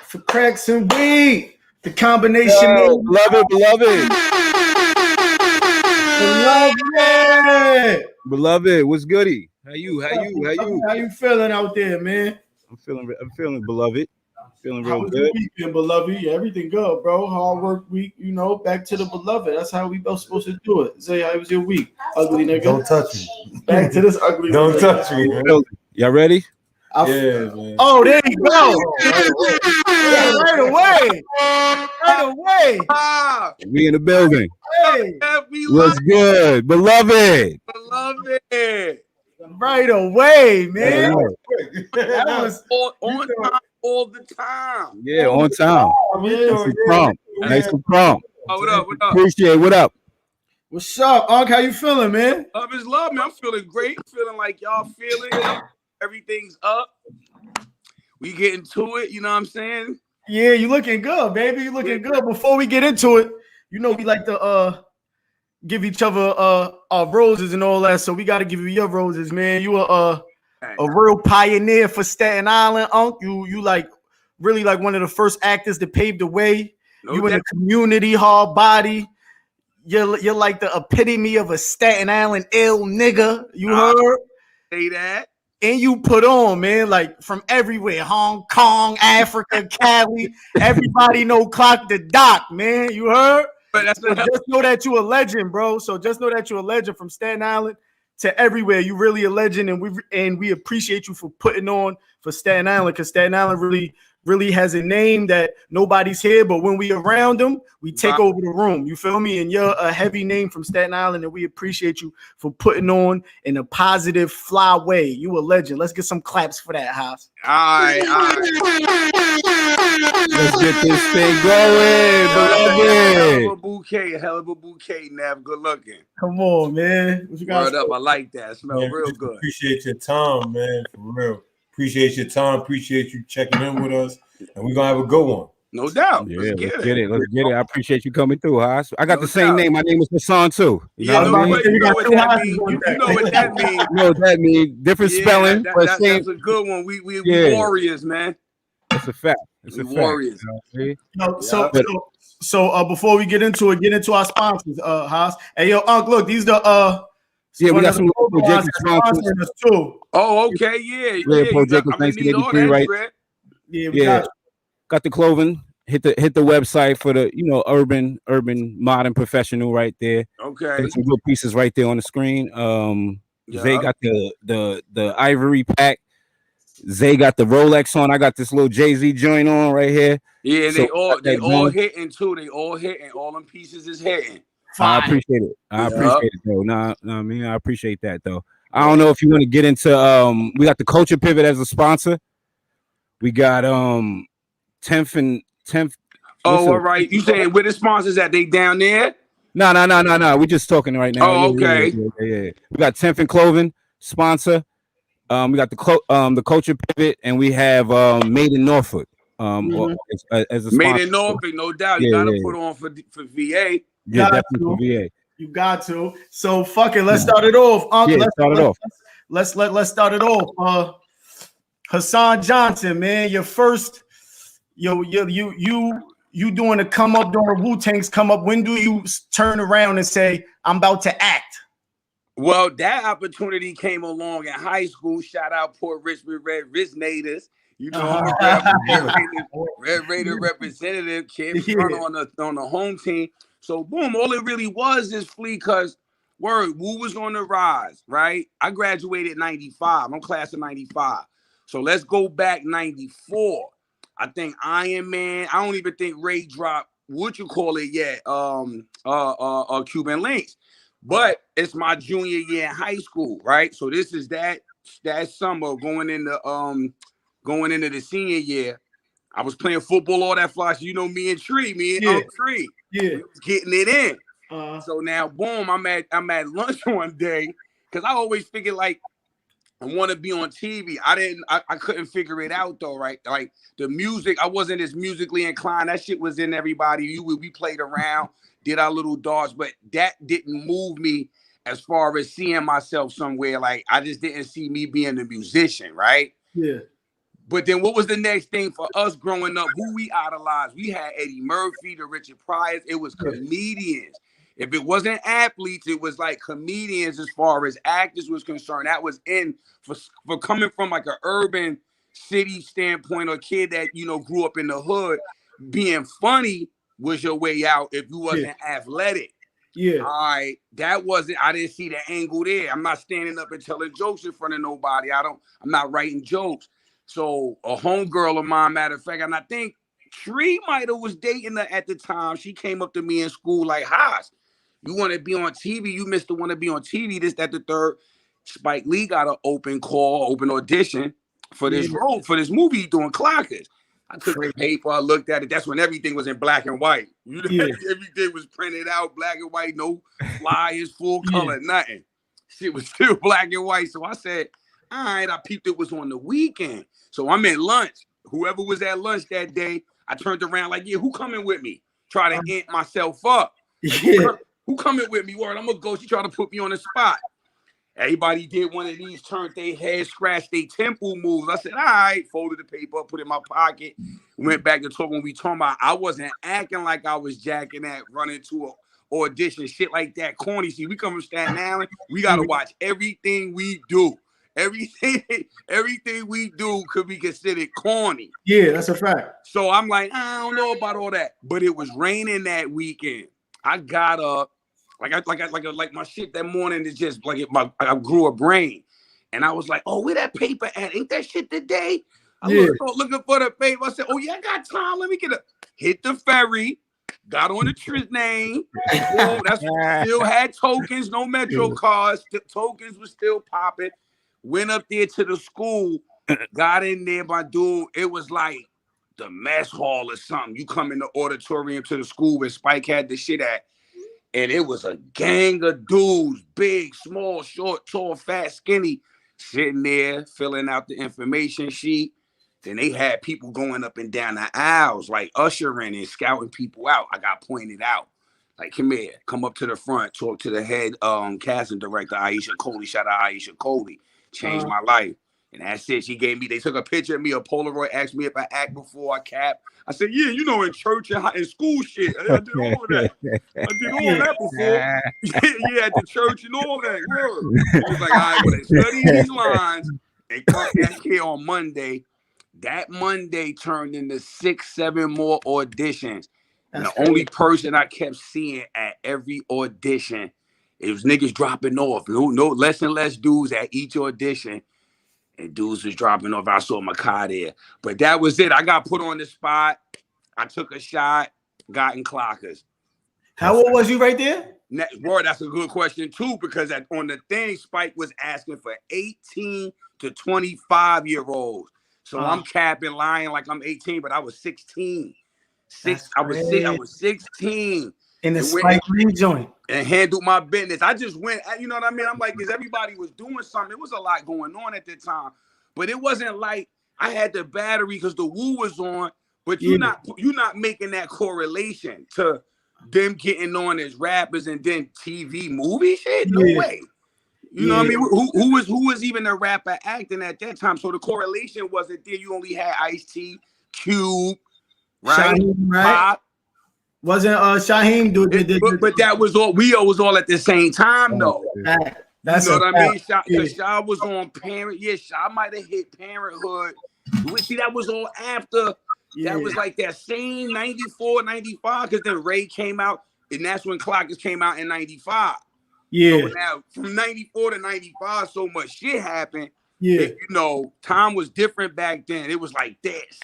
for cracks and weed. The combination. Yo, beloved. Beloved, what's goody? How you feeling out there, man? I'm feeling beloved. Feeling real good. How was your weekend, beloved? Yeah, everything good, bro. Hard work week, back to the beloved. That's how we both supposed to do it. Zay, how was your week? Ugly nigga. Don't touch me. Back to this ugly Don't nigga. touch me. Man. Y'all ready? Yeah, man. Oh, there you go. Right away. We in the building. Hey. What's good? Beloved. Right away, man. That was on time all the time. Yeah, on time. Nice and prompt. What up? Appreciate it. What up? What's up, Unc? How you feeling, man? Love is love, man. I'm feeling great. Feeling like y'all feeling. Everything's up. We getting to it. You know what I'm saying? Yeah, you looking good, baby. You looking good. Before we get into it, we like to give each other our roses and all that. So we got to give you your roses, man. You are a real pioneer for Staten Island, Unc. You like really like one of the first actors that paved the way. You in the community, hard body. You're like the epitome of a Staten Island ill nigga. You heard? Say that. And you put on, man, like from everywhere, Hong Kong, Africa, Cali. Everybody know Clock the Doc, man. You heard? But just know that you a legend, bro. So just know that you're a legend from Staten Island to everywhere. You really a legend, and we appreciate you for putting on for Staten Island, because Staten Island really has a name that nobody's here, but when we around them, we take over the room. You feel me? And you're a heavy name from Staten Island, and we appreciate you for putting on in a positive, fly way. You a legend. Let's get some claps for that, Haas. All right. Let's get this thing going. Hell of a bouquet, Nav. Good looking. Come on, man. What you guys? Word up. I like that. Smell real good. Appreciate your time, man. For real. Appreciate your time. Appreciate you checking in with us. And we're going to have a good one. No doubt. Yeah, let's get it. I appreciate you coming through, Haas. I got the same name. My name is Hassan, too. You know what that means? You know what that means. You know what that means. Different spelling. That's a good one. We warriors, man. It's a fact. Warriors. So before we get into our sponsors, Haas. Hey, yo, Unc, look, these the we got some local Jacob sponsors too. Oh, okay, yeah. Pro Jacob 1983, right? Yeah, we got the clothing. Hit the website for the urban modern professional right there. Okay, got some good pieces right there on the screen. Zay got the ivory pack. Zay got the Rolex on. I got this little Jay-Z joint on right here. Yeah, so they all hitting too. They all hitting. All them pieces is hitting. I appreciate it. Appreciate it though. I mean, I appreciate that though. I don't know if you want to get into we got the Culture Pivot as a sponsor. We got 10th and 10th. Oh, all right. You saying where the sponsors at? They down there? No. We're just talking right now. Oh, okay. Yeah. We got 10th and Clothing sponsor. We got the Culture Pivot, and we have Made in Norfolk. As a sponsor. Made in Norfolk, no doubt. You gotta put on for VA. Yeah, definitely for VA. You got to. So fuck it. Let's start it off. Let's start it off. Hassan Johnson, man, your first, you doing a come up during Wu-Tang's come up. When do you turn around and say, I'm about to act? Well, that opportunity came along in high school. Shout out Port Richmond Red Rich Natives. You know, Red Raider representative, kid front on the home team. So boom, all it really was is Flea, because Wu was on the rise, right? I graduated in 95. I'm class of 95. So let's go back 94. I think Iron Man, I don't even think Ray dropped yet. Cuban Links. But it's my junior year in high school, right? So this is that summer going into the senior year. I was playing football, all that flash. You know me and Tree. Yeah, getting it in. So now, boom, I'm at lunch one day, because I always figured like I want to be on TV. I couldn't figure it out though, right? Like the music, I wasn't as musically inclined. That shit was in everybody. We played around, did our little darts, but that didn't move me as far as seeing myself somewhere. Like I just didn't see me being a musician, right? Yeah. But then what was the next thing for us growing up? Who we idolized? We had Eddie Murphy, the Richard Pryors. It was comedians. If it wasn't athletes, it was like comedians as far as actors was concerned. That was in for coming from like an urban city standpoint, or kid that, you know, grew up in the hood. Being funny was your way out if you wasn't athletic. Yeah. All right. That wasn't, I didn't see the angle there. I'm not standing up and telling jokes in front of nobody. I'm not writing jokes. So a homegirl of mine, matter of fact, and I think Tree might have was dating her at the time. She came up to me in school like, Haas, you want to be on TV? You missed the want to be on TV. This, that, the third. Spike Lee got an open audition for this role, for this movie doing Clockers. I took the paper, I looked at it. That's when everything was in black and white. Everything was printed out, black and white, no flyers, full color, nothing. Shit was still black and white. So I said, all right, I peeped it was on the weekend. So I'm at lunch. Whoever was at lunch that day, I turned around like, yeah, who coming with me? Try to int myself up. Who coming with me? Word, I'm gonna go. She tried to put me on the spot. Everybody did one of these, turned their head, scratched their temple moves. I said, all right, folded the paper, put it in my pocket, went back to talk when we talking about. I wasn't acting like I was jacking at running to an audition, shit like that, corny. See, we come from Staten Island, we gotta watch everything we do. Everything we do could be considered corny. Yeah, that's a fact. So I'm like, I don't know about all that. But it was raining that weekend. I got up, like my shit that morning is just like I grew a brain. And I was like, oh, where that paper at? Ain't that shit today? I was looking for the paper. I said, oh yeah, I got time. Let me hit the ferry. Got on the train. That's still had tokens, no Metro cards. The tokens was still popping. Went up there to the school, got in there, my dude. It was like the mess hall or something. You come in the auditorium to the school where Spike had the shit at, and it was a gang of dudes, big, small, short, tall, fat, skinny, sitting there filling out the information sheet. Then they had people going up and down the aisles, like ushering and scouting people out. I got pointed out. Like, come here, come up to the front, talk to the head casting director, Aisha Coley. Shout out Aisha Coley. Changed my life. And that's it. They took a picture of me, a Polaroid, asked me if I act before I cap. I said, yeah, you know, in church and in school shit. I did all of that. I did all that before. Yeah, at the church and all that. Word. I was like, all right, well, study these lines and come back here on Monday. That Monday turned into 6, 7 more auditions. And the only person I kept seeing at every audition, it was niggas dropping off. No, less and less dudes at each audition. And dudes was dropping off. I saw my car there. But that was it. I got put on the spot. I took a shot, got in Clockers. How old was you right there? Boy, that's a good question, too, because on the thing, Spike was asking for 18 to 25-year-olds. So I'm capping, lying like I'm 18, but I was 16. I was 16. In the Spike Lee joint. And handled my business. I just went, you know what I mean? I'm like, because everybody was doing something. It was a lot going on at the time. But it wasn't like I had the battery because the woo was on, but you're not making that correlation to them getting on as rappers and then TV movie shit. No way. You know what I mean? Who was even a rapper acting at that time? So the correlation wasn't there. You only had Ice-T, Cube, right? Shaheem, right? Pop. Wasn't Shaheem but that was all. We was all at the same time though. That's you know what I mean? Sha was on Parent. Yeah, Sha might have hit Parenthood. See, that was all after. That was like that same 94, 95. Because then Ray came out, and that's when Clockers came out in 95. Yeah. So now from 94 to 95, so much shit happened. Yeah. That, you know, time was different back then. It was like this.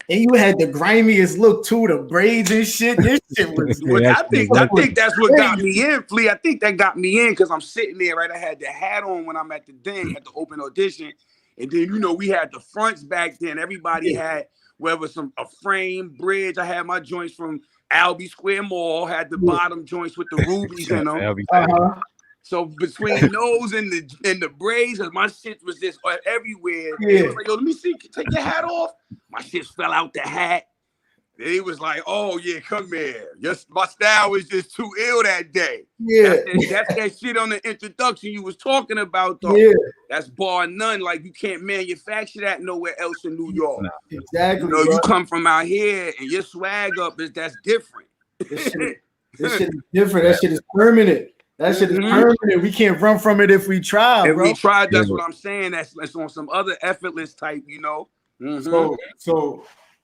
And you had the grimiest look too, the braids and shit. This shit was. I think that's what got me in, Flea. I think that got me in because I'm sitting there, right? I had the hat on when I'm at the thing, at the open audition, and then you know we had the fronts back then. Everybody had whether a frame bridge. I had my joints from Albee Square Mall. Had the bottom joints with the rubies in them. So between those and the braids, my shit was just everywhere. It was like, yo, let me see. Take your hat off. My shit fell out the hat. He was like, "Oh yeah, come here. Just my style was just too ill that day." Yeah. That's that shit on the introduction you was talking about, though. Yeah. That's bar none. Like you can't manufacture that nowhere else in New York. Exactly. You know, bro. you come from out here and your swag up that's different. This shit is different. That shit is permanent. That shit is permanent. We can't run from it if we try, If bro. we tried, that's what I'm saying. That's on some other effortless type, you know.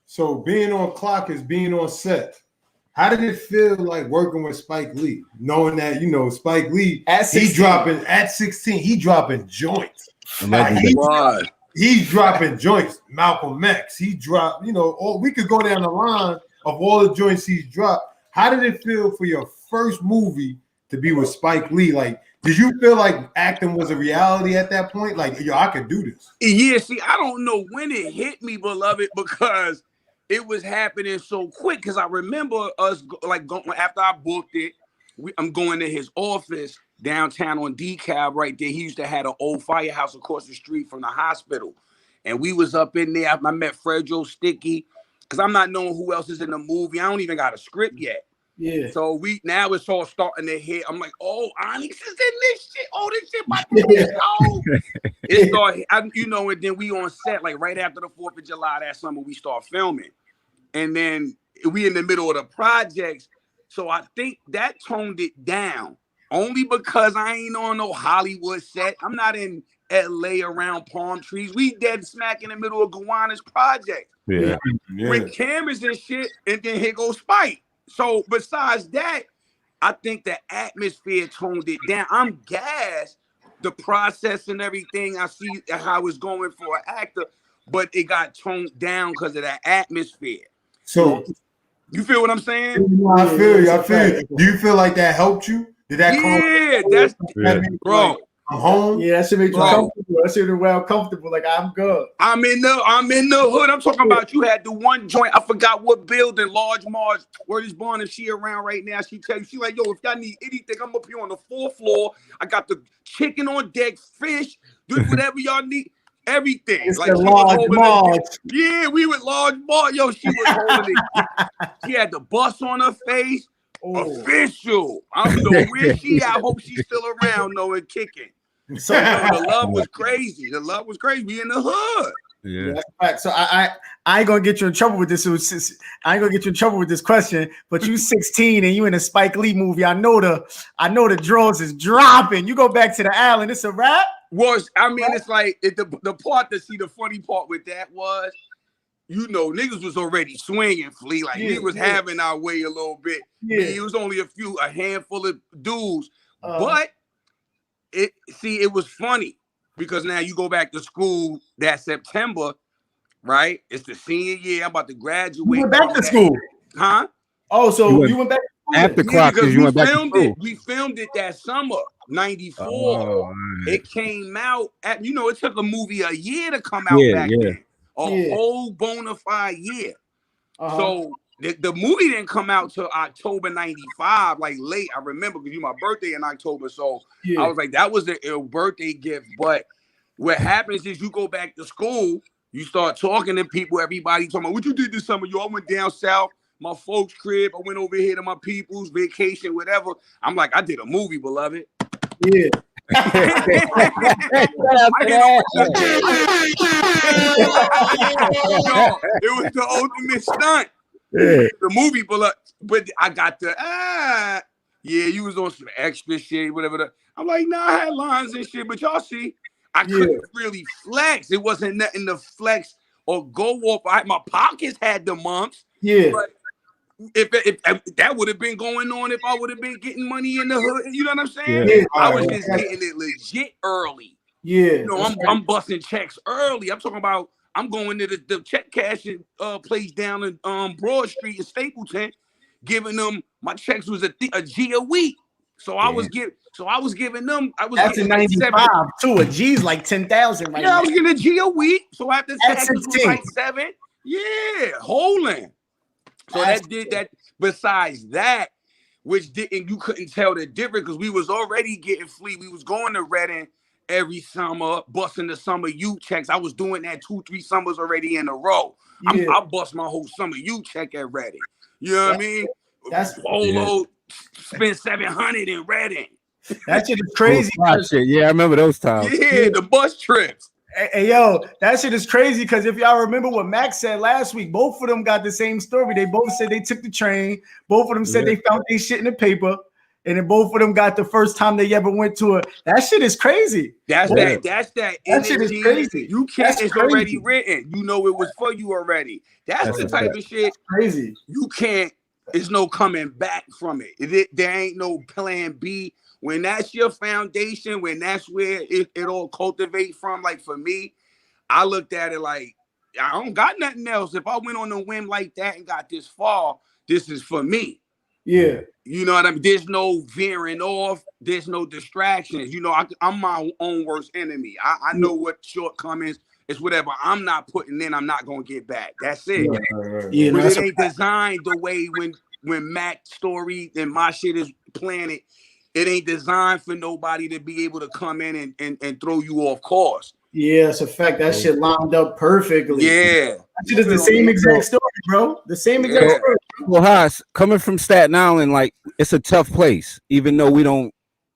So being on clock is being on set. How did it feel like working with Spike Lee, knowing that Spike Lee at 16, he dropping joints. He's dropping joints. Malcolm X, he dropped. We could go down the line of all the joints he's dropped. How did it feel for your first movie to be with Spike Lee? Like, did you feel like acting was a reality at that point? Like, yo, I could do this. Yeah. See, I don't know when it hit me, beloved, because it was happening so quick. Because I remember us going after I booked it. I'm going to his office downtown on DeKalb right there. He used to have an old firehouse across the street from the hospital, and we was up in there. I met Fredro Sticky because I'm not knowing who else is in the movie. I don't even got a script yet. Yeah. So now it's all starting to hit. I'm like, oh, Onyx is in this shit. Oh, this shit about to be it started, and then we on set like right after the 4th of July that summer. We start filming, and then we in the middle of the projects. So I think that toned it down only because I ain't on no Hollywood set. I'm not in LA around palm trees. We dead smack in the middle of Guyana's project. Yeah. With cameras and shit, and then here goes Spike. So besides that, I think the atmosphere toned it down. I'm gassed, the process and everything. I see how it's going for an actor, but it got toned down because of that atmosphere. So you feel what I'm saying? I feel you. Do you feel like that helped you? Did that bro. I'm home. Yeah, that should make you comfortable. That should be well comfortable. Like I'm good. I'm in the hood. I'm talking about you had the one joint. I forgot what building. Large Marge. Where is born? If she around right now, she tell you she like, yo, if y'all need anything, I'm up here on the 4th floor. I got the chicken on deck, fish, do whatever y'all need. Everything. It's like Large Marge. Yeah, we with Large Marge. Yo, she was holding it. She had the bus on her face. Official. I don't know where she at. I hope she's still around, and kicking. So the love was crazy. The love was crazy. We in the hood. Yeah. That's right. So I ain't gonna get you in trouble with this. I ain't gonna get you in trouble with this question. But you 16 and you in a Spike Lee movie. I know the drawers is dropping. You go back to the island. It's a wrap. It's like the part to see the funny part with that was, niggas was already swinging, Flea. Like we was having our way a little bit. Yeah. It was only a handful of dudes, but it was funny because now you go back to school that September, right? It's the senior year. I'm about to graduate. You went back to school, huh? Oh, so you went back to school after clock because you went back to school. We filmed it that summer, '94. Oh, it came out it took a movie a year to come out back then. A whole bona fide year. So the movie didn't come out till October '95, like late. I remember because my birthday in October. So I was like, that was the ill birthday gift. But what happens is you go back to school, you start talking to people, everybody talking about what you did this summer. I went down south, my folks' crib. I went over here to my people's vacation, whatever. I'm like, I did a movie, beloved. Yeah. It was the ultimate stunt. The movie, but I got you was on some extra shit, whatever. I'm like, nah, I had lines and shit, but y'all see, I couldn't really flex. It wasn't nothing to flex or go off. My pockets had the mumps. Yeah. But if that would have been going on if I would have been getting money in the hood, you know what I'm saying? Yeah. I was just getting it legit early. Yeah. I'm busting checks early. I'm talking about I'm going to the check cashing place down in Broad Street in Stapleton, giving them my checks was a G a week. So I was giving them. That's in '95 too. A G's like 10,000 right now. I was getting a G a week. So after taxes was like 7. Yeah, holding. So that did that. Besides that, which you couldn't tell the difference because we was already getting Flea. We was going to Reading every summer, busting the summer youth checks. I was doing that 2-3 summers already in a row. Yeah. I bust my whole summer youth check at Reading. You know what I mean? That's Polo, spend $700 in Reading. that shit is crazy. Yeah, I remember those times. Yeah, the bus trips. Hey, yo, that shit is crazy because if y'all remember what Max said last week, both of them got the same story. They both said they took the train. Both of them said they found their shit in the paper. And then both of them got the first time they ever went to that shit is crazy. That's that. That's that. That shit is crazy. You can't. It's already written. You know it was for you already. That's the type of shit. Crazy. You can't. There's no coming back from it. There ain't no plan B. When that's your foundation, when that's where it all cultivate from. Like for me, I looked at it like I don't got nothing else. If I went on a whim like that and got this far, this is for me. Yeah. You know what I mean? There's no veering off. There's no distractions. You know, I'm my own worst enemy. I know what shortcomings. It's whatever I'm not putting in, I'm not gonna get back. That's it. Yeah, but it ain't designed the way when Mac's story and my shit is planted. It ain't designed for nobody to be able to come in and throw you off course. Yeah, it's a fact. That shit lined up perfectly. Yeah. That shit is the same exact story, bro. The same exact story. Well, Haas, coming from Staten Island, like it's a tough place, even though we don't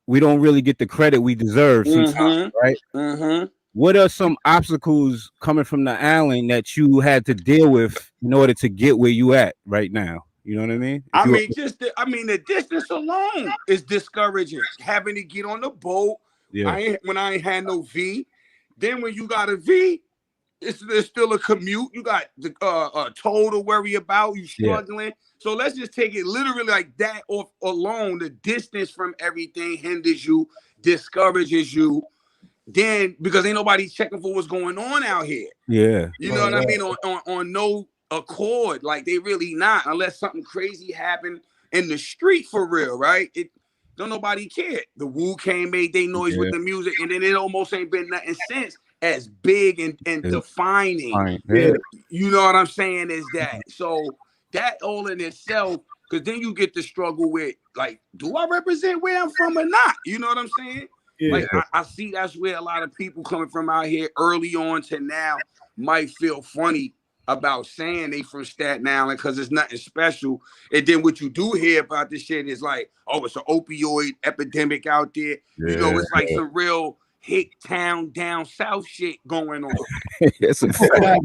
really get the credit we deserve sometimes, right? Mm-hmm. What are some obstacles coming from the island that you had to deal with in order to get where you at right now? You know what I mean? The distance alone is discouraging. Having to get on the boat. Yeah. When I ain't had no V. Then when you got a V, there's still a commute. You got the toll to worry about. You struggling. So let's just take it literally like that off alone. The distance from everything hinders you, discourages you. Then because ain't nobody checking for what's going on out here. Yeah. You know what I mean? On no accord. Like they really not, unless something crazy happened in the street for real, right? Don't nobody care. The Wu came, made they noise with the music, and then it almost ain't been nothing since as big and defining. Yeah. You know what I'm saying? Is that so? That all in itself, because then you get to struggle with like, do I represent where I'm from or not? You know what I'm saying? Yeah. Like I see that's where a lot of people coming from out here early on to now might feel funny about saying they from Staten Island because it's nothing special. And then what you do hear about this shit is like, oh, it's an opioid epidemic out there. Yeah. You know, it's like some real hick town down south shit going on. It's a fact.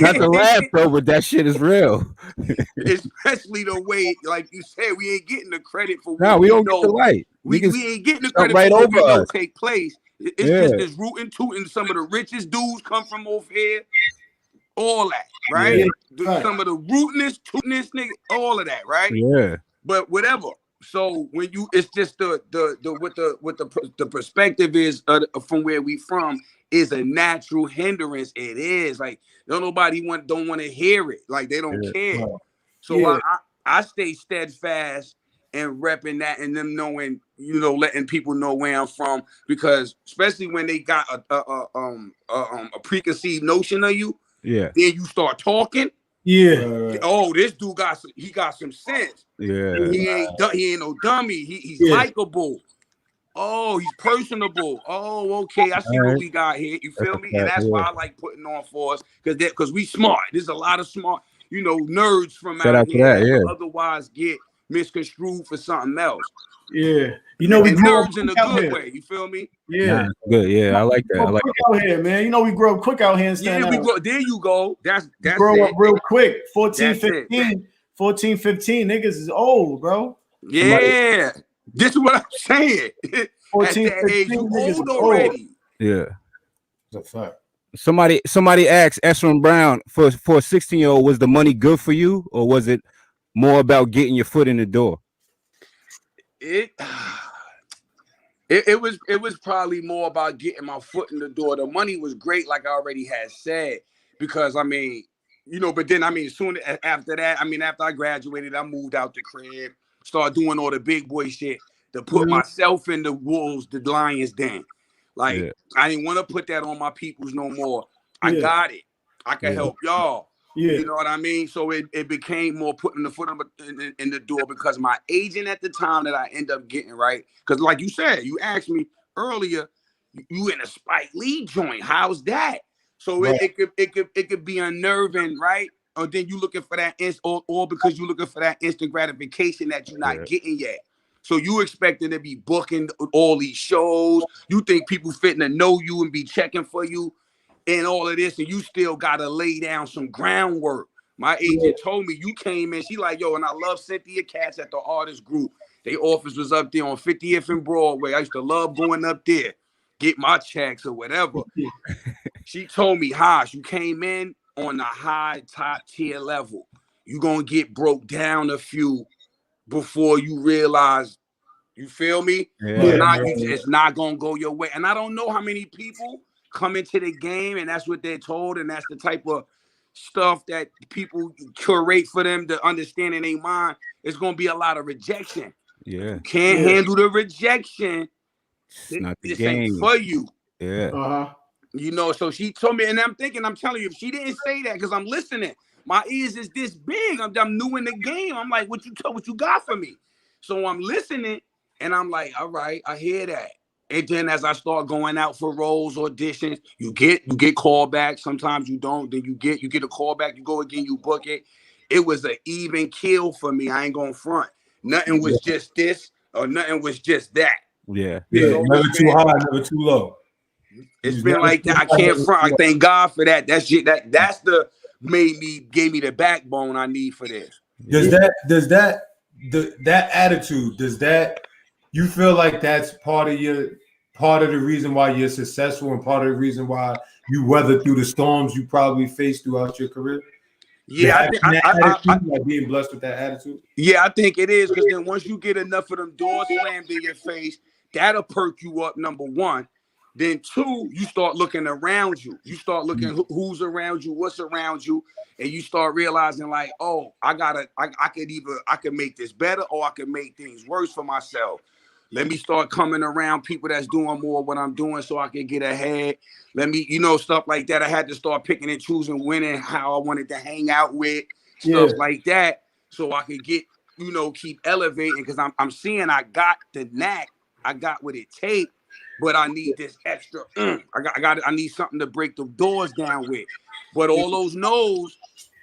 Not to laugh though, but that shit is real. Especially the way, like you said, we ain't getting the credit for what no, we don't get the light. We ain't getting the credit right for what over we know us. Take place. It's just this rootin' tootin'. Some of the richest dudes come from over here. All that, right? Yeah. Some of the rootinest, tootinest niggas, all of that, right? Yeah. But whatever. So when it's just the perspective is from where we from is a natural hindrance. It is like don't want to hear it. Like they don't care. So I stay steadfast and repping that and them knowing, you know, letting people know where I'm from because especially when they got a preconceived notion of you. Yeah. Then you start talking. Yeah. Oh, this dude got some sense. Yeah. He ain't no dummy. He's likable. Oh, he's personable. Oh, okay. I see what we got here. You feel me? And that's why I like putting on for us because we smart. There's a lot of smart, you know, nerds from out here that otherwise get misconstrued for something else. Yeah, you know we grew up nerds in a good way. You feel me? Yeah, good. Yeah, I like that. I like that. Out here, man. You know we grow up quick out here. We grow. There you go. That's grow up real quick. 14, 15, 15 niggas is old, bro. Yeah, this is what I'm saying. 14, at that age, you old already. Yeah, that's a fact. Somebody asked Esron Brown for a 16-year-old, was the money good for you, or was it more about getting your foot in the door? It was probably more about getting my foot in the door. The money was great, like I already had said, because I mean, you know, but then I mean, soon after that, I mean, after I graduated, I moved out the crib, started doing all the big boy shit to put myself in the wolves, the lions den. Like I didn't want to put that on my peoples no more. I got it. I can help y'all. Yeah. You know what I mean? So it became more putting the foot in the door because my agent at the time that I end up getting, right? Because like you said, you asked me earlier, you in a Spike Lee joint. How's that? So it could be unnerving, right? Or then you looking for that or because you looking for that instant gratification that you're not getting yet. So you expecting to be booking all these shows. You think people fitting to know you and be checking for you and all of this, and you still gotta lay down some groundwork. My agent told me you came in. She like, yo, and I love Cynthia Katz at the artist group. Their office was up there on 50th and Broadway. I used to love going up there, get my checks or whatever. She told me, Haas, you came in on the high top tier level. You gonna get broke down a few before you realize, you feel me? It's not gonna go your way. And I don't know how many people come into the game and that's what they're told, and that's the type of stuff that people curate for them to understand in their mind. It's gonna be a lot of rejection. Yeah, you can't handle the rejection. This ain't for you. Yeah. You know, so she told me, and I'm telling you, if she didn't say that, because I'm listening, my ears is this big. I'm new in the game. I'm like, what you got for me? So I'm listening, and I'm like, all right, I hear that. And then as I start going out for roles, auditions, you get callbacks. Sometimes you don't. Then you get a callback. You go again, you book it. It was an even kill for me. I ain't gonna front. Nothing was just this or nothing was just that. Yeah. Never too high, never too low. It's been like that. I can't front. I thank God for that. That's the gave me the backbone I need for this. Does that attitude, you feel like that's part of the reason why you're successful and part of the reason why you weather through the storms you probably faced throughout your career? Yeah, like being blessed with that attitude. Yeah, I think it is, because then once you get enough of them doors slammed in your face, that'll perk you up, number one. Then two, you start looking around you. You start looking who's around you, what's around you, and you start realizing like, oh, I could make this better, or I could make things worse for myself. Let me start coming around people that's doing more of what I'm doing so I can get ahead. Let me, stuff like that. I had to start picking and choosing when and how I wanted to hang out with, stuff like that, so I could get, keep elevating, because I'm seeing I got the knack, I got what it takes. But I need this extra. I need something to break the doors down with. But all those no's,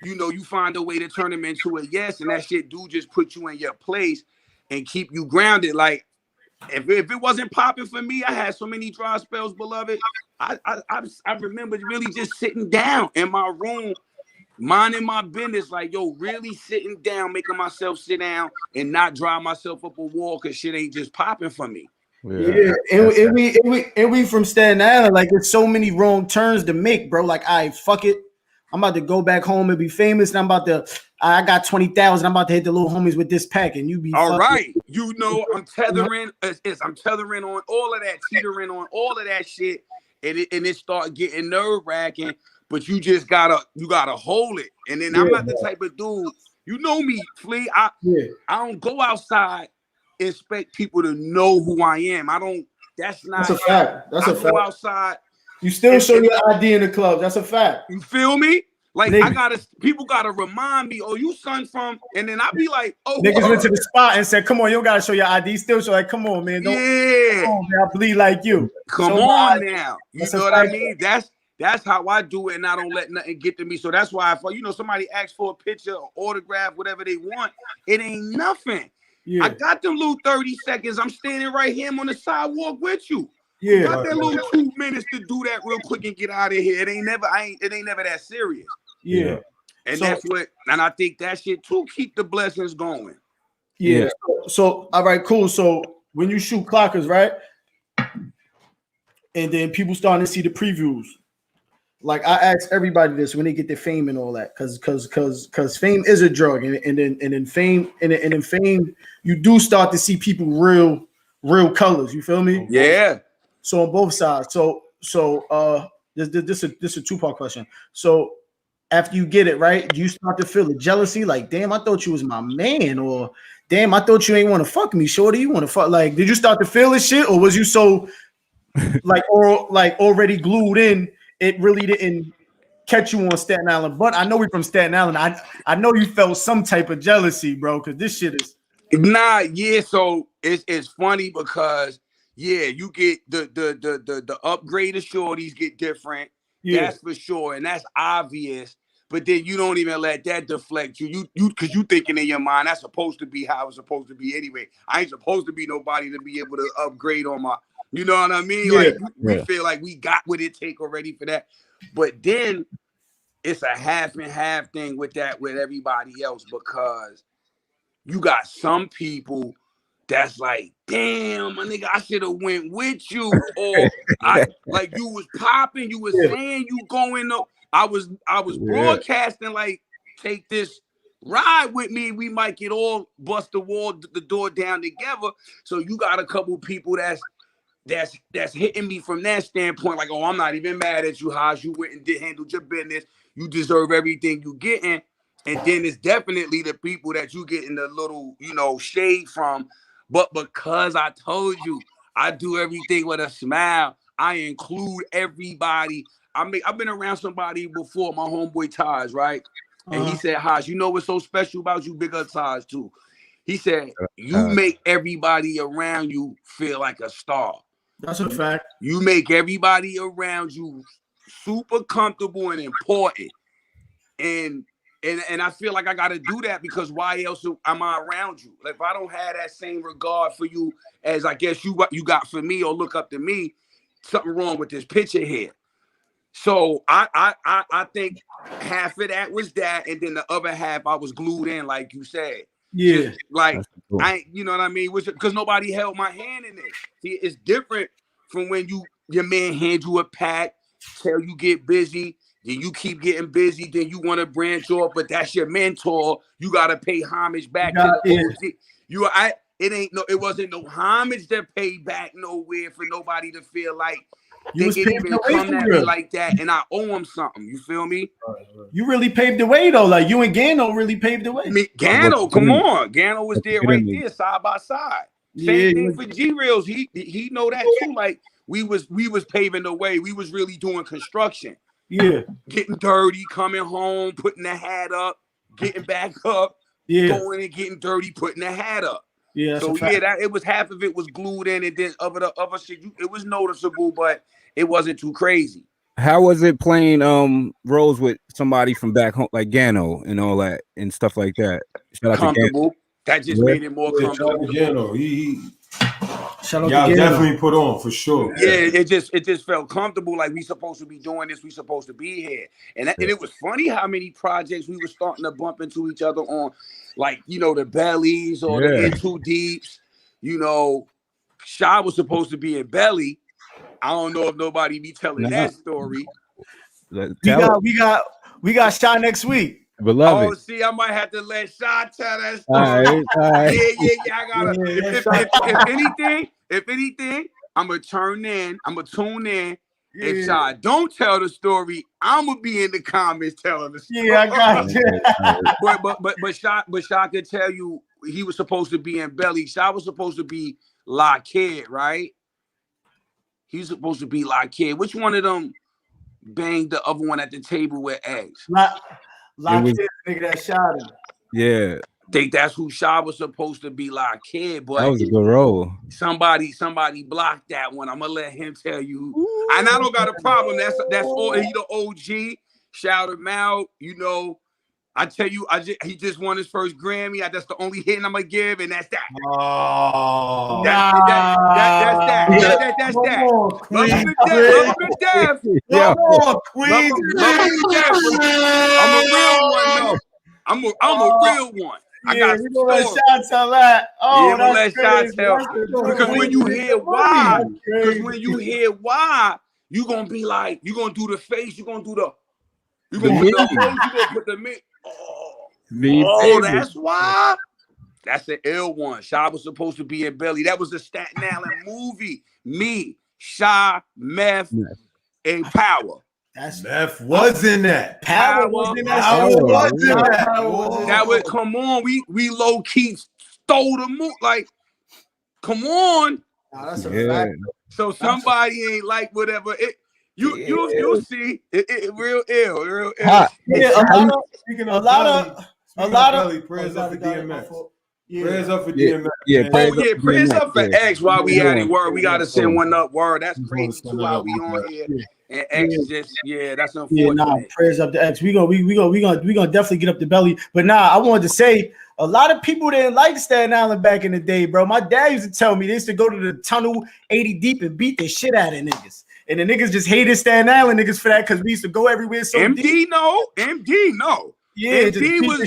you find a way to turn them into a yes, and that shit do just put you in your place and keep you grounded. Like if it wasn't popping for me, I had so many dry spells, beloved. I remember really just sitting down in my room, minding my business, like really sitting down, making myself sit down and not drive myself up a wall because shit ain't just popping for me. Yeah, and we from Staten Island, like there's so many wrong turns to make, bro. Like, fuck it, I'm about to go back home and be famous, and I got 20,000. I'm about to hit the little homies with this pack, and you be all right. I'm tethering. I'm tethering on all of that, teetering on all of that shit, and it start getting nerve wracking. But you just gotta hold it. And then I'm not the type of dude. You know me, Flea. I don't go outside. Expect people to know who I am. That's a fact. That's a fact. Go outside. You still show your ID in the club. That's a fact. You feel me? Like people gotta remind me, oh, you son from, and then I be like, oh, niggas went to the spot and said, come on, you don't gotta show your ID. Still show, like, come on, man. Come on, man, I bleed like you. Come on now. You know what I mean? That's how I do it, and I don't let nothing get to me. So that's why if somebody asks for a picture or autograph, whatever they want, it ain't nothing. Yeah. I got them little 30 seconds. I'm standing right here on the sidewalk with you. Yeah. I got that little 2 minutes to do that real quick and get out of here. It ain't never that serious. Yeah. And and I think that shit too keep the blessings going. Yeah. So all right, cool. So when you shoot clockers, right? And then people starting to see the previews. Like I ask everybody this when they get their fame and all that, because fame is a drug, and then fame you do start to see people real colors. You feel me? Yeah. So on both sides. So this a two-part question. So after you get it right, you start to feel the jealousy, like damn, I thought you was my man, or damn, I thought you ain't want to fuck me, shorty. You want to fuck? Like, did you start to feel this shit, or was you so like already glued in? It really didn't catch you on Staten Island, but I know we from Staten Island. I know you felt some type of jealousy, bro, because this shit is yeah. So it's funny because yeah, you get the upgraded shorties get different. Yeah. That's for sure, and that's obvious. But then you don't even let that deflect you. You because you thinking in your mind that's supposed to be how it's supposed to be anyway. I ain't supposed to be nobody to be able to upgrade on my. You know what I mean? Yeah. Like we feel like we got what it take already for that. But then it's a half and half thing with that with everybody else because you got some people that's like, damn, my nigga, I should have went with you. Or I like you was popping, you was saying you going up. I was broadcasting like, take this ride with me. We might get all bust the door down together. So you got a couple people that's hitting me from that standpoint, like, oh, I'm not even mad at you, Haas. You went and did handle your business. You deserve everything you getting. And then it's definitely the people that you getting the little, shade from. But because I told you, I do everything with a smile. I include everybody. I've been around somebody before, my homeboy Taj, right? And he said, Haas, you know what's so special about you, bigger Taj too. He said, you make everybody around you feel like a star. That's a fact. You make everybody around you super comfortable and important. And I feel like I got to do that because why else am I around you? Like, if I don't have that same regard for you as I guess you got for me or look up to me, something wrong with this picture here. So I think half of that was that, and then the other half I was glued in, like you said. Yeah, just like cool. You know what I mean? Because nobody held my hand in this. See, it's different from when your man hands you a pack, tell you get busy, then you keep getting busy, then you want to branch off, but that's your mentor. You gotta pay homage back to the OG. It wasn't no homage that paid back nowhere for nobody to feel like they can even come at me like that, and I owe them something. You feel me? You really paved the way though. Like you and Gano really paved the way. Gano, come on. Gano was there right there, side by side. Same thing for G Reels. He know that too. Like we was paving the way. We was really doing construction. Yeah. Getting dirty, coming home, putting the hat up, getting back up, going and getting dirty, putting the hat up. Yeah. So that it was half of it was glued in, and then other shit, it was noticeable, but it wasn't too crazy. How was it playing roles with somebody from back home, like Gano and all that and stuff like that? Comfortable. That just made it more comfortable. Gano, y'all definitely put on for sure. Yeah, it just felt comfortable. Like we supposed to be doing this. We supposed to be here, and it was funny how many projects we were starting to bump into each other on, like the Bellies or the In Too Deeps. Shy was supposed to be in Belly. I don't know if nobody be telling that story. We got Shy next week. Beloved. Oh, see, I might have to let Shy tell that story. All right. Yeah. I gotta. If anything, I'm gonna tune in. Yeah. If Shy don't tell the story, I'm gonna be in the comments telling the story. Yeah, I got you. but Shy could tell you he was supposed to be in Belly. Shy was supposed to be Lockheed, right? He's supposed to be Lockheed. Which one of them banged the other one at the table with eggs? Lockheed, nigga that shot him. Yeah. Think that's who Shy was supposed to be, Lockheed, but that was a good role. Somebody blocked that one. I'm gonna let him tell you. And I don't got a problem. That's all. He the OG. Shout him out. I tell you, he just won his first Grammy. That's the only hit I'm gonna give, and that's that. Oh, that's that. That's that. Love him to death. Come on, Queen. Love him to death. I'm a real one, though. I'm a real one. I got you gonna let Shot tell that. Oh, yeah, that's crazy. Because when you hear why, you gonna be like, you gonna do the face, you gonna put the mix. Oh, that's why. That's an ill one. Shy was supposed to be in Belly. That was the Staten Island movie. Me, Shy, Meth, and Power. Meth was in that. Power was in that. That was come on. We low key stole the move. Like, come on. That's a fact. So somebody ain't like whatever it. You'll see it real ill. Yeah, a lot of prayers up to DMX. Prayers up for DMX. Yeah, prayers up for X while we at it. Word, we gotta send one up. Word, that's crazy too. While we on here, and X just that's unfortunate. Prayers up to X. We gonna definitely get up the belly. But I wanted to say a lot of people didn't like Staten Island back in the day, bro. My dad used to tell me they used to go to the tunnel 80 deep and beat the shit out of niggas. And the niggas just hated Staten Island niggas for that because we used to go everywhere so MD deep. no. Yeah, MD was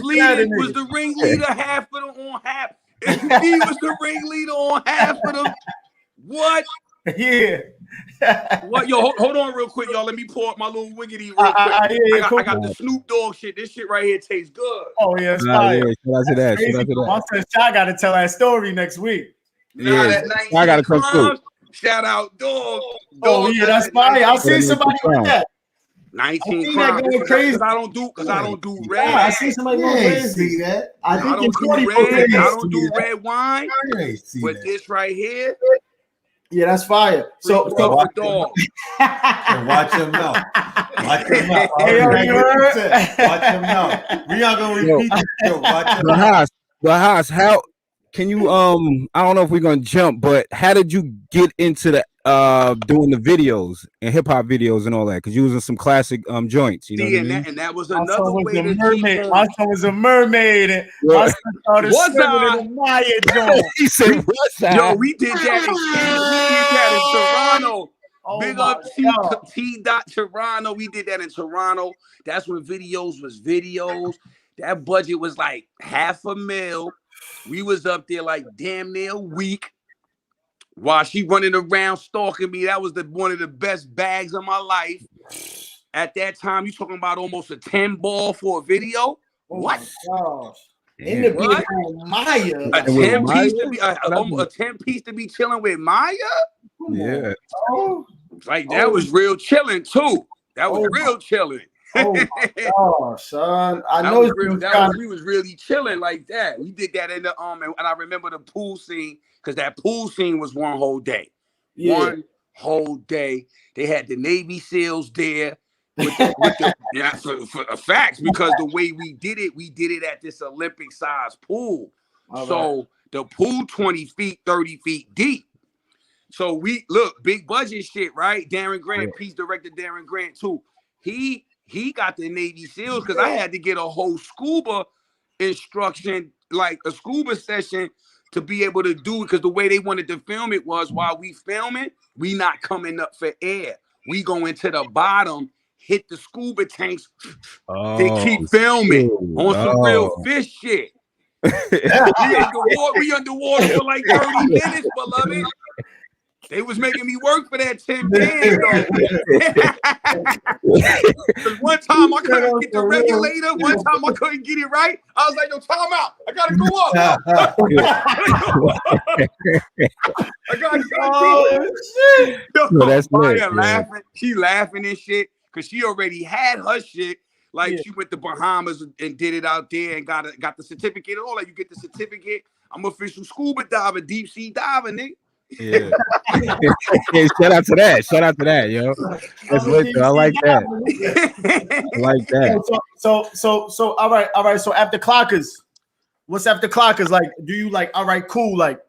the ringleader half of them on half. MD was the ringleader on half of them. What? Yeah. What? Yo, hold on real quick, y'all. Let me pour up my little wiggity real quick. I got the Snoop Dogg shit. This shit right here tastes good. Oh, yeah, it's fire. Shout out to that. My son Shy got to tell that story next week. I got to come through. Shout out, dog. Oh, yeah, that's fire. I'll see somebody with that. 19 crimes. Going crazy. Because I don't do red. Yeah, I see somebody going crazy. See that? I don't do red wine. But this right here. Yeah, that's fire. So watch dog. Watch him out. Watch him out. Watch him out. We are gonna repeat this. Watch him out. But Haas, how can you I don't know if we're gonna jump, but how did you get into the doing the videos and hip hop videos and all that? Because you was in some classic joints, you know. And that was another way to mermaid. My son was a mermaid. My son started swimming in a Maya joint. He said, "What's that?" Yo, we did that in Toronto. Big up T. Toronto. We did that in Toronto. That's when videos was videos. That budget was like $500,000. We was up there like damn near a week. While she running around stalking me, that was one of the best bags of my life. At that time, you talking about almost a 10 ball for a video? What? Gosh. In the video, Maya. A 10 piece to be a 10 piece to be chilling with Maya? Yeah. Like that was real chilling too. That was real chilling. Oh my gosh, son. I know we was really chilling like that. We did that in the and I remember the pool scene. Because that pool scene was one whole day. Yeah. One whole day. They had the Navy SEALs there with for facts, because the way we did it at this Olympic size pool. So the pool 20 feet, 30 feet deep. So we look, big budget shit, right? Darren Grant, peace director Darren Grant too. He got the Navy SEALs because I had to get a whole scuba instruction, like a scuba session, to be able to do it, because the way they wanted to film it was while we filming, we not coming up for air. We go into the bottom, hit the scuba tanks, they keep filming on some real fish shit. we underwater for like 30 minutes, beloved. They was making me work for that 10 bands. One time I couldn't get the regulator. One time I couldn't get it right. I was like, "Yo, time out. I gotta go up. I gotta go." Yo, that's Maya laughing. She laughing and shit because she already had her shit. Like she went to Bahamas and did it out there and got the certificate and all that. You get the certificate. I'm official scuba diver, deep sea diver, nigga. Yeah. Shout out to that, yo. That's lit, I like that. I like that. So all right. So after clockers, what's after clockers? Like, do you like, all right, cool, like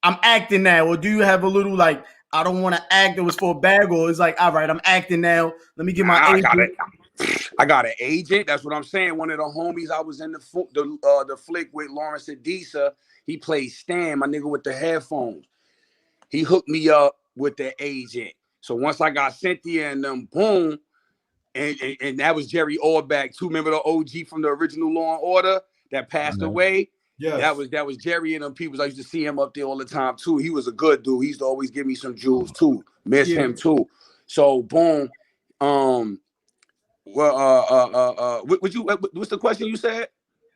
I'm acting now, or do you have a little like I don't want to act, it was for a bag, or it's like, all right, I'm acting now. Let me get my agent. I got an agent. That's what I'm saying. One of the homies I was in the flick with, Lawrence Adisa. He played Stan, my nigga with the headphones. He hooked me up with the agent. So once I got Cynthia and them, boom, and that was Jerry Orbach too. Remember the OG from the original Law and Order that passed away? Yeah, that was Jerry and them people. I used to see him up there all the time too. He was a good dude. He used to always give me some jewels too. Miss him too. So boom, what's the question you said?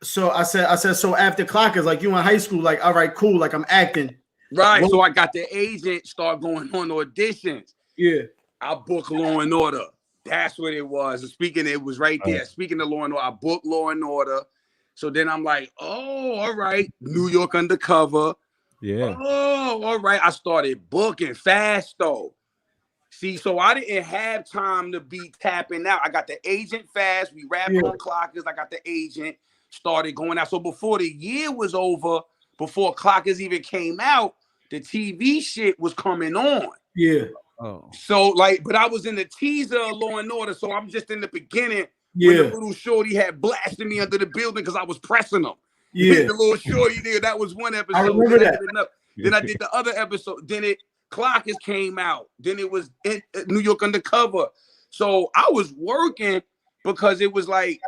So I said so after clockers, like you in high school, like all right, cool, like I'm acting. Right, so I got the agent start going on auditions. Yeah, I booked Law and Order. That's what it was. Speaking, it was right there. Speaking of Law and Order, I booked Law and Order. So then I'm like, oh, all right, New York Undercover. Yeah. Oh, all right. I started booking fast though. See, so I didn't have time to be tapping out. I got the agent fast. We wrapped on clockers. I got the agent, started going out. So before the year was over, before Clockers even came out, the TV shit was coming on. Yeah. Oh. So like, but I was in the teaser of Law and Order, so I'm just in the beginning Yeah. when the little shorty had blasted me under the building because I was pressing him. Yeah. The little shorty there, that was one episode. I remember that. Then I did the other episode. Then Clockers came out. Then it was in New York Undercover. So I was working because it was like,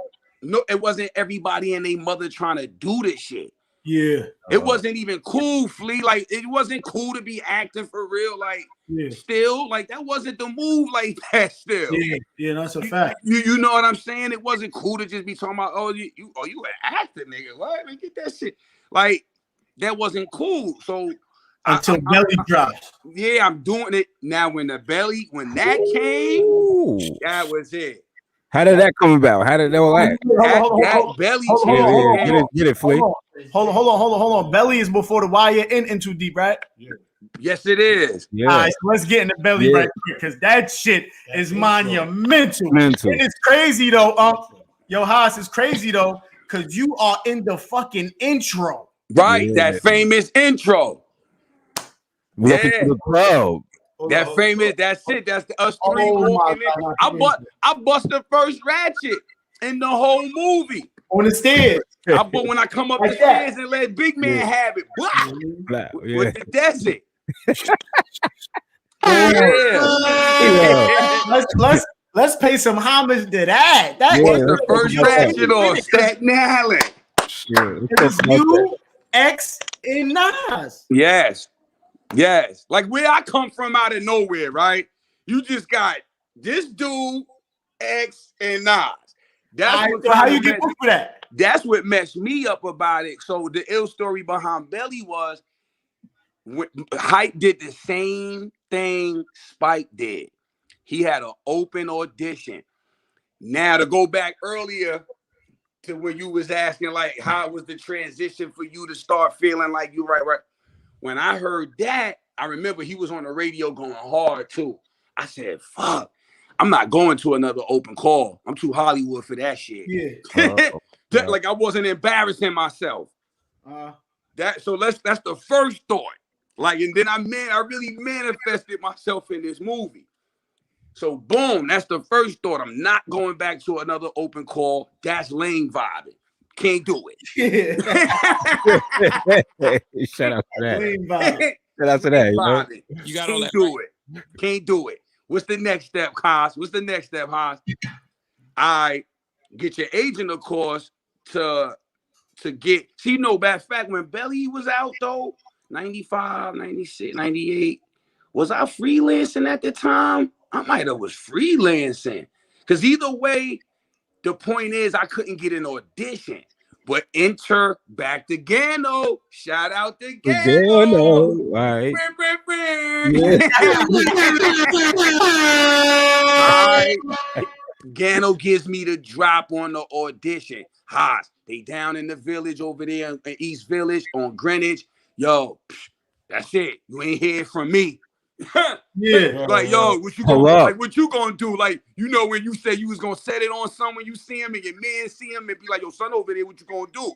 no, it wasn't everybody and their mother trying to do this shit. Yeah. It wasn't even cool, Flea. Like, it wasn't cool to be acting for real. Like, still, like, that wasn't the move like that still. Yeah, that's a fact. You know what I'm saying? It wasn't cool to just be talking about, oh, you an actor, nigga. What? Like, get that shit. Like, that wasn't cool. So until Belly dropped. Yeah, I'm doing it. Now when that came, that was it. How did that come about? How did all that? That Belly Get it, Flea. Hold on. Belly is before the wire and Into Deep, right? Yeah. Yes, it is. Yeah. All right, so let's get in the Belly right here because that shit is monumental. And it's crazy though. Yo, Haas, is crazy though, because you are in the fucking intro. Right, that famous intro. Welcome to the club. That famous, that's it. That's us three walking in. I bust the first ratchet in the whole movie. On the stairs. When I come up the stairs and let Big Man have it. Blah, with the desert. Let's pay some homage to that. That was the first ratchet on Staten Island. It was you, X, and Nas. Yes. Like where I come from out of nowhere, right? You just got this dude, X, and Nas. So how you get booked for that? That's what messed me up about it. So the ill story behind Belly was Hype did the same thing Spike did. He had an open audition. Now to go back earlier to when you was asking like how was the transition for you to start feeling like you right. When I heard that, I remember he was on the radio going hard too. I said, fuck, I'm not going to another open call. I'm too Hollywood for that shit. Yeah. Like I wasn't embarrassing myself. That's the first thought. Like, and then I really manifested myself in this movie. So boom, that's the first thought. I'm not going back to another open call. That's lame vibing. Can't do it. Shout out to that. Shout out to that. You got all that. Can't do it. What's the next step, Haas? I get your agent, of course, to get. See, no, matter of fact, when Belly was out though, 95, 96, 98, was I freelancing at the time? I might have was freelancing. Because either way, the point is I couldn't get an audition. But enter back to Gano. Shout out to Gano. All right. Gano gives me the drop on the audition. Haas, they down in the village over there in East Village on Greenwich. Yo, that's it. You ain't hear from me. Like, yo, what you gonna do? Like, you know, when you say you was gonna set it on someone, you see him and your man see him and be like, yo, son over there, what you gonna do?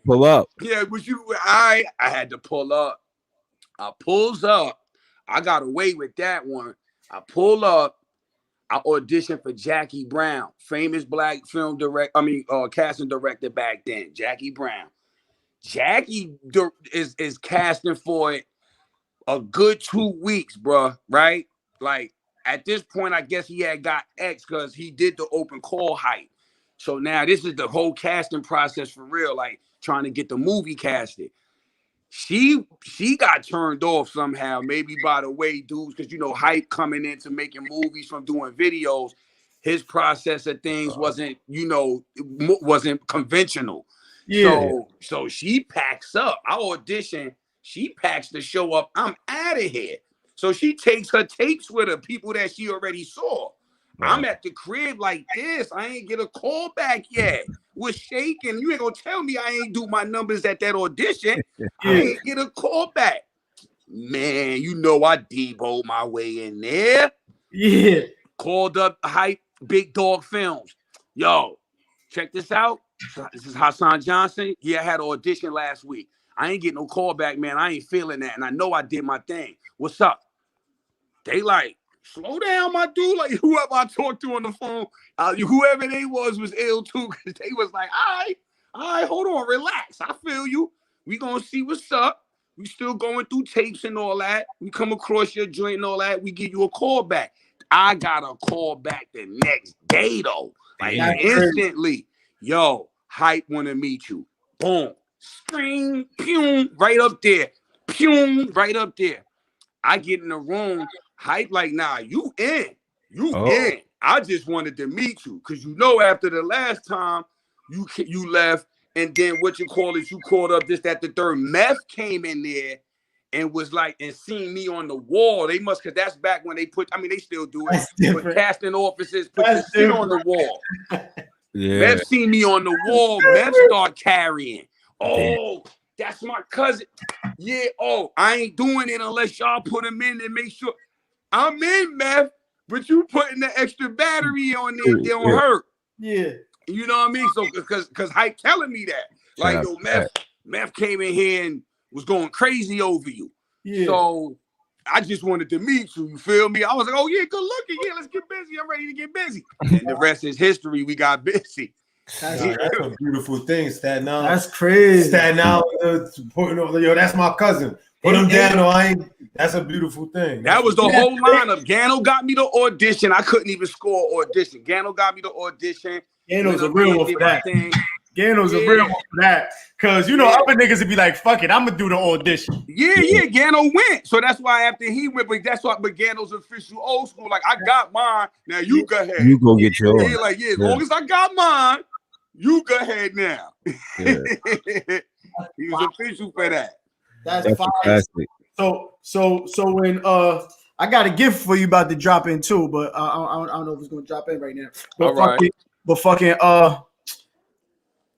Pull up. Yeah, I had to pull up. I pulls up. I got away with that one. I pull up. I auditioned for Jackie Brown, famous black film casting director back then, Jackie Brown. Jackie is casting for it a good 2 weeks, bro, right? Like, at this point, I guess he had got X because he did the open call hype. So now this is the whole casting process for real, like trying to get the movie casted. She got turned off somehow, maybe by the way dudes, because, you know, Hype coming into making movies from doing videos, his process of things wasn't conventional. Yeah. So she packs up. I audition. She packs the show up. I'm out of here. So she takes her tapes with her, people that she already saw. Right. I'm at the crib like this. I ain't get a call back yet. Was shaking. You ain't gonna tell me I ain't do my numbers at that audition. I ain't get a call back. Man, you know I deboed my way in there. Yeah. Called up Hype Big Dog Films. Yo, check this out. This is Hassan Johnson. Yeah, I had an audition last week. I ain't getting no call back, man. I ain't feeling that. And I know I did my thing. What's up? They like, slow down, my dude. Like, whoever I talked to on the phone, whoever they was ill too. Because they was like, all right, hold on, relax. I feel you. We gonna see what's up. We still going through tapes and all that. We come across your joint and all that. We give you a call back. I got a call back the next day, though. Like, instantly. Yo, Hype want to meet you. Boom. Spring, pew, right up there. Pew, right up there. I get in the room. Hype like, nah, you in. You in. I just wanted to meet you. Because you know after the last time you left, and then you called up this, that, the third. Meth came in there and was like, and seen me on the wall. They must, because that's back when they they still do it. But casting officers put the shit on the wall. Yeah. Meth seen me on the wall. Meth start carrying. Oh, that's my cousin. Yeah. Oh, I ain't doing it unless y'all put him in and make sure I'm in, Meth. But you putting the extra battery on there, it don't hurt. Yeah. You know what I mean? So because Hype telling me that. Like, yo, Meth came in here and was going crazy over you. Yeah. So I just wanted to meet you. You feel me? I was like, oh yeah, good looking. Yeah, let's get busy. I'm ready to get busy. And the rest is history. We got busy. That's a beautiful thing, Staten Island. That's crazy. Staten Island, yo, that's my cousin. Put him down. That's a beautiful thing. That was the whole lineup. Gano got me the audition. I couldn't even score audition. Gano got me the audition. Gano's a real one for that. Gano's a real one for that. Because, other niggas would be like, fuck it, I'm going to do the audition. Yeah, Gano went. So that's why after he went, but Gano's official old school. Like, I got mine. Now you go ahead. You go get yours. As long as I got mine, you go ahead now. Yeah. He was official for that. That's fantastic. So when I got a gift for you about to drop in too, but I don't know if it's going to drop in right now. But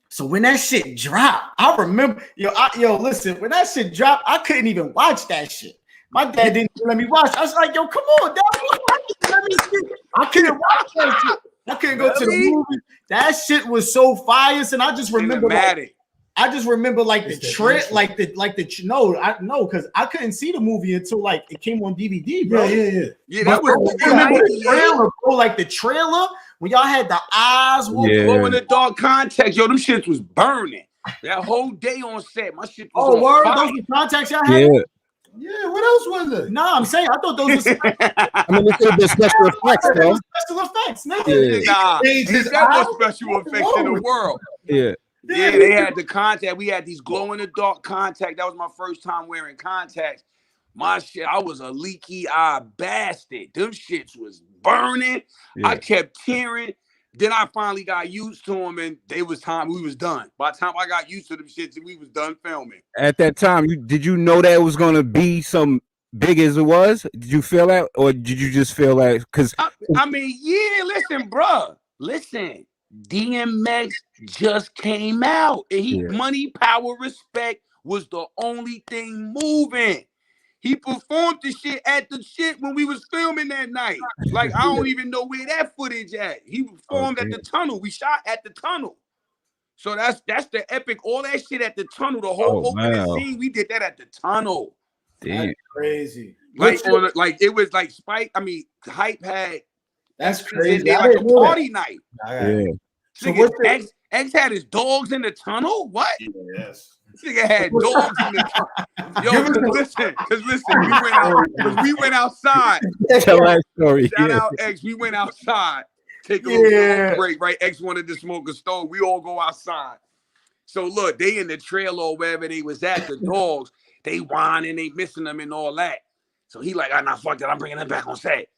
so when that shit dropped, I remember, listen, when that shit dropped, I couldn't even watch that shit. My dad didn't let me watch. I was like, yo, come on, dad, let me see. I couldn't watch that shit. I couldn't go to the movie. That shit was so fire, and I just remember like the trip, because I couldn't see the movie until like it came on DVD, bro. Yeah. That was the trailer, bro. Like the trailer when y'all had the eyes glow in the dark context. Yo, them shits was burning. That whole day on set, my shit was those were contacts y'all had. Yeah, what else was it? No, I'm saying I thought those were. It could have been special effects, though. Special effects, nigga. Nah, there's no special effects in the world. Yeah, they had the contact. We had these glow in the dark contact. That was my first time wearing contacts. My shit, I was a leaky eye bastard. Them shits was burning. Yeah. I kept tearing. Then I finally got used to them, and we was done. By the time I got used to them shits, we was done filming. At that time, did you know that it was gonna be some big as it was? Did you feel that, or did you just feel that? Because listen, bro. Listen, DMX just came out, and Money, Power, Respect was the only thing moving. He performed the shit at the shit when we was filming that night. Like, I don't even know where that footage at. He performed at the tunnel. We shot at the tunnel. So that's the epic. All that shit at the tunnel. The whole opening scene, we did that at the tunnel. Damn. That's crazy. It was like Spike. Hype had. That's crazy. Like a party night. Yeah. So X had his dogs in the tunnel? What? Yes. This nigga had dogs in the tunnel. Yo, because listen, we went outside. Tell that story. Shout out X. We went outside. Take a little break, right? X wanted to smoke a stove. We all go outside. So look, they in the trailer or wherever they was at, the dogs, they whining, they missing them and all that. So he like, fuck that, I'm bringing them back on set.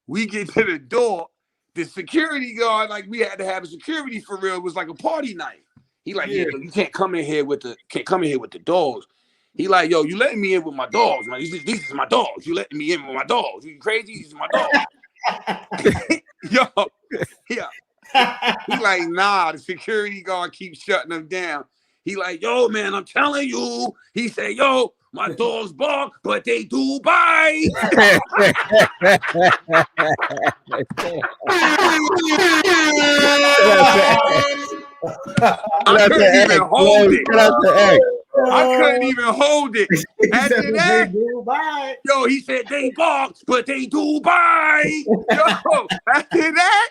We get to the door. The security guard, like we had to have a security for real. It was like a party night. He like, you can't come in here with the dogs. He like, yo, you letting me in with my dogs, man. These is my dogs. You letting me in with my dogs. You crazy? These is my dogs. Yo, yeah. He like, nah, the security guard keeps shutting them down. He like, yo, man, I'm telling you. He said, yo, my dogs bark, but they do bite. I couldn't even hold it. Shout out to X. I couldn't even hold it. After that, bye. yo, he said they box, but they do bite. Yo, after that,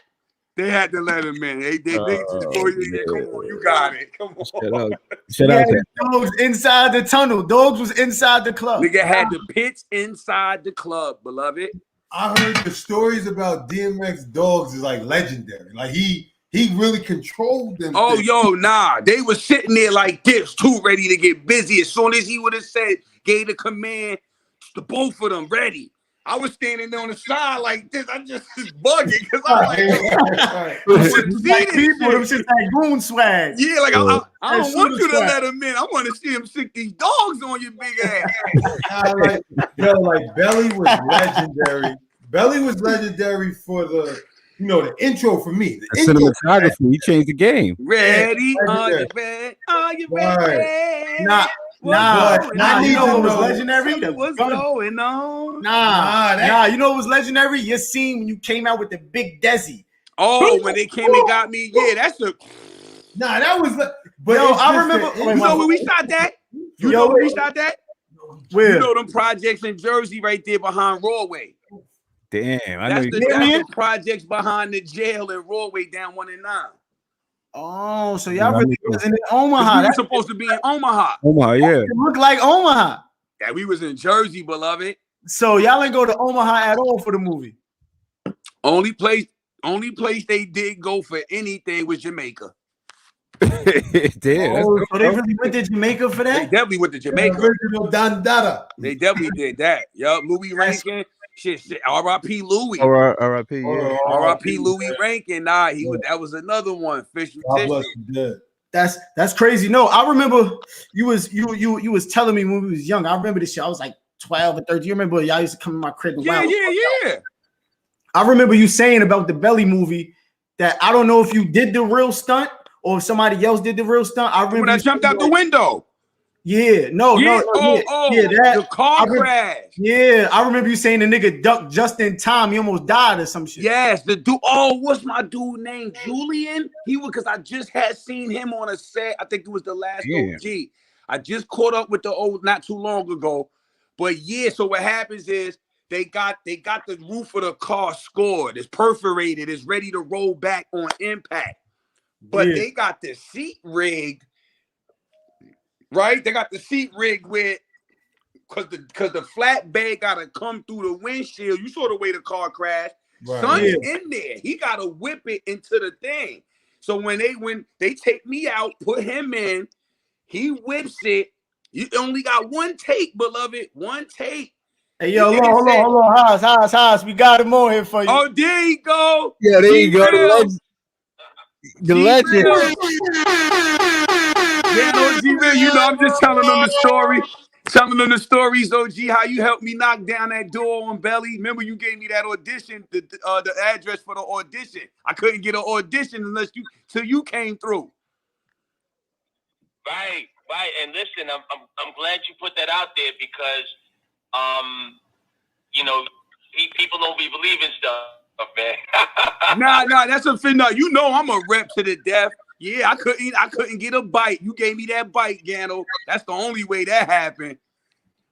they had to let him in. They just boy, come on, you got it. Come on. Shout out to Dogs inside the tunnel. Dogs was inside the club. Nigga had the pitch inside the club, beloved. I heard the stories about DMX dogs is like legendary. Like he really controlled them. Oh, things. yo, nah. They was sitting there like this, too, ready to get busy. As soon as he would have said, gave the command, the both of them ready. I was standing there on the side like this. I just was bugging because I'm like, Them shit like goon swag. yeah, like I don't want you to let him in. I want to see him stick these dogs on your big ass. Like Belly was legendary. Belly was legendary for the the intro for me. The cinematography, he changed the game. Ready? Are you ready? Are you ready? Nah. You know what was legendary? What's going on? Nah. You know what was legendary? Your scene when you came out with the big Desi. Oh, when they came and got me, yeah, that's a. Nah, that was. But yo, I remember. You know where we shot that? You know where we shot that? Where? You know them projects in Jersey right there behind Broadway. Damn, That's the projects behind the jail in Broadway down 1 and 9. Oh, so y'all really was in Omaha. We were supposed to be in Omaha. Omaha, yeah. It looked like Omaha. Yeah, we was in Jersey, beloved. So y'all ain't go to Omaha at all for the movie. Only place they did go for anything was Jamaica. Damn, so they really went to Jamaica for that? They definitely went to Jamaica. Original Dandada. They definitely did that. Yup, Louis Rankin. Shit. R.I.P. Louis. R.I.P. Yeah. R.I.P. Louis Rankin. Nah, that was another one. Fish That's crazy. No, I remember you was telling me when we was young. I remember this shit. I was like 12 or 13. You remember y'all used to come in my crib and yeah. I remember you saying about the Belly movie that I don't know if you did the real stunt or if somebody else did the real stunt. I remember when I jumped out the window. Yeah, the car crash. Yeah, I remember you saying the nigga ducked just in time. He almost died or some shit. Yes, the dude. Oh, what's my dude name? Julian. He was because I just had seen him on a set. I think it was the last OG. I just caught up with the old not too long ago. But yeah, so what happens is they got the roof of the car scored. It's perforated. It's ready to roll back on impact. But they got the seat rigged. Right, they got the seat rigged with because the flatbed gotta come through the windshield. You saw the way the car crashed. Right. Son's in there. He gotta whip it into the thing. So when they take me out, put him in, he whips it. You only got one take, beloved. One take. Hey, yo, hold on. Haas. We got him on here for you. Oh, there you go. Yeah, there you go. The legend. Yeah, OG, man, I'm just telling them the story. Telling them the stories, OG, how you helped me knock down that door on Belly. Remember, you gave me that audition, the address for the audition. I couldn't get an audition till you came through. Right. And listen, I'm glad you put that out there because, people don't be believing stuff, man. Nah, that's a fin. No, I'm a rep to the death. Yeah, I couldn't get a bite. You gave me that bite, Gano. That's the only way that happened.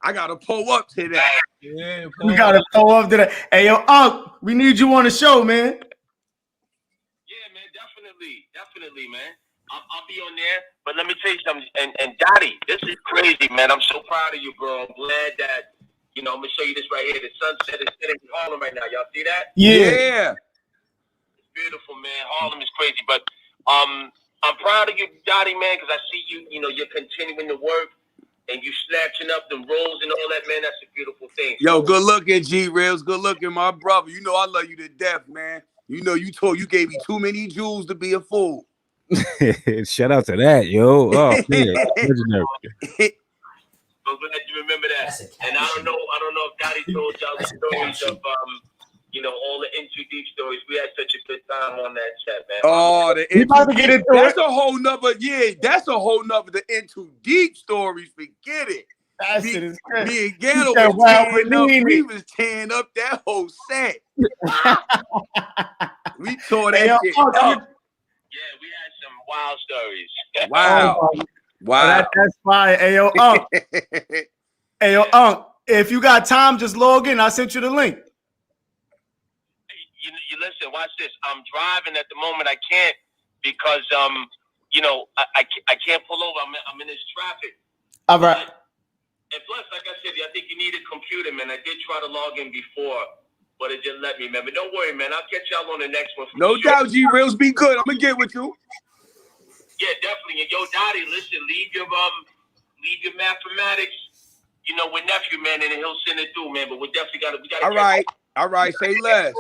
I gotta pull up to that. Yeah, we gotta pull up to that. Hey, yo, Unc, we need you on the show, man. Yeah, man, definitely, man. I'll be on there. But let me tell you something. And Dottie, this is crazy, man. I'm so proud of you, bro. I'm glad that I'm gonna show you this right here. The sunset is setting in Harlem right now. Y'all see that? Yeah. It's beautiful, man. Harlem is crazy, but I'm proud of you, Dottie, man, because I see you. You're continuing to work and you snatching up the rolls and all that, man. That's a beautiful thing. Yo, good looking, G-Rails. Good looking, my brother. I love you to death, man. You gave me too many jewels to be a fool. Shout out to that, yo. Oh, man. Legendary. I'm glad you remember that. And I don't know if Dottie told y'all the stories of all the Into Deep stories. We had such a good time on that chat, man. Oh, that's a whole nother. The Into Deep stories. Forget it. Me and Gano we was tearing up that whole set. We tore that shit up. Yeah, we had some wild stories. Wow. Wow. That's fire. Ayo, Unc. Ayo, Unc. If you got time, just log in. I sent you the link. You listen, watch this. I'm driving at the moment. I can't because you know, I can't pull over. I'm in this traffic. All right. And plus, like I said, I think you need a computer, man. I did try to log in before, but it didn't let me, man. But don't worry, man. I'll catch y'all on the next one. No doubt, G Reels be good. I'm gonna get with you. Yeah, definitely. And yo, Dottie, listen, leave your mathematics, you know, with nephew, man, and he'll send it through, man. But we definitely gotta All right, say less.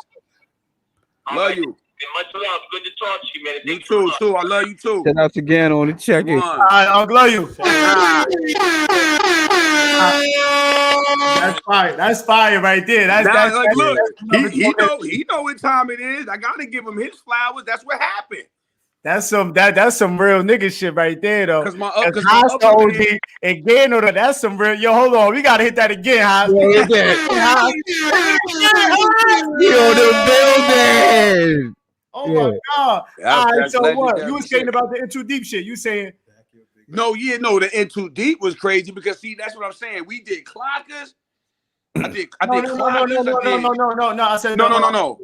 Love you. And much love. Good to talk to you, man. You too. I love you too. Shout out again on the check-in. All right, Uncle, love you. That's fire. That's fire right there. That's like, look, that's he know what time it is. I gotta give him his flowers. That's what happened. that's some real nigga shit right there, though. Cause my Haas the OG and Gano, that's some real. Yo, hold on, we gotta hit that again, Haas. Yeah, the building. Oh my God! All right, so what? You was saying shit. about the In Too Deep shit. You saying? No, the In Too Deep was crazy because see, that's what I'm saying. We did clockers. I did No. I said no.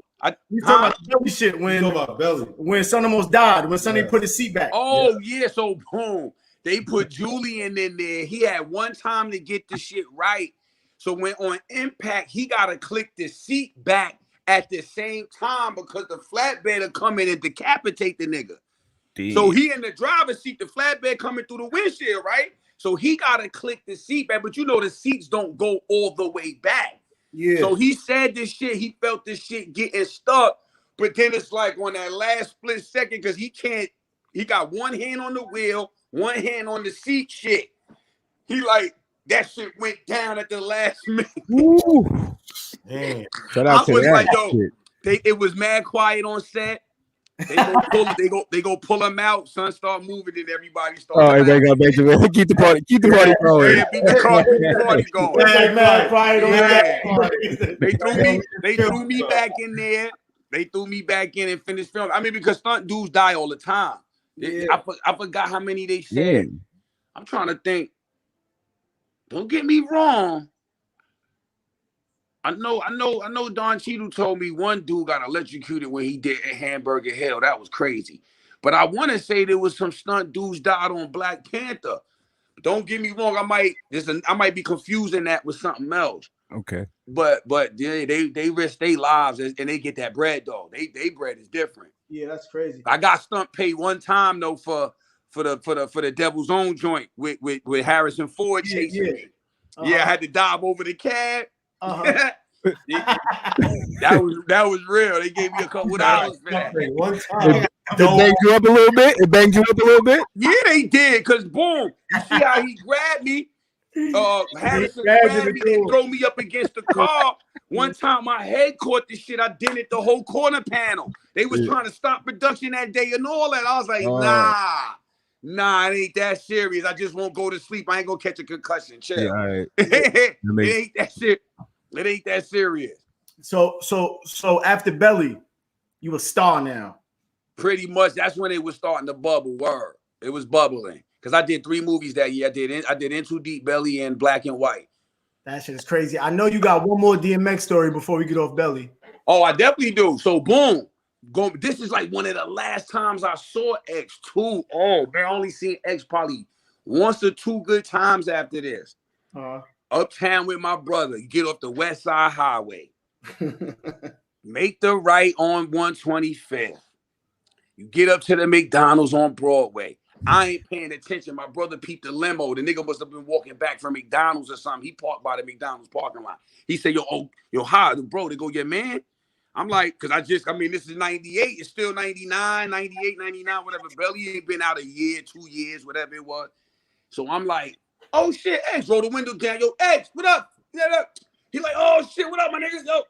You talking about the Belly shit when Son almost died, when Sonny put his seat back. Oh yeah, so boom, they put Julian in there. He had one time to get the shit right. So when on impact, he gotta click the seat back at the same time because the flatbed will come in and decapitate the nigga. Damn. So he in the driver's seat, the flatbed coming through the windshield, right? So he gotta click the seat back, but you know the seats don't go all the way back. Yeah. So he said this shit, he felt this shit getting stuck, but then it's like on that last split second, because he got one hand on the wheel, one hand on the seat shit. He like, that shit went down at the last minute. Woo. Damn. Shout out to that like, yo, it was mad quiet on set. They go pull him out. Son start moving, and everybody start. Oh, everybody got back to it. Keep the party going. Yeah, keep the party going. Mad quiet on that. They threw me back in there. They threw me back in and finished filming. I mean, because stunt dudes die all the time. Yeah. I forgot how many they said. Yeah. I'm trying to think. Don't get me wrong. I know Don Cheadle told me one dude got electrocuted when he did a Hamburger Hill. That was crazy. But I want to say there was some stunt dudes died on Black Panther. Don't get me wrong. I might be confusing that with something else. Okay. But yeah, they risk their lives and they get that bread though. They bread is different. Yeah, that's crazy. I got stunt paid one time though for the Devil's Own joint with Harrison Ford chasing me. Yeah, I had to dive over the cab. that was real. They gave me a couple hours for that. One time. It banged you up a little bit? Yeah, they did. Cause boom, you see how he grabbed me? Harrison grabbed me and throw me up against the car. One time my head caught the shit. I dented the whole corner panel. They was trying to stop production that day and all that. I was like, nah, it ain't that serious. I just won't go to sleep. I ain't gonna catch a concussion. Chill. Yeah, all right. It ain't that shit. It ain't that serious. So after Belly, you a star now. Pretty much. That's when it was starting to bubble. Word. It was bubbling. Because I did 3 movies that year. I did In Too Deep, Belly, and Black and White. That shit is crazy. I know you got one more DMX story before we get off Belly. Oh, I definitely do. So boom. This is like one of the last times I saw X too. Oh, man, I only seen X probably once or 2 good times after this. Uptown with my brother. You get off the West Side Highway. Make the right on 125th. You get up to the McDonald's on Broadway. I ain't paying attention. My brother peeped the limo. The nigga must have been walking back from McDonald's or something. He parked by the McDonald's parking lot. He said, yo, hi, bro. They go, yeah, man. I'm like, because this is 98. It's still 99, 98, 99, whatever. Belly ain't been out a year, 2 years, whatever it was. So I'm like, oh, shit, X. Roll the window down. Yo, X, what up? He like, oh, shit, what up, my niggas? Yo,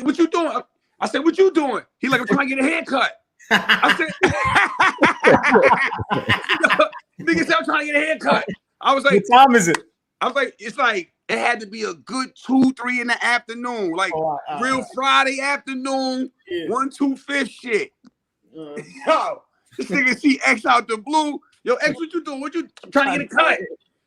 what you doing? I said, what you doing? He like, I'm trying to get a haircut. I said, nigga said, I'm trying to get a haircut. I was like, what time is it? I was like, it's like, it had to be a good 2, 3 in the afternoon. Like, real Friday afternoon, 1, 2, 5 shit. Yo, This nigga see X out the blue. Yo, X, what you doing? What you trying to get a cut?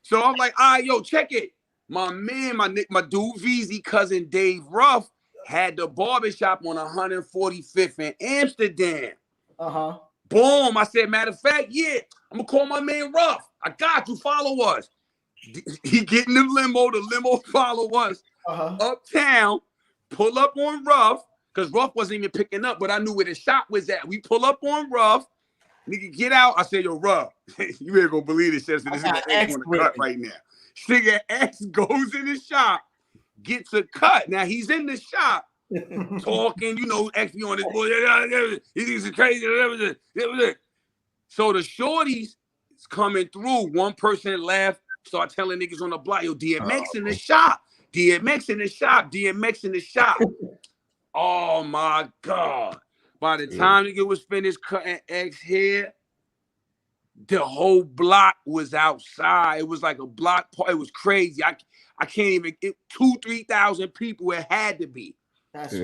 So I'm like, all right, yo, check it. My man, my dude VZ cousin Dave Ruff had the barbershop on 145th in Amsterdam. Boom. I said, matter of fact, yeah, I'm gonna call my man Ruff. I got you, follow us. He get in the limo follow us uptown, pull up on Ruff, because Ruff wasn't even picking up, but I knew where the shop was at. We pull up on Ruff, nigga get out. I said, yo, Ruff, you ain't gonna believe this. This nigga X on the cut right now. Nigga X goes in the shop, gets a cut. Now he's in the shop talking, you know, X be on this boy. He's crazy. So the shorties is coming through. One person left, start telling niggas on the block, yo, DMX in the shop. DMX in the shop. DMX in the shop. Oh my God. By the time nigga was finished cutting X hair, the whole block was outside. It was like a block party. It was crazy. I can't even, 2,000-3,000 people it had to be. That's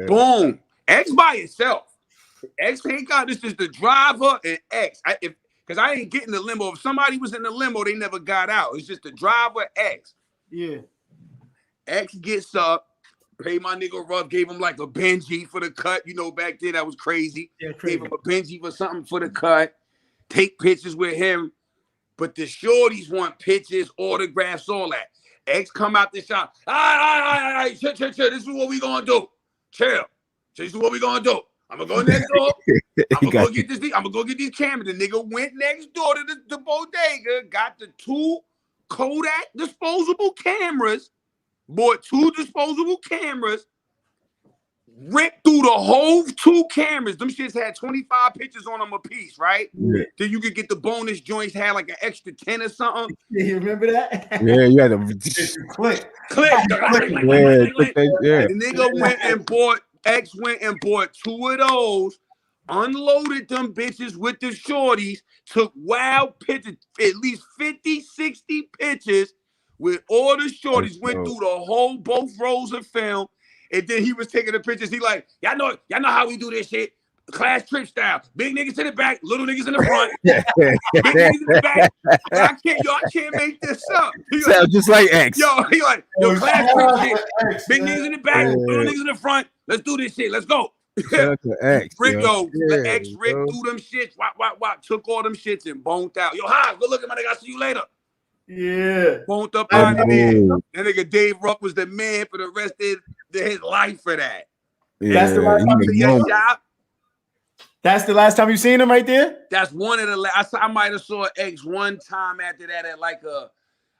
boom. X by itself. X ain't got this, is the driver and X. Because I ain't getting the limo. If somebody was in the limo, they never got out. It's just the driver, X. Yeah. X gets up, pay my nigga Ruff, gave him like a Benji for the cut. You know, back then that was crazy. Yeah, crazy. Gave him a Benji for something for the cut. Take pictures with him. But the shorties want pictures, autographs, all that. X come out the shop. All right, chill. This is what we gonna do. Chill. This is what we gonna do. I'm gonna go next door. I'm gonna go get this. I'm gonna go get these cameras. The nigga went next door to the bodega, got the 2 Kodak disposable cameras, bought 2 disposable cameras, ripped through the whole 2 cameras. Them shits had 25 pictures on them a piece, right? Yeah. Then you could get the bonus joints, had like an extra 10 or something. Yeah, you remember that? Yeah, you had to click. The nigga went and bought, X went and bought 2 of those, unloaded them bitches with the shorties, took wild pictures, at least 50, 60 pictures with all the shorties, went through the whole, both rolls of film. And then he was taking the pictures. He like, y'all know how we do this shit. Class trip style. Big niggas in the back, little niggas in the front. Big niggas in the back. I can't make this up. Sounds just like X. He like, class trip shit. Big niggas in the back, little niggas in the front. Let's do this shit. Let's go. X, Rick, X ripped through them shits. Wop, took all them shits and boned out. Yo, hi, good looking, my nigga. I'll see you later. Yeah. Boned up out of there. That nigga Dave Ruff was the man for the rest of his life for that. Yeah. That's the last time That's the last time you seen him right there? That's one of the last. I might have saw X one time after that at like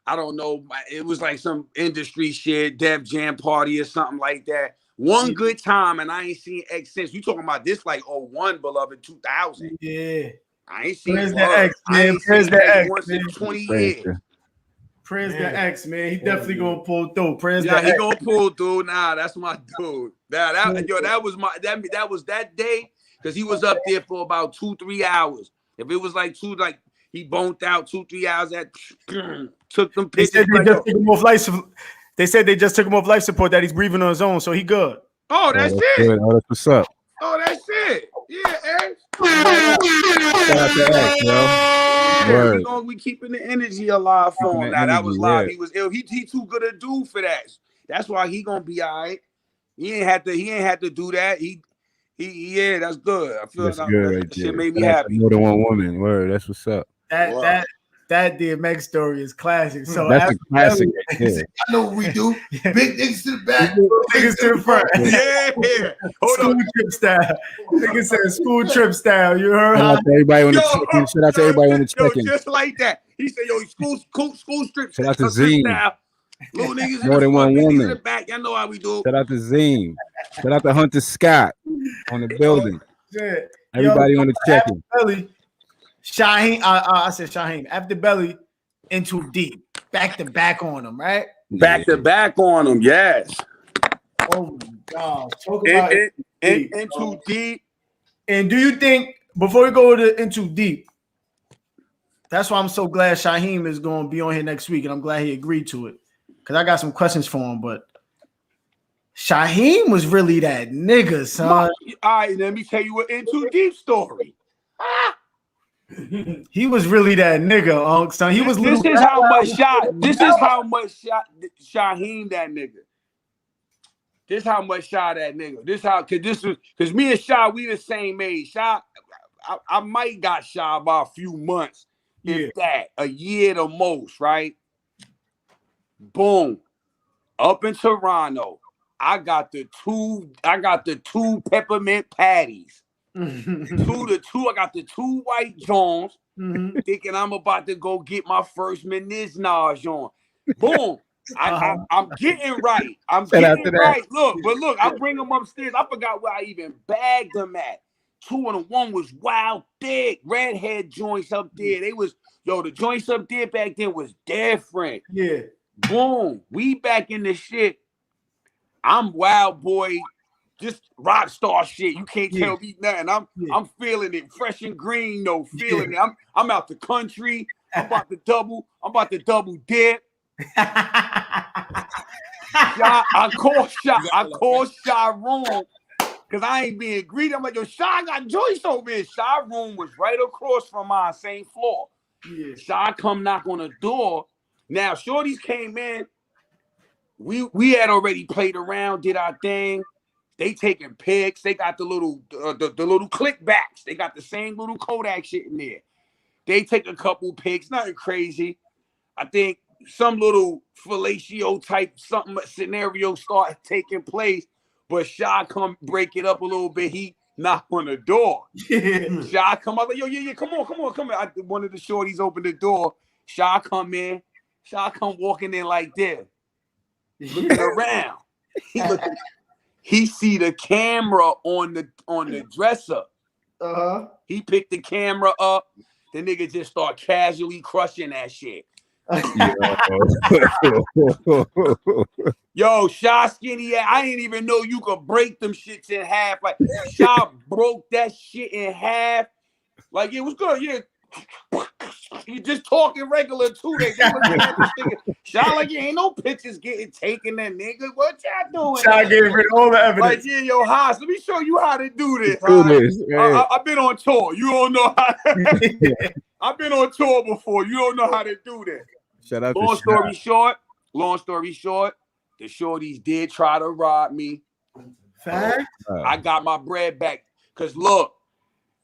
I don't know, it was like some industry shit, Def Jam party or something like that. One good time, and I ain't seen X since. You talking about this like 01, beloved, 2000. Yeah. I ain't seen X, man. I ain't seen X once in 20 years. Praise the X, man. He definitely gonna pull through. He gonna pull through. Nah, that's my dude. That was that day, because he was up there for about 2-3 hours. If it was like he boned out 2-3 hours, took them pictures. They said they just took him off life support, that he's breathing on his own, so he good. Oh, that's it. Good. Oh, that's what's up. Oh, that's it. Yeah, X. Shout out to X, yo. We keeping the energy alive for him. Now that was live. He was ill. He too good a dude for that. That's why he gonna be all right. He ain't had to do that. Yeah, that's good. I feel that's good. That shit made me happy. More than one woman. Word. That's what's up. That DMX story is classic. So that's a classic. I know what we do. Big niggas to the back, niggas to the front. Yeah. School trip style. Nigga said school trip style. You heard? Shout out to everybody on the check-in. Shout out to everybody on the check-in. Just like that. He said, "Yo, school strip." Shout out to Zine. Little niggas more than one woman. In the back. Y'all know how we do. Shout out to Zine. Shout out to Hunter Scott on the building. Everybody on the check-in. Shaheem, I said Shaheem. After Belly, into deep, back to back on him, right? Back to back on him, yes. Oh my God! Talk about into deep. And do you think before we go to into deep? That's why I'm so glad Shaheem is going to be on here next week, and I'm glad he agreed to it because I got some questions for him. But Shaheem was really that nigga, son. All right, let me tell you an into deep story. He was really that nigga, son. He was. This is how much shot. This is how much shot Shaheem that nigga. This how much shot that nigga. This how because me and Sha, we the same age. Sha, I might got Sha by a few months, if that, a year the most, right? Boom. Up in Toronto, I got the two peppermint patties. I got the two white Jones, thinking I'm about to go get my first Menage on. Boom. I'm getting right. I'm getting right. Look, I bring them upstairs. I forgot where I even bagged them at. 2 and 1 was wild thick. Redhead joints up there. They was, the joints up there back then was different. Yeah. Boom. We back in the shit. I'm wild boy. Just rock star shit. You can't tell me nothing. I'm feeling it. Fresh and green, feeling it. I'm out the country. I'm about to double dip. I call Shy room because I ain't being greedy. I'm like, Shy got Joyce over here. Shy room was right across from my same floor. Yeah. Shy come knock on the door. Now, shorties came in. We had already played around, did our thing. They taking pics. They got the little click backs. They got the same little Kodak shit in there. They take a couple pics. Nothing crazy. I think some little fellatio type something scenario start taking place, but Shy come break it up a little bit. He knock on the door. Shy come up like, come on. One of the shorties open the door. Shy come in. Shy come walking in like this, looking around. He see the camera on the dresser. He picked the camera up. The nigga just start casually crushing that shit. Yo, Shy skinny ass. I didn't even know you could break them shits in half. Like Shy broke that shit in half. Like it was good. Yeah. You just talking regular too. They looking at this nigga. Shy like you ain't no pictures getting taken. That nigga, what y'all doing? Shy gave rid of all the evidence. Like Haas, let me show you how to do this. Right? I've been on tour. You don't know how. I've been on tour before. You don't know how to do that. Shout out long story short, the shorties did try to rob me. Fact. I got my bread back. Cause look,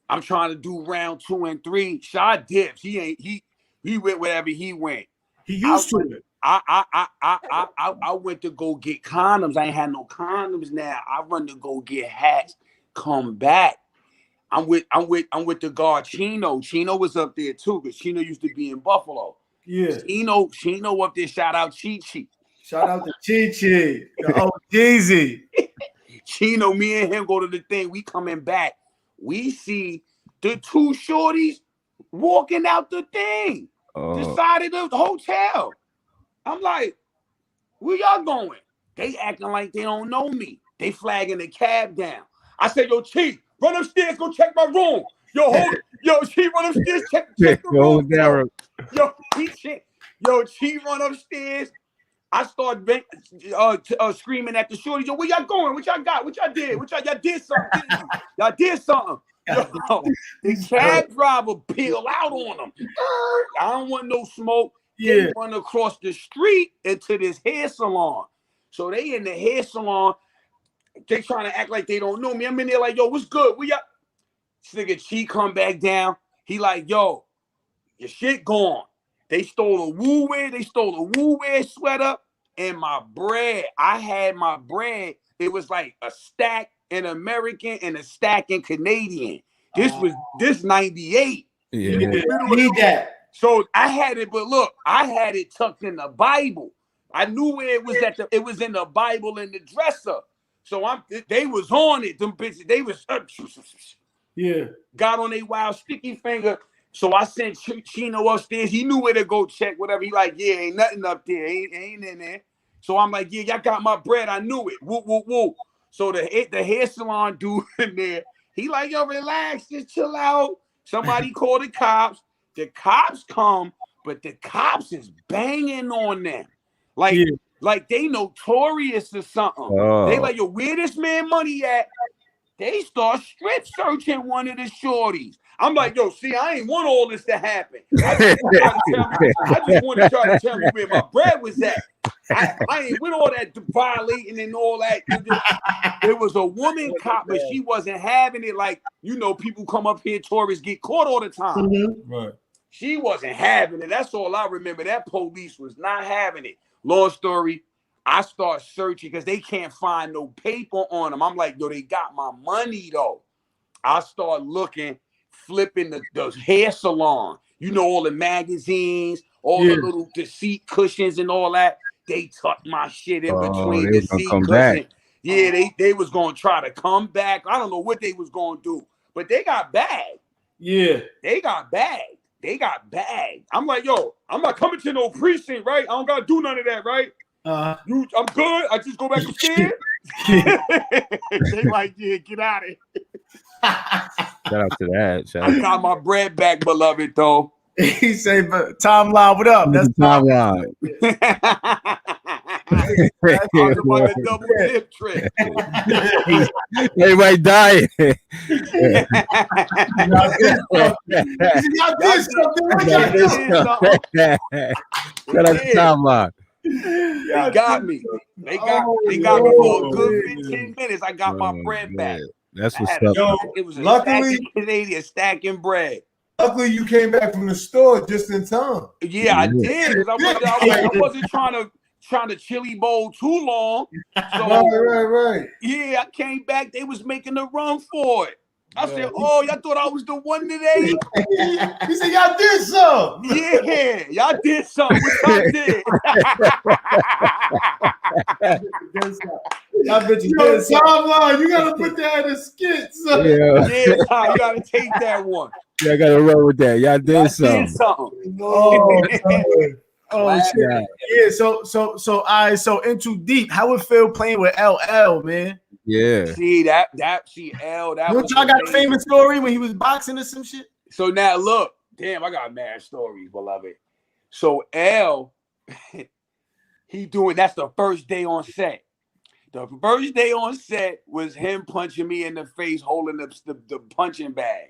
I'm trying to do round 2 and 3. Shy dips. He went wherever he went. He used to it. I went to go get condoms. I ain't had no condoms now. I run to go get hats. Come back. I'm with the guard Chino. Chino was up there too, because Chino used to be in Buffalo. Yeah. Chino up there. Shout out Chi Chi. Shout out to Chi Chi. Oh, Jeezy. Chino, me and him go to the thing. We coming back. We see the 2 shorties walking out the thing. The side of the hotel. I'm like, where y'all going? They acting like they don't know me. They flagging the cab down. I said, yo, Chief, run upstairs, go check my room. Yo, Chief, run upstairs, check the room. Chief, run upstairs. I start screaming at the shorties. Yo, where y'all going? What y'all got? What y'all did? Y'all did something? Y'all did something. Yo, the cab driver peeled out on them. I don't want no smoke. They run across the street into this hair salon. So they in the hair salon. They trying to act like they don't know me. I'm in there like, yo, what's good? We y'all? This nigga Chi come back down. He like, yo, your shit gone. They stole a Woo-Wear sweater and my bread. I had my bread. It was like a stack in American and a stack in Canadian. This 98. Yeah. Need that. So I had it, but look, I had it tucked in the Bible. I knew where it was it was in the Bible in the dresser. So they was on it. Them bitches, they was got on their wild sticky finger. So I sent Chino upstairs. He knew where to go check whatever. He like, yeah, ain't nothing up there. Ain't in there. So I'm like, yeah, y'all got my bread. I knew it. Woo, woo, woo. So the hair salon dude in there, he like, yo, relax, just chill out. Somebody call the cops. The cops come, but the cops is banging on them. Like they notorious or something. They like, yo, where this man money at? They start strip searching one of the shorties. I'm like, yo, see, I ain't want all this to happen. I just want to try to tell me where my bread was at. I ain't with all that violating and all that. There was a woman cop, but she wasn't having it. Like, you know, people come up here, tourists get caught all the time. Mm-hmm. Right. She wasn't having it. That's all I remember. That police was not having it. Long story, I start searching because they can't find no paper on them. I'm like, yo, they got my money, though. I start looking, flipping the hair salon. You know, all the magazines, all the little the seat cushions and all that. They tucked my shit in between the seat cushions. Yeah, they was going to try to come back. I don't know what they was going to do, but they got bagged. Yeah. They got bagged. I'm like, yo, I'm not coming to no precinct, right? I don't got to do none of that, right? I'm good. I just go back upstairs. They like, yeah, get out of here. Shout out to that. I got my bread back, beloved, though. He say, but timeline, what up? That's timeline. That's about the double dip trick. Everybody dying. Shout out to timeline. They got me. They got me for a good 15 minutes. I got my bread back. That's what's up. It was luckily Canadian stacking bread. Luckily, you came back from the store just in time. Yeah, I did. I wasn't trying to chili bowl too long. So right. Yeah, I came back. They was making a run for it. I said, "Oh, y'all thought I was the one today?" He said, "Y'all did something." Yeah, y'all did something. What y'all did? I bet you did timeline. You gotta put that in a skit. So. Yeah, you gotta take that one. Yeah, I gotta roll with that. Y'all did something. Oh shit. Yeah. So all right. So Into Deep. How it feel playing with LL, man? Yeah. See that L. That y'all got a famous story when he was boxing or some shit. So now look, damn, I got mad stories, beloved. So L, that's the first day on set. The first day on set was him punching me in the face, holding the punching bag.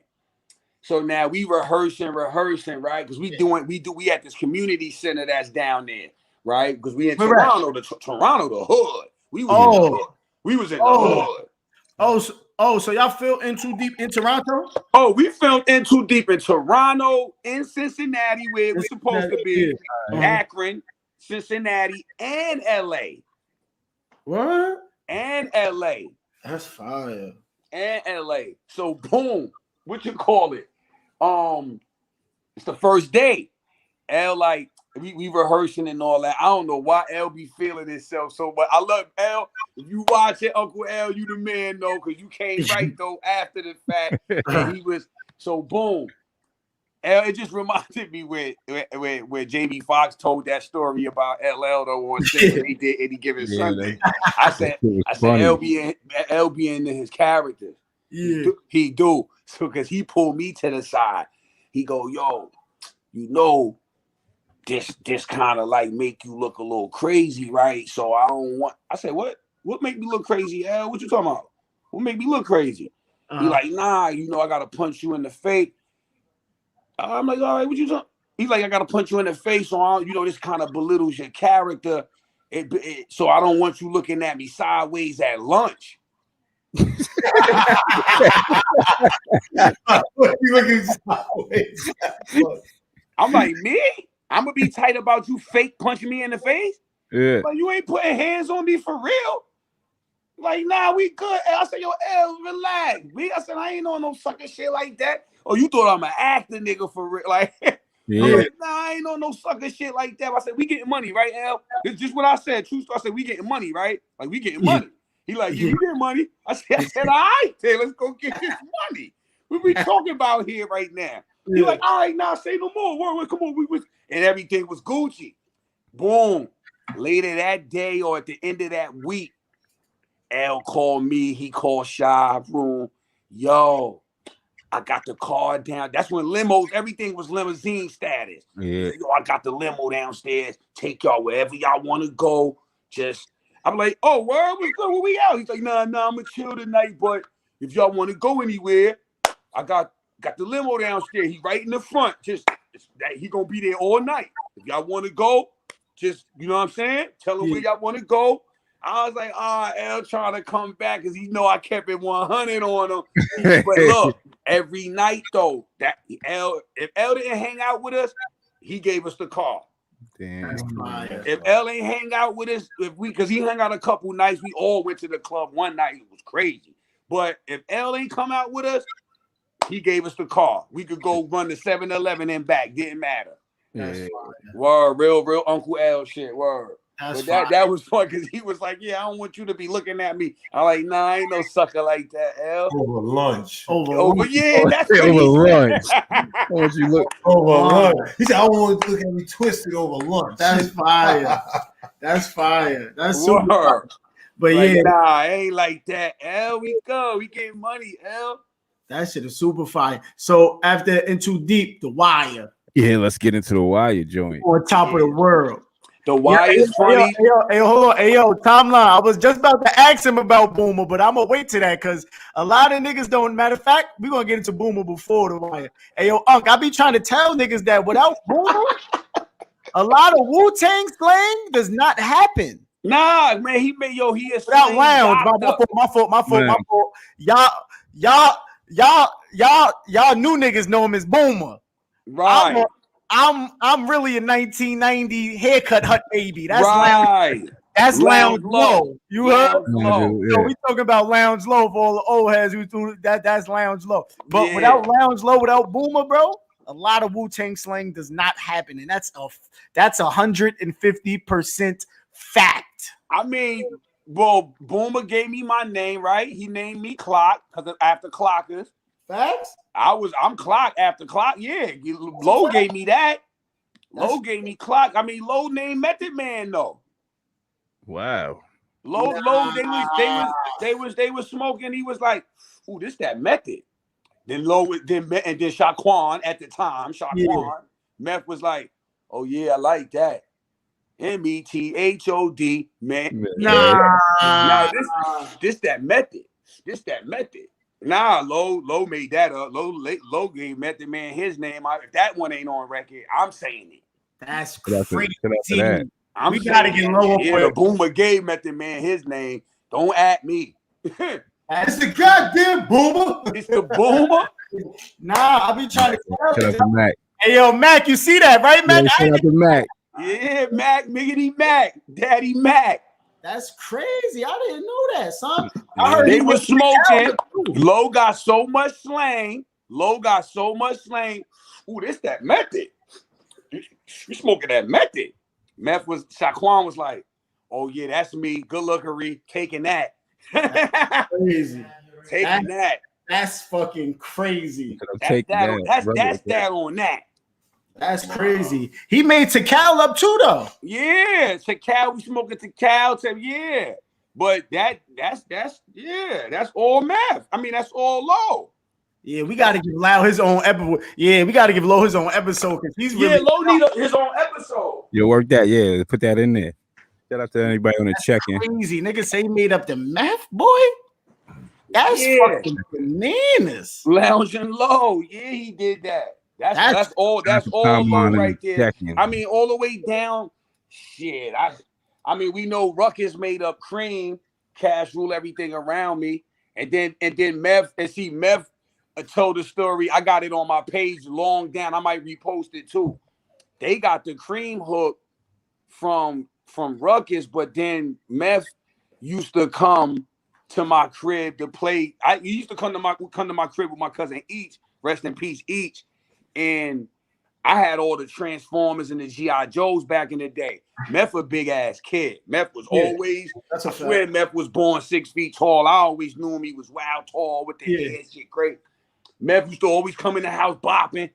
So now we rehearsing, right? Because we at this community center that's down there, right? Because we in Toronto, the hood. We was in the hood. So y'all filmed In Too Deep in Toronto? Oh, we filmed In Too Deep in Toronto, in Cincinnati, where it was supposed to be, Akron, Cincinnati, and LA. What? And LA. That's fire. And LA. So boom, what you call it? It's the first day. L, like, we rehearsing and all that. I don't know why L be feeling himself so, but I love L. If you watch it, Uncle L, you the man, though, because you came right though after the fact. And he was so boom. L, it just reminded me where Jamie Foxx told that story about LL though on set when he did Any Given Sunday. I said L be in his character. Yeah, he do. So because he pulled me to the side, he go, yo, you know, this kind of like make you look a little crazy, right? So I said, what make me look crazy, L? What you talking about? What make me look crazy? He like, nah, you know, I gotta punch you in the face. I'm like, all right, what you talking? He's like, I gotta punch you in the face, so you know, this kind of belittles your character. So I don't want you looking at me sideways at lunch. You looking sideways? I'm like, me? I'm gonna be tight about you fake punching me in the face? Yeah. Like, you ain't putting hands on me for real? Like, nah, we good. I said, yo, L, relax. I said, I ain't on no sucker shit like that. Oh, you thought I'm an actor, nigga, for real? Like, yeah. I'm like, nah, I ain't on no sucker shit like that. I said, we getting money, right, L? It's just what I said. True story. I said, we getting money, right? Like, we getting money. He like, you getting money? I said, all right, then let's go get this money. What we talking about here right now? He like, all right, now say no more. Word, come on, and everything was Gucci. Boom. Later that day or at the end of that week, L called me. He called Shy Room. Yo, I got the car down. That's when everything was limousine status. Yeah. Yo, I got the limo downstairs. Take y'all wherever y'all want to go. I'm like, oh, word, what's good? Where we out? He's like, nah, I'm gonna chill tonight, but if y'all want to go anywhere, I got the limo downstairs. He right in the front. He gonna be there all night. If y'all want to go, just you know what I'm saying. Tell him where y'all want to go. I was like, L trying to come back because he know I kept it 100 on him. But look, every night though, if L didn't hang out with us, he gave us the car. Damn. If L ain't hang out with us, because he hung out a couple nights, we all went to the club one night. It was crazy. But if L ain't come out with us, he gave us the car. We could go run the 7-Eleven and back. Didn't matter. That's Word, real Uncle L shit. Word. That's but that was fun because he was like, "Yeah, I don't want you to be looking at me." I'm like, "Nah, I ain't no sucker like that, L." Over lunch. Yeah, that's what over he lunch. said. I want you look over lunch. He said, "I don't want to look at me twisted over lunch." That's fire. That's fire. That's super Word. fire. But like, yeah, nah, I ain't like that. L, we go. We get money, L. that shit is super fire. So after In Too Deep, The Wire. Yeah, let's get into the Wire joint. On top of the world. The Wire is funny. Hey, hold on. Hey, yo, timeline. I was just about to ask him about Boomer, but I'm going to wait to that because a lot of niggas don't. Matter of fact, we're going to get into Boomer before The Wire. Hey, yo, Unc, I be trying to tell niggas that without Boomer, a lot of Wu-Tang slang does not happen. Nah, man, he is without Lounge. My fault. Y'all new niggas know him as Boomer. Right. I'm really a 1990 haircut hut baby. That's right. Lounge. That's Lounge Low. You heard? Low. So we talking about Lounge Low for all the old heads who do that. That's Lounge Low. But without Lounge Low, without Boomer, bro, a lot of Wu-Tang slang does not happen, and that's 150% fact. I mean, well, Boomer gave me my name, right? He named me Clock because after Clockers. Facts. I'm Clock after Clock. Yeah, Low gave me that. Low gave me Clock. I mean, Low named Method Man though. Wow. Low. They was smoking. He was like, "Ooh, this that Method." Then Low, then Shaquan at the time. Meth was like, "Oh yeah, I like that." METHOD, man. Nah, this that Method. This that Method. Nah, Low made that up. Low gave Method Man his name. If that one ain't on record, I'm saying it. That's crazy. We gotta get Low up. Yeah, the Boomer gave Method Man his name. Don't at me. It's the goddamn Boomer. It's the Boomer. Nah, I be trying to tell Shout out to Mac. Hey yo, Mac, you see that, right, Mac? Shout out to Mac. Yeah, Mac, Miggity Mac, Daddy Mac. That's crazy. I didn't know that, son. I heard they was smoking. Low got so much slang. Ooh, this that Method. You smoking that Method. Shaquan was like, "Oh yeah, that's me. Good lookery, taking that." Crazy. Taking that. That's fucking crazy. That's that on that. That's crazy. He made Tecal up too, though. Yeah, Tecal. We smoking Tecal. Yeah, but that's all Meth. I mean, that's all Low. Yeah, we got to give Low his own episode. Yeah, we got to give Low his own episode because he's really Low need his own episode. You work that, yeah. Put that in there. Shout out to anybody on the check-in. Crazy niggas say he made up the Meth, boy. That's fucking bananas. Lounge and Low. Yeah, he did that. That's all Low right there. I mean, all the way down. Shit. I mean, we know Ruckus made up Cream, Cash Rule Everything Around Me, and then Meth. And see, Meth told the story. I got it on my page long down. I might repost it too. They got the Cream hook from Ruckus, but then Meth used to come to my crib to play. He used to come to my crib with my cousin Each, rest in peace, Each. And I had all the Transformers and the G.I. Joes back in the day. Meth a big ass kid. Meth was always, I swear Meth was born 6 feet tall. I always knew him. He was wild tall with the hair shit great. Meth used to always come in the house bopping.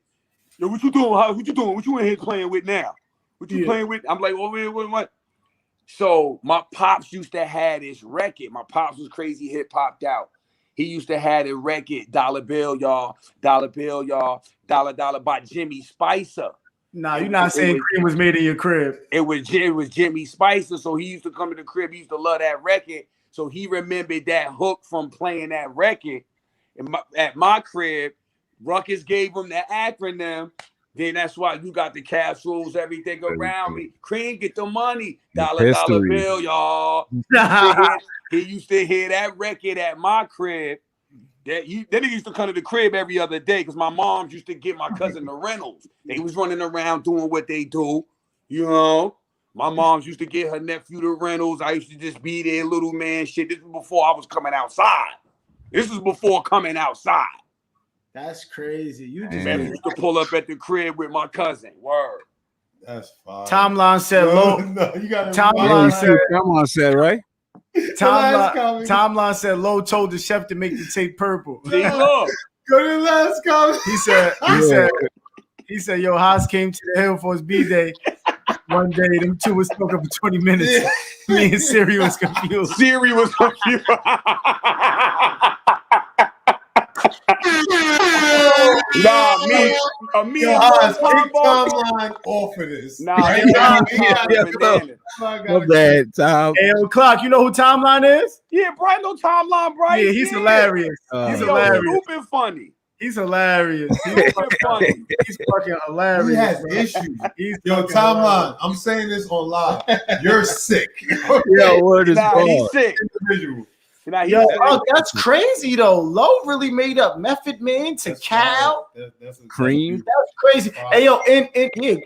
Yo, what you doing? What you doing? What you in here playing with now? What you playing with? I'm like, oh man, what? So my pops used to have this record. My pops was crazy hip hopped out. He used to have a record, Dollar Bill, y'all, Dollar by Jimmy Spicer. Nah, you're not saying Cream was made in your crib. It was Jimmy Spicer. So he used to come to the crib. He used to love that record. So he remembered that hook from playing that record. At my crib, Ruckus gave him the acronym. Then that's why you got the capsules, everything around me. Cream, get the money. Dollar bill, y'all. He used to hear that record at my crib. Then he used to come to the crib every other day because my mom used to get my cousin the rentals. They was running around doing what they do. You know, my mom's used to get her nephew the rentals. I used to just be there, little man shit. This was before I was coming outside. This was before coming outside. That's crazy. You just used to pull up at the crib with my cousin. Word. That's fine. Timeline said low. No, you got Timeline said right. Timeline said Low told the chef to make the tape purple. See, look. Go to the last comment. He said, yo, Haas came to the hill for his B-Day. One day, them two was talking for 20 minutes. Yeah. Me and Siri was confused. Nah, me timeline off of this. Nah, my bad, Tom. Hey, Clock, you know who Timeline is? Yeah, Brian, no Timeline, Brian. Yeah, he's hilarious. He's hilarious. Stupid funny. He's hilarious. He's fucking hilarious. He has issues. Yo, Timeline, I'm saying this on live. You're sick. Yo, word is he's sick. Individual. That's crazy though. Low really made up Method Man to Cal. Cream. That's crazy. Hey yo,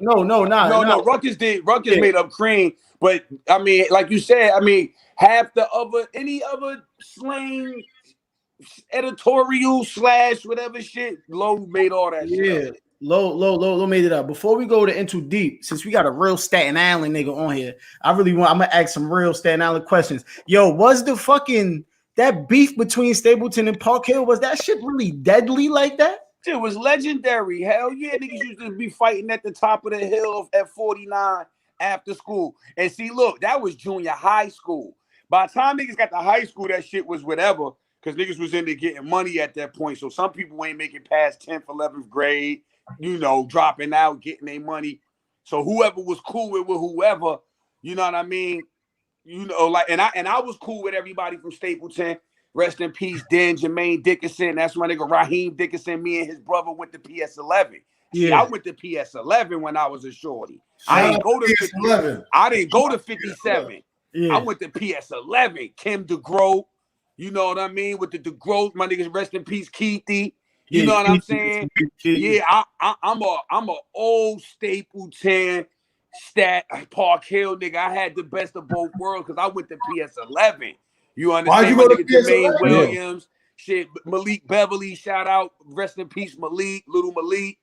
no. Ruckus made up Cream, but I mean, like you said, I mean, any other slang editorial / whatever shit, Low made all that shit up. Low made it up. Before we go into deep, since we got a real Staten Island nigga on here, I'm gonna ask some real Staten Island questions. Yo, was the fucking that beef between Stapleton and Park Hill, was that shit really deadly like that? It was legendary. Hell yeah, niggas used to be fighting at the top of the hill at 49 after school. And see, look, that was junior high school. By the time niggas got to high school, that shit was whatever, because niggas was into getting money at that point. So some people ain't making past 10th, 11th grade, you know, dropping out, getting their money. So whoever was cool with whoever, you know what I mean? You know, like, and I was cool with everybody from Stapleton. Rest in peace, Dan Jermaine Dickinson. That's my nigga Raheem Dickinson. Me and his brother went to PS11. Yeah. See, I went to PS11 when I was a shorty. I didn't go to 57. I didn't go to 57. Yeah. I went to PS11. Kim DeGroat, you know what I mean? With the DeGroat, my niggas, rest in peace, Keithy. You know what I'm saying? Yeah, I'm a old Stapleton Park Hill nigga. I had the best of both worlds because I went to PS11. You understand? Why'd you go to PS11? Jermaine Williams, shit, Malik Beverly, shout out, rest in peace, Malik, little Malik.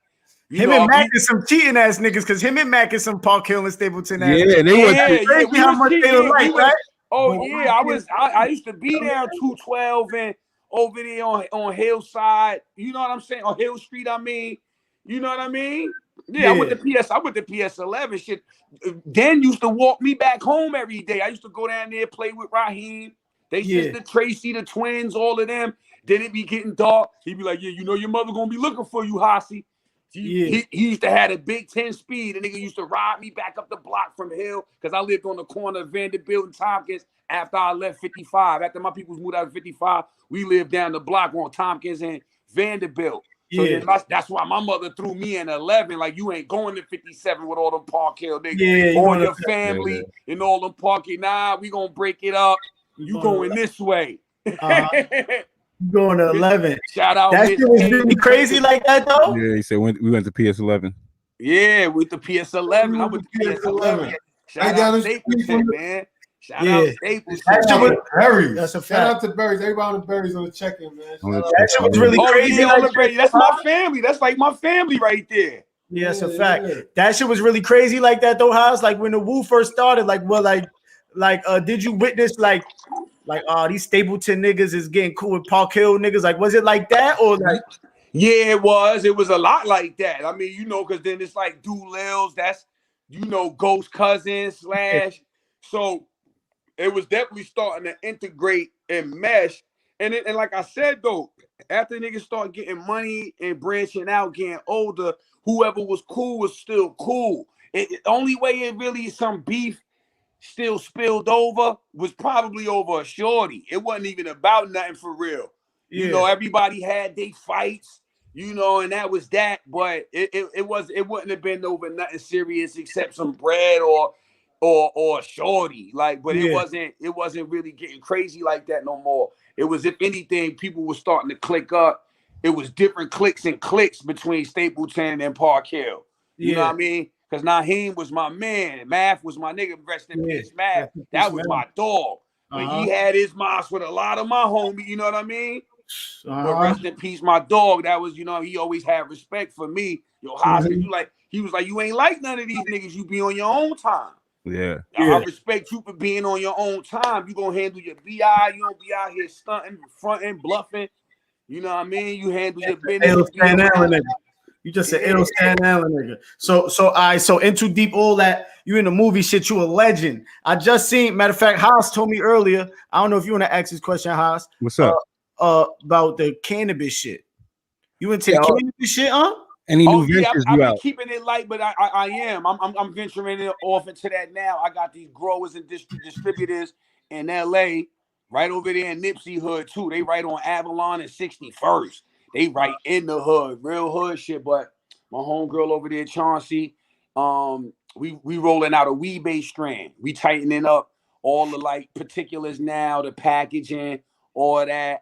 Him and Mac is some cheating ass niggas because him and Mac is some Park Hill and Stapleton ass. Yeah, they were crazy how much they were like, right? Oh yeah, I used to be there on 212 and over there on Hillside. You know what I'm saying? On Hill Street, I mean. You know what I mean? Yeah. I went to PS11 shit. Dan used to walk me back home every day. I used to go down there, play with Raheem. They sister Tracy, the twins, all of them. Then it be getting dark. He'd be like, yeah, you know your mother gonna be looking for you, Hossie. He used to have a big 10 speed. The nigga used to ride me back up the block from Hill because I lived on the corner of Vanderbilt and Tompkins after I left 55. After my people moved out of 55, we lived down the block on Tompkins and Vanderbilt. So then that's why my mother threw me in 11. Like, you ain't going to 57 with all them Park Hill niggas. Yeah, all your family and all them Park Hill. Nah, we gonna break it up. You going this way. Going to 11. Shout out. That shit was really crazy like that though. Yeah, he said we went to PS11. Yeah, with the PS11. I went to PS11. Shout out Stapleton, man. Shout out Stapleton. That's a fact. Shout out to Berries. Everybody on the Berries on the check-in, man. That shit was really crazy. That's my family. That's like my family right there. Yeah, that's a fact. That shit was really crazy like that though, House. Like when the Woo first started, did you witness these Stapleton niggas is getting cool with Park Hill niggas? Like, was it like that or like? Yeah, it was. It was a lot like that. I mean, you know, because then it's like Doolills. That's, you know, Ghost Cousin / So it was definitely starting to integrate and mesh. And like I said, though, after niggas start getting money and branching out, getting older, whoever was cool was still cool. The only way it really some beef still spilled over was probably over a shorty. It wasn't even about nothing for real. You know, everybody had their fights, you know, and that was that. But it wouldn't have been over nothing serious except some bread or shorty. Like, but it wasn't really getting crazy like that no more. It was, if anything, people were starting to click up. It was different cliques and cliques between Stapleton and Park Hill. You know what I mean? Because Naheem was my man. Math was my nigga. Rest in peace, Math. That was my dog. But he had his moss with a lot of my homie. You know what I mean? But rest in peace, my dog. That was, you know, he always had respect for me. Yo, Hoskins, he was like, you ain't like none of these niggas. You be on your own time. Yeah. I respect you for being on your own time. You gonna handle your BI. You don't be out here stunting, fronting, bluffing. You know what I mean? You handle your business. You just said it'll Staten Island nigga. So in too deep all that. You in the movie shit. You a legend. I just seen. Matter of fact, Haas told me earlier. I don't know if you want to ask this question, Haas. What's up? About the cannabis shit. You into the cannabis shit, huh? Any new ventures I've you been out? keeping it light, but I am. I'm venturing it off into that now. I got these growers and distributors in LA, right over there in Nipsey Hood too. They right on Avalon and 61st. They right in the hood, real hood shit. But my homegirl over there, Chauncey, we rolling out a Wee-Bey strand. We tightening up all the like particulars now, the packaging, all that.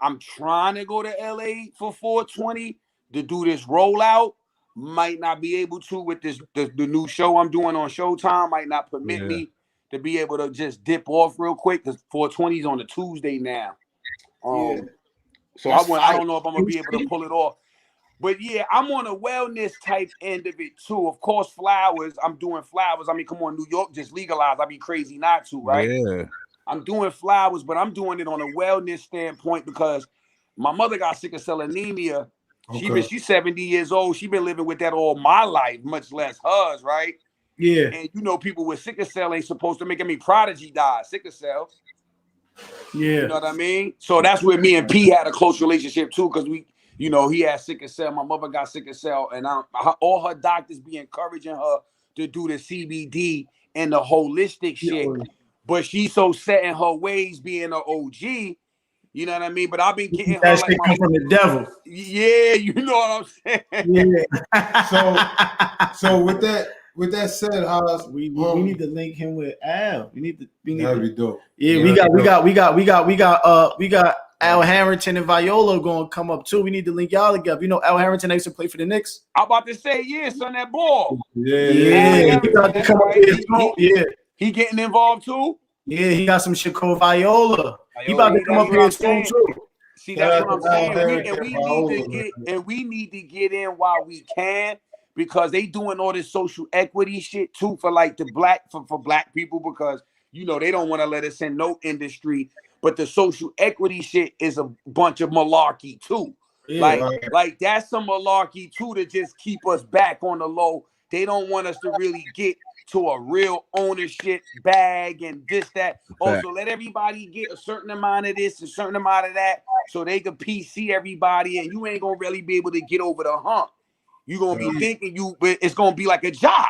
I'm trying to go to LA for 420 to do this rollout. Might not be able to with this the new show I'm doing on Showtime. Might not permit me to be able to just dip off real quick because 420 is on a Tuesday now. So I don't know if I'm gonna be able to pull it off. But yeah, I'm on a wellness type end of it too. Of course, flowers. I'm doing flowers. I mean, come on, New York just legalized. I'd be crazy not to, right? Yeah. I'm doing flowers, but I'm doing it on a wellness standpoint because my mother got sickle cell anemia. She's 70 years old. She's been living with that all my life, much less hers, right? Yeah. And you know, people with sickle cell ain't supposed to make. I mean, Prodigy died, sickle cell. Yeah. You know what I mean? So that's where me and P had a close relationship too, because we, you know, he had sickle cell. My mother got sickle cell, and all her doctors be encouraging her to do the CBD and the holistic shit. But she's so set in her ways, being an OG. You know what I mean? But I've been getting her that like shit come from the devil. Yeah, you know what I'm saying. Yeah. So with that said, Haas, we need to link him with Al. That'd be dope. Yeah, we got Al Harrington and Viola going to come up too. We need to link y'all together. You know, Al Harrington used to play for the Knicks. I'm about to say, son, that ball. Yeah. He got to come up here. He getting involved too. Yeah, he got some shit called Viola. He about to come up here soon too. See, that's what I'm saying. We need to get in while we can, because they doing all this social equity shit too for like the for black people, because you know they don't want to let us in no industry. But the social equity shit is a bunch of malarkey too. Yeah, like that's some malarkey too to just keep us back on the low. They don't want us to really get to a real ownership bag and this, that. Also, let everybody get a certain amount of this, a certain amount of that, so they can PC everybody, and you ain't gonna really be able to get over the hump. You're gonna be thinking it's gonna be like a job.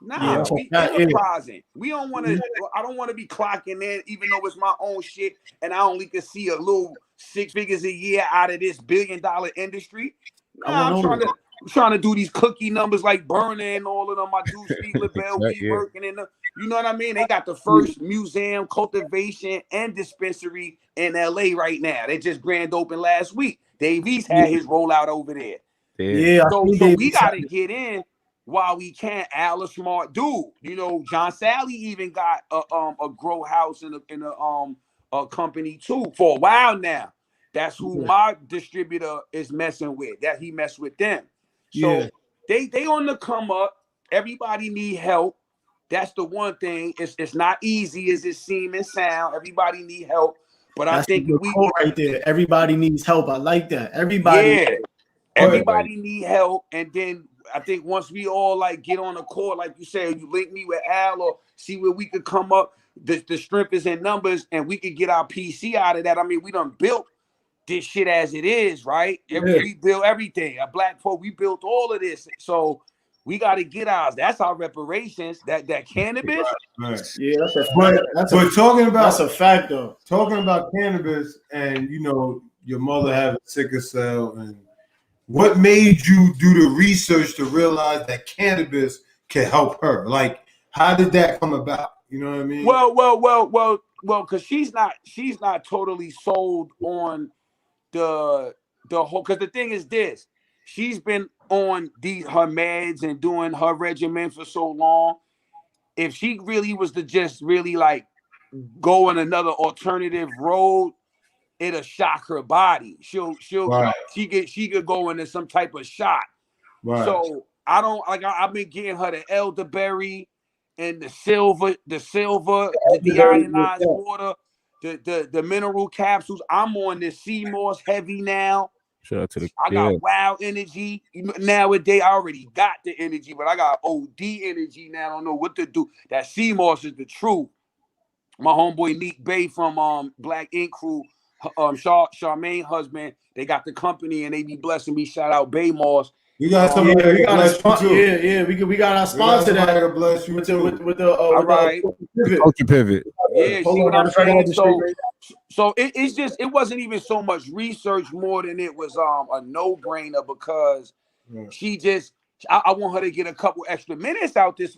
Nah, we enterprising. We don't want to. I don't want to be clocking in, even though it's my own shit, and I only can see a little 6 figures a year out of this $1 billion industry. Nah, I'm trying to do these cookie numbers like Burner and all of them. I do Steve LaBelle, working in the. You know what I mean? They got the first museum, cultivation, and dispensary in LA right now. They just grand opened last week. Dave East had his rollout over there. Yeah. So we gotta get in while we can. Al a smart dude. You know, John Sally even got a grow house in a company too for a while now. That's who my distributor is messing with. That he messed with them. So they on the come up. Everybody need help. That's the one thing. It's not easy as it seems and sound. Everybody need help. But I think right there. Everybody needs help. I like that. Everybody need help. And then I think once we all like get on the court, like you said, you link me with Al or see where we could come up. The strength is in numbers, and we could get our PC out of that. I mean, we done built this shit as it is, right? We built everything. A black folk, we built all of this. So we got to get ours. That's our reparations. That cannabis. Right. Yeah, that's a fact though. Talking about cannabis, and you know, your mother having sickle cell, and what made you do the research to realize that cannabis can help her? Like, how did that come about? You know what I mean? Well, because she's not totally sold on the whole. Because the thing is this, she's been on her meds and doing her regimen for so long. If she really was to just really like go on another alternative road, it'll shock her body. Right. She could go into some type of shock. Right. So I don't like. I've been getting her the elderberry and the silver, the deionized water, the mineral capsules. I'm on the sea moss heavy now. Shout out to the I got wild energy nowadays. I already got the energy, but I got OD energy now. I don't know what to do. That sea moss is the truth. My homeboy Wee-Bey from Black Ink Crew, Charmaine husband, they got the company and they be blessing me. Shout out Bay Moss. We got somebody we got we got our sponsor that bless you with the all right. Culture pivot. Yeah, see what I'm saying? So it's just, it wasn't even so much research more than it was a no-brainer, because she just, I want her to get a couple extra minutes out this.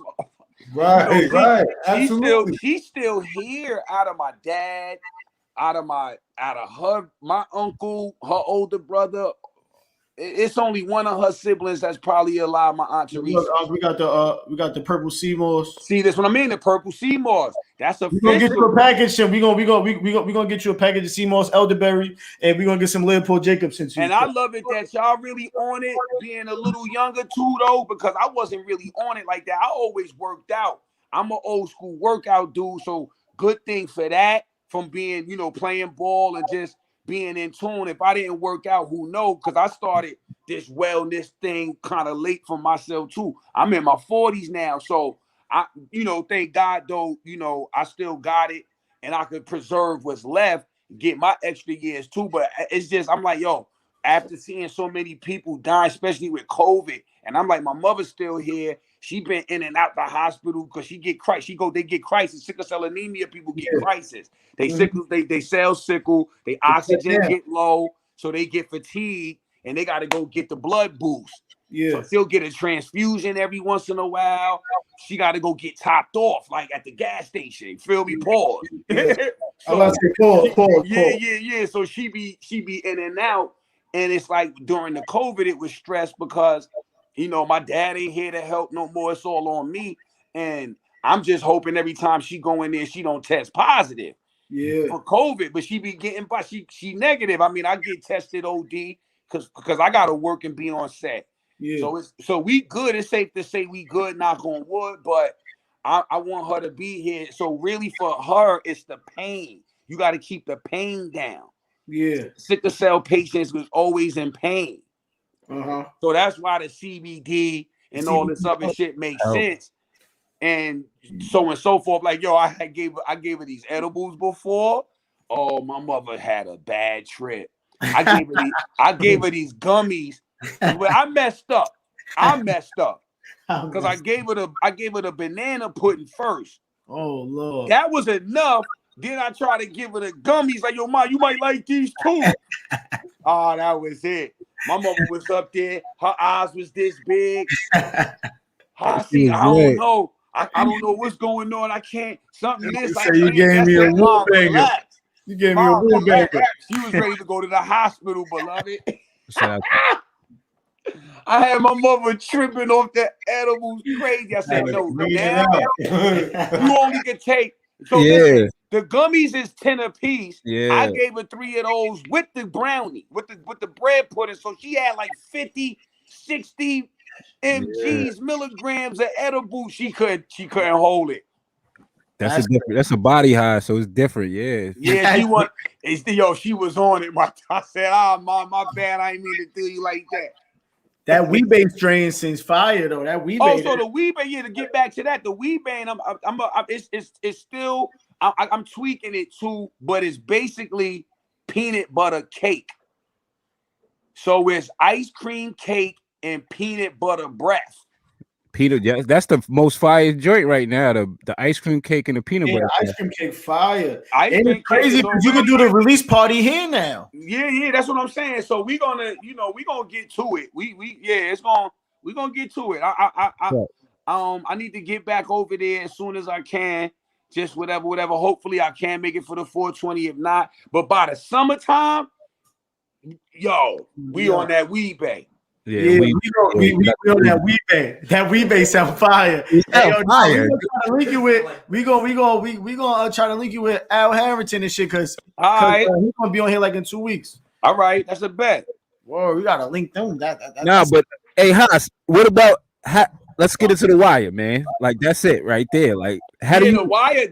Right, right. Absolutely. She's still here out of my dad, out of her, my uncle, her older brother. It's only one of her siblings that's probably allowed my aunt to reach. We got the purple sea moss. See, this what I mean, the purple sea moss. That's a. We're gonna get you a package, and we're gonna get you a package of sea moss elderberry, and we're gonna get some Leopold Jacobson too. And I love it that y'all really on it, being a little younger too, though, because I wasn't really on it like that. I always worked out. I'm an old school workout dude, so good thing for that, from being, playing ball and just being in tune. If I didn't work out, who knows? Because I started this wellness thing kind of late for myself too. I'm in my 40s now, so I, thank God though, I still got it, and I could preserve what's left, get my extra years too. But it's just, I'm like, yo, after seeing so many people die, especially with COVID, and I'm like, my mother's still here. She been in and out the hospital because they get crisis. Sickle cell anemia people get crisis. They cell sickle, they oxygen get low, so they get fatigued and they got to go get the blood boost. Yeah. So she'll get a transfusion every once in a while. She got to go get topped off, like at the gas station. Feel me? Pause. Yeah. So she be in and out, and it's like during the COVID, it was stress because my dad ain't here to help no more. It's all on me, and I'm just hoping every time she go in there, she don't test positive for COVID. But she be getting, but she negative. I mean, I get tested OD because I got to work and be on set. Yeah. So we good. It's safe to say we good, knock on wood, but I want her to be here. So really for her, it's the pain. You got to keep the pain down. Yeah. Sickle cell patients was always in pain. So that's why the CBD and all this other shit makes sense. And so and so forth. Like, yo, I gave her these edibles before. Oh, my mother had a bad trip. I gave her these gummies. But I messed up because I gave her the banana pudding first. Oh Lord, that was enough. Then I tried to give her the gummies. Like, yo, ma, you might like these too. Oh, that was it. My mother was up there. Her eyes was this big. I don't know. I don't know what's going on. I can't. Something this. So you gave me a wood banger. You gave me a wood banger. She was ready to go to the hospital, beloved. I had my mother tripping off the edibles crazy. I said, no, now you only can take. So listen, the gummies is 10 a piece. Yeah. I gave her 3 of those with the brownie, with the bread pudding. So she had like 50, 60 mgs, milligrams of edible. She couldn't hold it. That's a body high, so it's different. Yeah, she was on it. I said, mom, my bad. I ain't mean to do you like that. That Wee-Bey strain seems fire though. That Wee-Bey. Oh, so the Wee-Bey, to get back to that, the Wee-Bey, it's still, I'm tweaking it too, but it's basically peanut butter cake. So it's ice cream cake and peanut butter breath. Peanut, yeah, that's the most fire joint right now. The ice cream cake and the peanut butter. Ice cream cake fire. Ice And cream it's crazy cake because you can do the release party here now. Yeah, that's what I'm saying. So we gonna get to it. We're gonna get to it. I need to get back over there as soon as I can. Just whatever. Hopefully I can make it for the 420. If not, but by the summertime, we on that Wee-Bey. Yeah, we on that Wee-Bey. That Wee-Bey sound fire. Fire. We gonna try to link you with Al Harrington and shit because he's gonna be on here like in 2 weeks. All right, that's a bet. Whoa, we gotta link them. But hey, Haas, what about let's get into the wire, man. Like that's it right there. Like how do you the wire?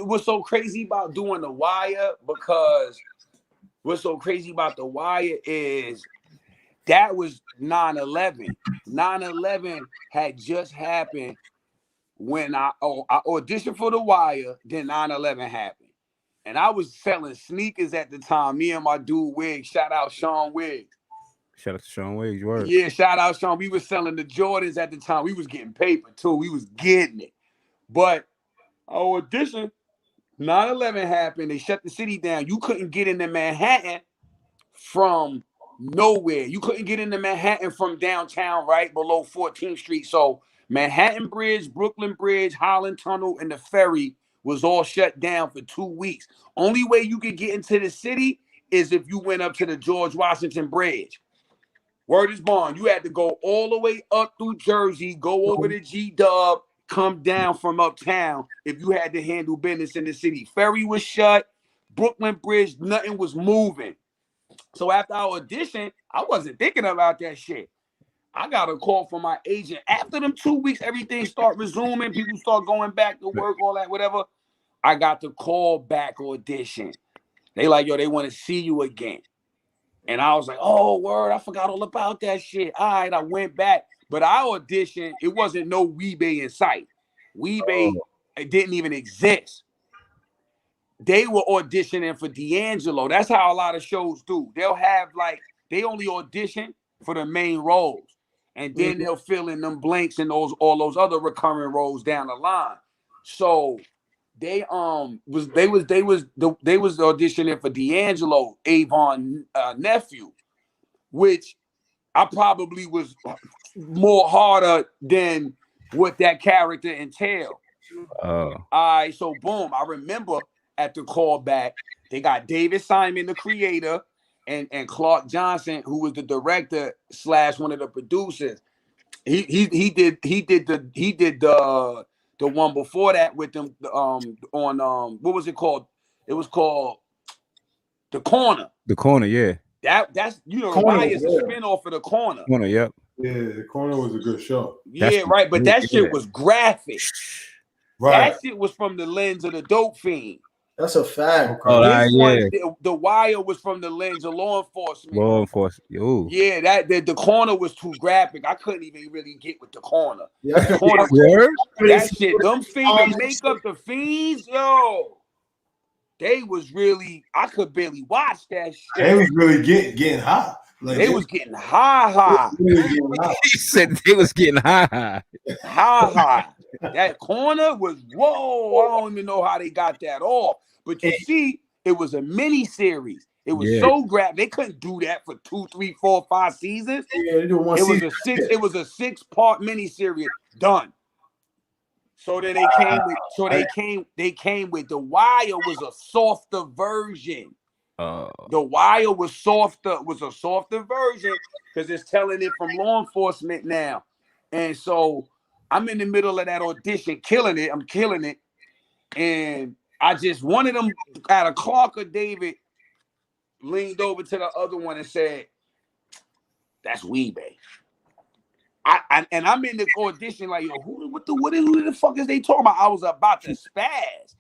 What's so crazy about doing the wire? Because what's so crazy about the wire is that was 9/11. 9/11 had just happened when I auditioned for the wire. Then 9/11 happened, and I was selling sneakers at the time. Me and my dude Wiggs. Shout out Sean Wiggs. Shout out to Sean Wiggs. Word. Yeah, shout out Sean. We was selling the Jordans at the time. We was getting paper too. We was getting it. But our audition, 9/11 happened. They shut the city down. You couldn't get into Manhattan from nowhere. You couldn't get into Manhattan from downtown, right below 14th Street. So Manhattan Bridge, Brooklyn Bridge, Holland Tunnel, and the ferry was all shut down for 2 weeks. Only way you could get into the city is if you went up to the George Washington Bridge. Word is bond. You had to go all the way up through Jersey, go over to G-Dub, come down from uptown if you had to handle business in the city. Ferry was shut. Brooklyn Bridge, nothing was moving. So after our audition, I wasn't thinking about that shit. I got a call from my agent. After them 2 weeks, everything start resuming. People start going back to work, all that, whatever. I got the call back audition. They like, they want to see you again. And I was like, oh, word, I forgot all about that shit. All right, I went back. But I auditioned. It wasn't no Wee-Bey in sight. Wee-Bey it didn't even exist. They were auditioning for D'Angelo. That's how a lot of shows do. They'll have they only audition for the main roles. And then they'll fill in them blanks and all those other recurring roles down the line. So they was auditioning for D'Angelo, Avon nephew, which I probably was more harder than what that character entailed. All right, so boom, I remember at the callback, they got David Simon, the creator, and Clark Johnson, who was the director / one of the producers. He did the one before that with them on what was it called? It was called The Corner. The Corner, yeah. That's The Wire is a spinoff of The Corner. Corner, yep. Yeah, The Corner was a good show. Yeah, right. But that shit was graphic. Right. That shit was from the lens of the dope fiend. That's a fact. The Wire was from the lens of law enforcement. Ooh. Yeah, the Corner was too graphic. I couldn't even really get with The Corner. Yeah. The Corner that shit, them fiends, make up the fiends, they was really, I could barely watch that shit. They was really getting hot. They was getting high. He said they was getting high. That Corner was, whoa, I don't even know how they got that off. But you see, it was a mini series. It was so graphic. They couldn't do that for 2, 3, 4, 5 seasons. Yeah, they do one season. It was a 6-part mini series done. So then they came with The Wire was a softer version. The Wire was a softer version because it's telling it from law enforcement now. And so I'm in the middle of that audition, killing it. I'm killing it. And I just, one of them, out of Clark or David, leaned over to the other one and said, that's Wee-Bey. And I'm in the audition like, who the fuck is they talking about? I was about to spaz.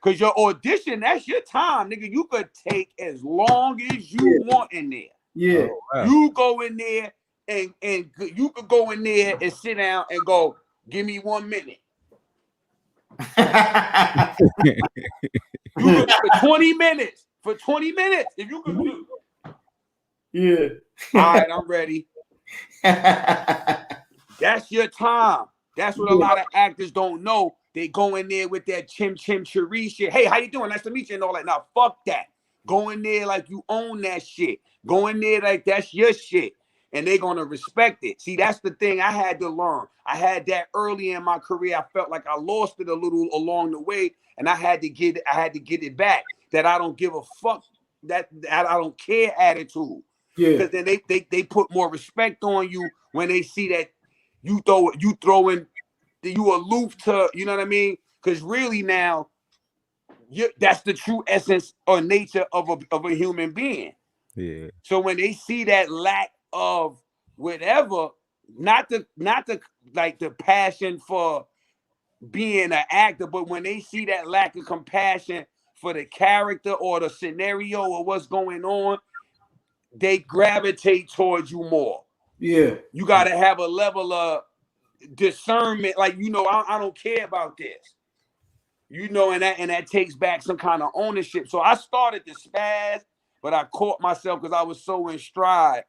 Because your audition, that's your time, nigga. You could take as long as you want in there. Yeah. You go in there and you could go in there and sit down and go, give me 1 minute. For 20 minutes. For 20 minutes. If you could do. Yeah. All right, I'm ready. That's your time. That's what a lot of actors don't know. They go in there with that chim cheree shit. Hey, how you doing? Nice to meet you and all that. Now, fuck that. Go in there like you own that shit. Go in there like that's your shit. And they're gonna respect it. See, that's the thing I had to learn. I had that early in my career. I felt like I lost it a little along the way, and I had to get it back. That I don't give a fuck. That I don't care attitude. Yeah. Because then they put more respect on you when they see that you throwing you aloof to, you know what I mean? Because really now, that's the true essence or nature of a human being. Yeah. So when they see that lack of whatever, not the like the passion for being an actor, but when they see that lack of compassion for the character or the scenario or what's going on, they gravitate towards you more. Yeah. You got to have a level of discernment, like, you know, I don't care about this, you know, and that takes back some kind of ownership. So I started to spaz, but I caught myself because I was so in stride,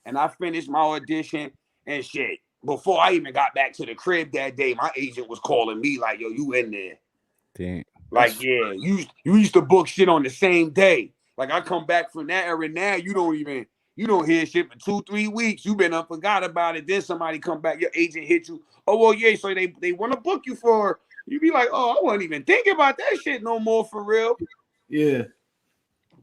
and I finished my audition and shit. Before I even got back to the crib that day, my agent was calling me like, yo, you in there? Damn. Like, yeah, you used to book shit on the same day. Like, I come back from that era now, you don't hear shit for 2-3 weeks. You been up, forgot about it. Then somebody come back, your agent hit you. Oh, well, yeah, so they want to book you for, you be like, oh, I wasn't even thinking about that shit no more for real. Yeah.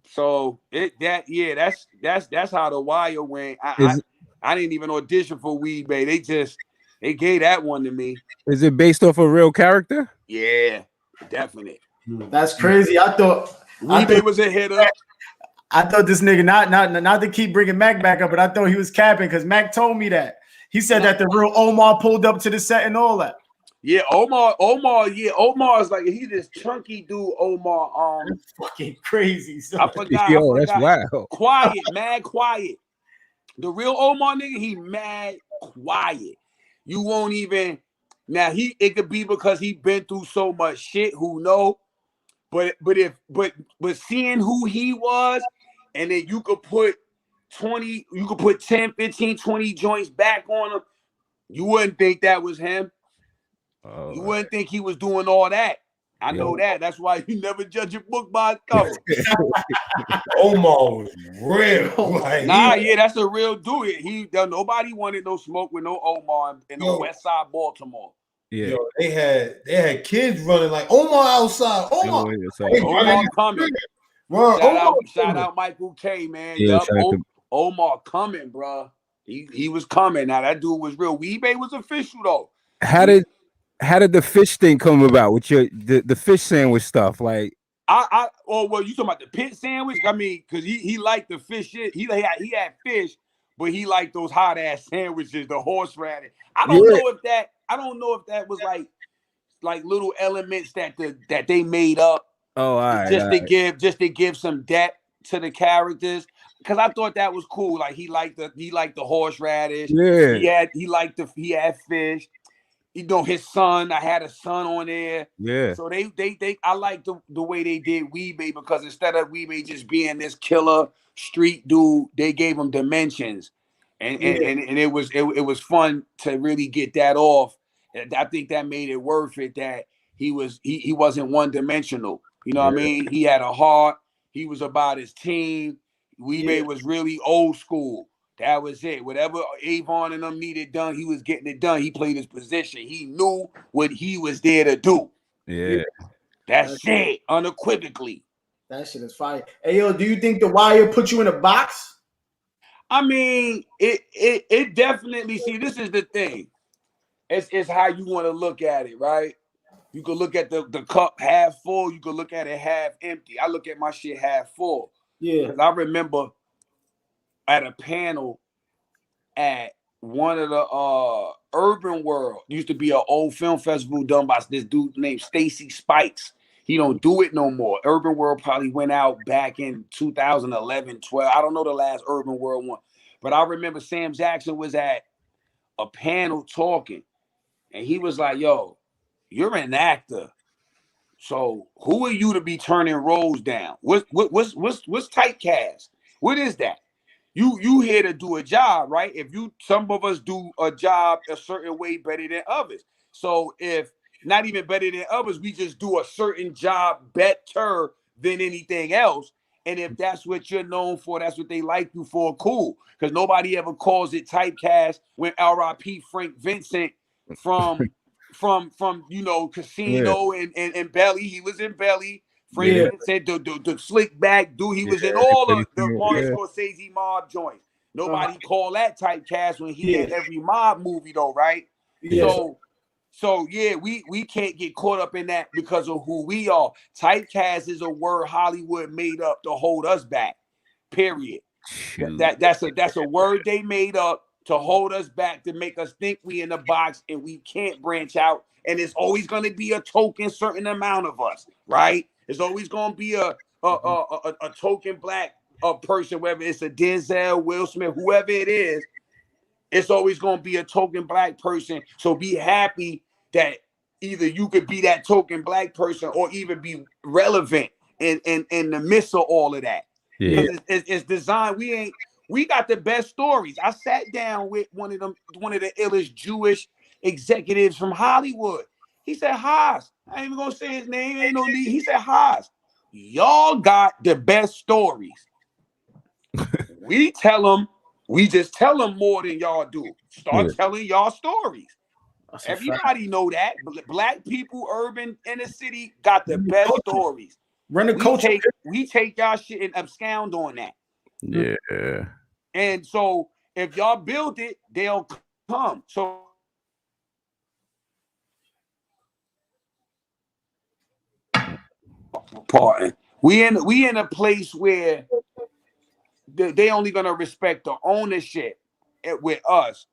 So that's how the wire went. I didn't even audition for Wee-Bey. They gave that one to me. Is it based off a real character? Yeah, definite. That's crazy. I thought Wee-Bey was a hitter. I thought this nigga not to keep bringing Mac back up, but I thought he was capping because Mac told me that. He said that the real Omar pulled up to the set and all that. Yeah, Omar's like, he this chunky dude, Omar. That's fucking crazy. So. I forgot. That's wild. Quiet, mad quiet. The real Omar nigga, he mad quiet. You won't even now. It could be because he been through so much shit. Who know? But seeing who he was, and then you could put 20, you could put 10, 15, 20 joints back on him. You wouldn't think that was him. You wouldn't think he was doing all that. I know that. That's why you never judge a book by its cover. Omar was real. Like, that's a real dude. Nobody wanted no smoke with no Omar in the West Side Baltimore. Yeah, yo, they had kids running like Omar outside. Omar coming. Shout out Michael K, man. Yeah, Omar coming, bro. He was coming. Now that dude was real. Wee-Bey was official though. How did the fish thing come about with the fish sandwich stuff? Like, you talking about the pit sandwich? I mean, because he liked the fish shit. He had fish, but he liked those hot ass sandwiches, the horseradish. I don't know if that was like little elements that they made up. Oh, all right, just to give some depth to the characters. Because I thought that was cool. Like he liked the horseradish. Yeah. He had fish. You know, his son. I had a son on there. Yeah. So I like the way they did Wee-Bey, because instead of Wee-Bey just being this killer street dude, they gave him dimensions, and it was fun to really get that off. And I think that made it worth it. That he wasn't one dimensional. You know what I mean? He had a heart. He was about his team. Wee-Bey was really old school. That was it. Whatever Avon and them needed done, he was getting it done. He played his position. He knew what he was there to do. Yeah. That's it, unequivocally. That shit is fire. Hey, yo, do you think The Wire put you in a box? I mean, it definitely, see, this is the thing. It's how you want to look at it, right? You could look at the cup half full. You could look at it half empty. I look at my shit half full. Yeah. Because I remember at a panel at one of the Urban World, used to be an old film festival done by this dude named Stacy Spikes. He don't do it no more. Urban World probably went out back in 2011, 12. I don't know the last Urban World one. But I remember Sam Jackson was at a panel talking, and he was like, yo, you're an actor. So who are you to be turning roles down? What's typecast? What is that? you here to do a job, right? Some of us do a job a certain way better than others. So if not even better than others, we just do a certain job better than anything else. And if that's what you're known for, that's what they like you for, cool. Because nobody ever calls it typecast. When R.I.P. Frank Vincent from Casino and Belly, he was in Belly. Frank Vincent, the slick back dude, he was in all of the Martin Scorsese mob joints. Nobody called that typecast when he had every mob movie though, right? So yeah, we can't get caught up in that because of who we are. Typecast is a word Hollywood made up to hold us back. Period. That's a word they made up to hold us back, to make us think we in the box and we can't branch out. And it's always going to be a token certain amount of us, right? It's always going to be a token black person, whether it's a Denzel, Will Smith, whoever it is. It's always going to be a token black person. So be happy that either you could be that token black person or even be relevant in the midst of all of that. Yeah, it's designed. We got the best stories. I sat down with one of the illest Jewish executives from Hollywood. He said, Haas, I ain't even gonna say his name, ain't no need. He said, Haas, y'all got the best stories. We just tell them more than y'all do. Start telling y'all stories. Everybody know that. Black people, urban, inner city, got the best stories. Run the culture. We take y'all shit and abscond on that. Yeah. And so if y'all build it, they'll come. So pardon. We in a place where they only gonna respect the ownership with us.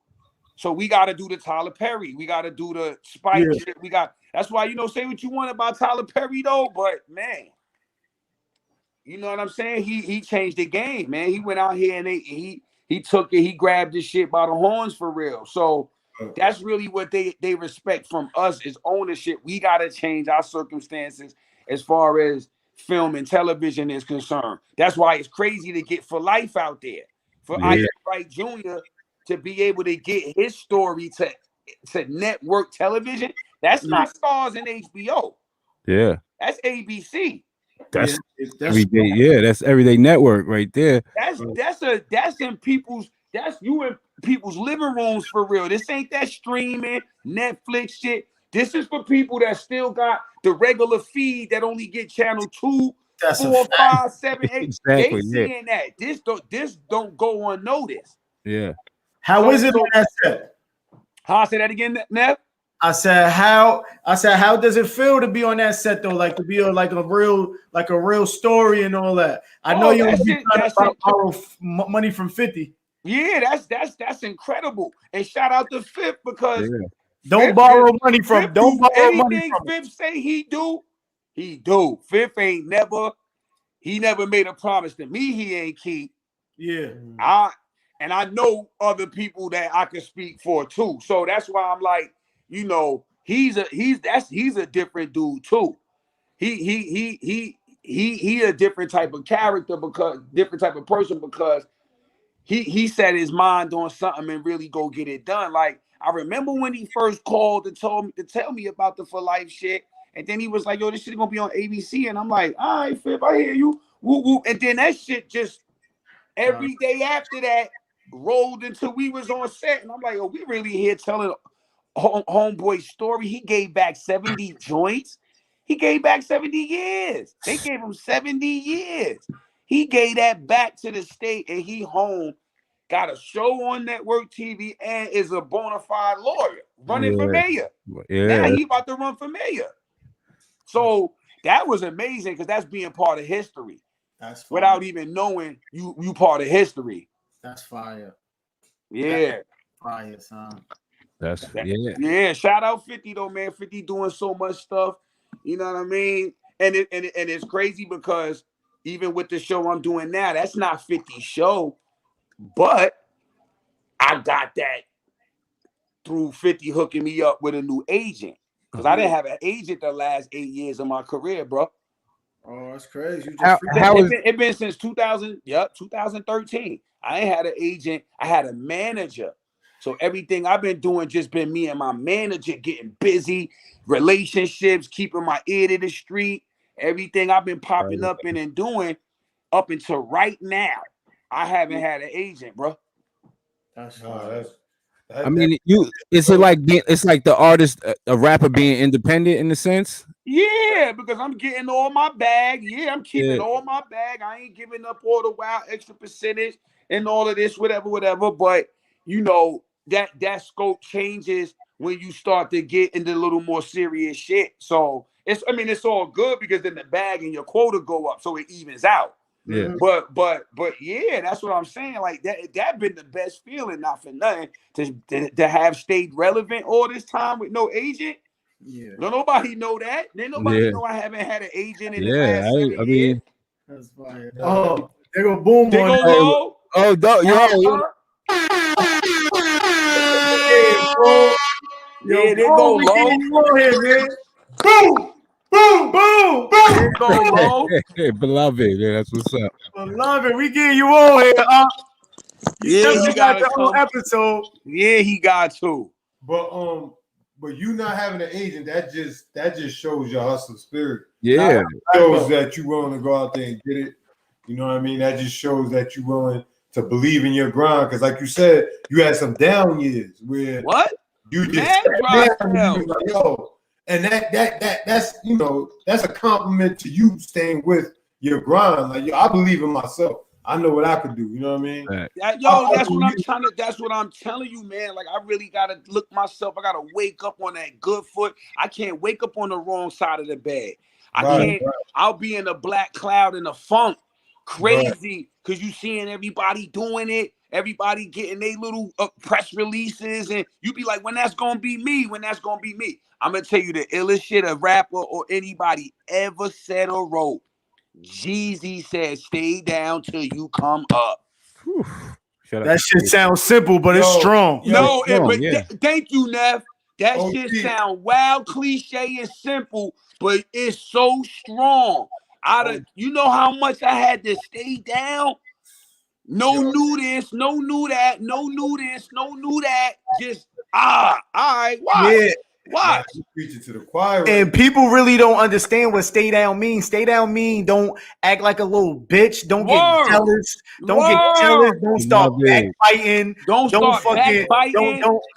So we got to do the Tyler Perry. We got to do the Spike shit. That's why, say what you want about Tyler Perry though, but man, you know what I'm saying? He changed the game, man. He went out here and he took it. He grabbed this shit by the horns for real. So that's really what they respect from us is ownership. We got to change our circumstances as far as film and television is concerned. That's why it's crazy to get For Life out there. For Ice Wright Jr. to be able to get his story to network television, that's not Stars and HBO. Yeah. That's ABC. That's everyday. Yeah, that's Everyday Network right there. That's you in people's living rooms for real. This ain't that streaming Netflix shit. This is for people that still got the regular feed that only get channel 2, 4, 5, 7, 8. Exactly. They seeing that. This don't go unnoticed. Yeah. How is it on that set? How I say that again, Nev? I said how does it feel to be on that set though? Like to be a real story and all that. I know you borrow money from 50. Yeah, that's incredible. And shout out to Fifth because don't borrow money from anything Fifth say he do. Fifth he never made a promise to me he ain't keep. Yeah. I know other people that I can speak for too. So that's why I'm like, he's a different dude too. He a different type of character because different type of person because he set his mind on something and really go get it done. Like I remember when he first called and tell me about the For Life shit, and then he was like, "Yo, this shit gonna be on ABC," and I'm like, "All right, Fib, I hear you." Woo woo, and then that shit just every day after that rolled until we was on set, and I'm like, "Oh, we really here telling homeboy's story." He gave back 70 joints. He gave back 70 years. They gave him 70 years. He gave that back to the state, and he home, got a show on network TV, and is a bona fide lawyer running for mayor. Yeah. Now he about to run for mayor. So that was amazing because that's being part of history. That's fire. Without even knowing you part of history. That's fire. Yeah. That's fire, son. Yeah. Shout out 50 though, man. 50 doing so much stuff. You know what I mean? And it's crazy because even with the show I'm doing now, that's not 50's show, but I got that through 50 hooking me up with a new agent because I didn't have an agent the last 8 years of my career, bro. Oh, that's crazy. You How just is It been since 2013. I ain't had an agent. I had a manager. So everything I've been doing just been me and my manager getting busy, relationships, keeping my ear to the street. Everything I've been popping up in and doing up until right now, I haven't had an agent, bro. I mean, it's like the artist, a rapper being independent in a sense. Yeah, because I'm getting all my bag. Yeah, I'm keeping all my bag. I ain't giving up all the wild extra percentage and all of this, whatever. But you know that scope changes when you start to get into a little more serious shit. So it's all good because then the bag and your quota go up, so it evens out. Yeah. But yeah, that's what I'm saying. Like that been the best feeling, not for nothing, to have stayed relevant all this time with no agent. Yeah. No, nobody know that. Then nobody know I haven't had an agent in the last 7 years. Mean, that's fire. Oh, they go boom. They go low. Oh, yo. Yeah, they go low. Here, man. Boom, boom, boom, boom. They go low. Hey, beloved, yeah, that's what's up. Beloved, we getting you on here. Yeah, he got the whole episode. Yeah, he got to. But you not having an agent, that just shows your hustle spirit. Yeah, shows that you willing to go out there and get it. You know what I mean? That just shows that you willing to believe in your grind. Because, like you said, you had some down years where you just down, like, yo, and that's that's a compliment to you staying with your grind. Like, yo, I believe in myself. I know what I could do. You know what I mean? Right. That's what I'm telling you, man. Like, I really gotta look myself. I gotta wake up on that good foot. I can't wake up on the wrong side of the bed. I can't. I'll be in a black cloud in a funk, crazy, because you seeing everybody doing it. Everybody getting their little press releases, and you be like, when that's gonna be me? When that's gonna be me? I'm gonna tell you the illest shit a rapper or anybody ever said or wrote. Jeezy said, "Stay down till you come up." That shit sounds simple, but it's strong. Thank you, Nev. That shit sound wild, cliche, and simple, but it's so strong. You know how much I had to stay down? No new this, no new that, no new this, no new that. Just all right, watch. Yeah. Watch. Preaching to the choir. And people really don't understand what stay down means. Stay down mean don't act like a little bitch. Don't get jealous. Don't get jealous. Don't start backbiting.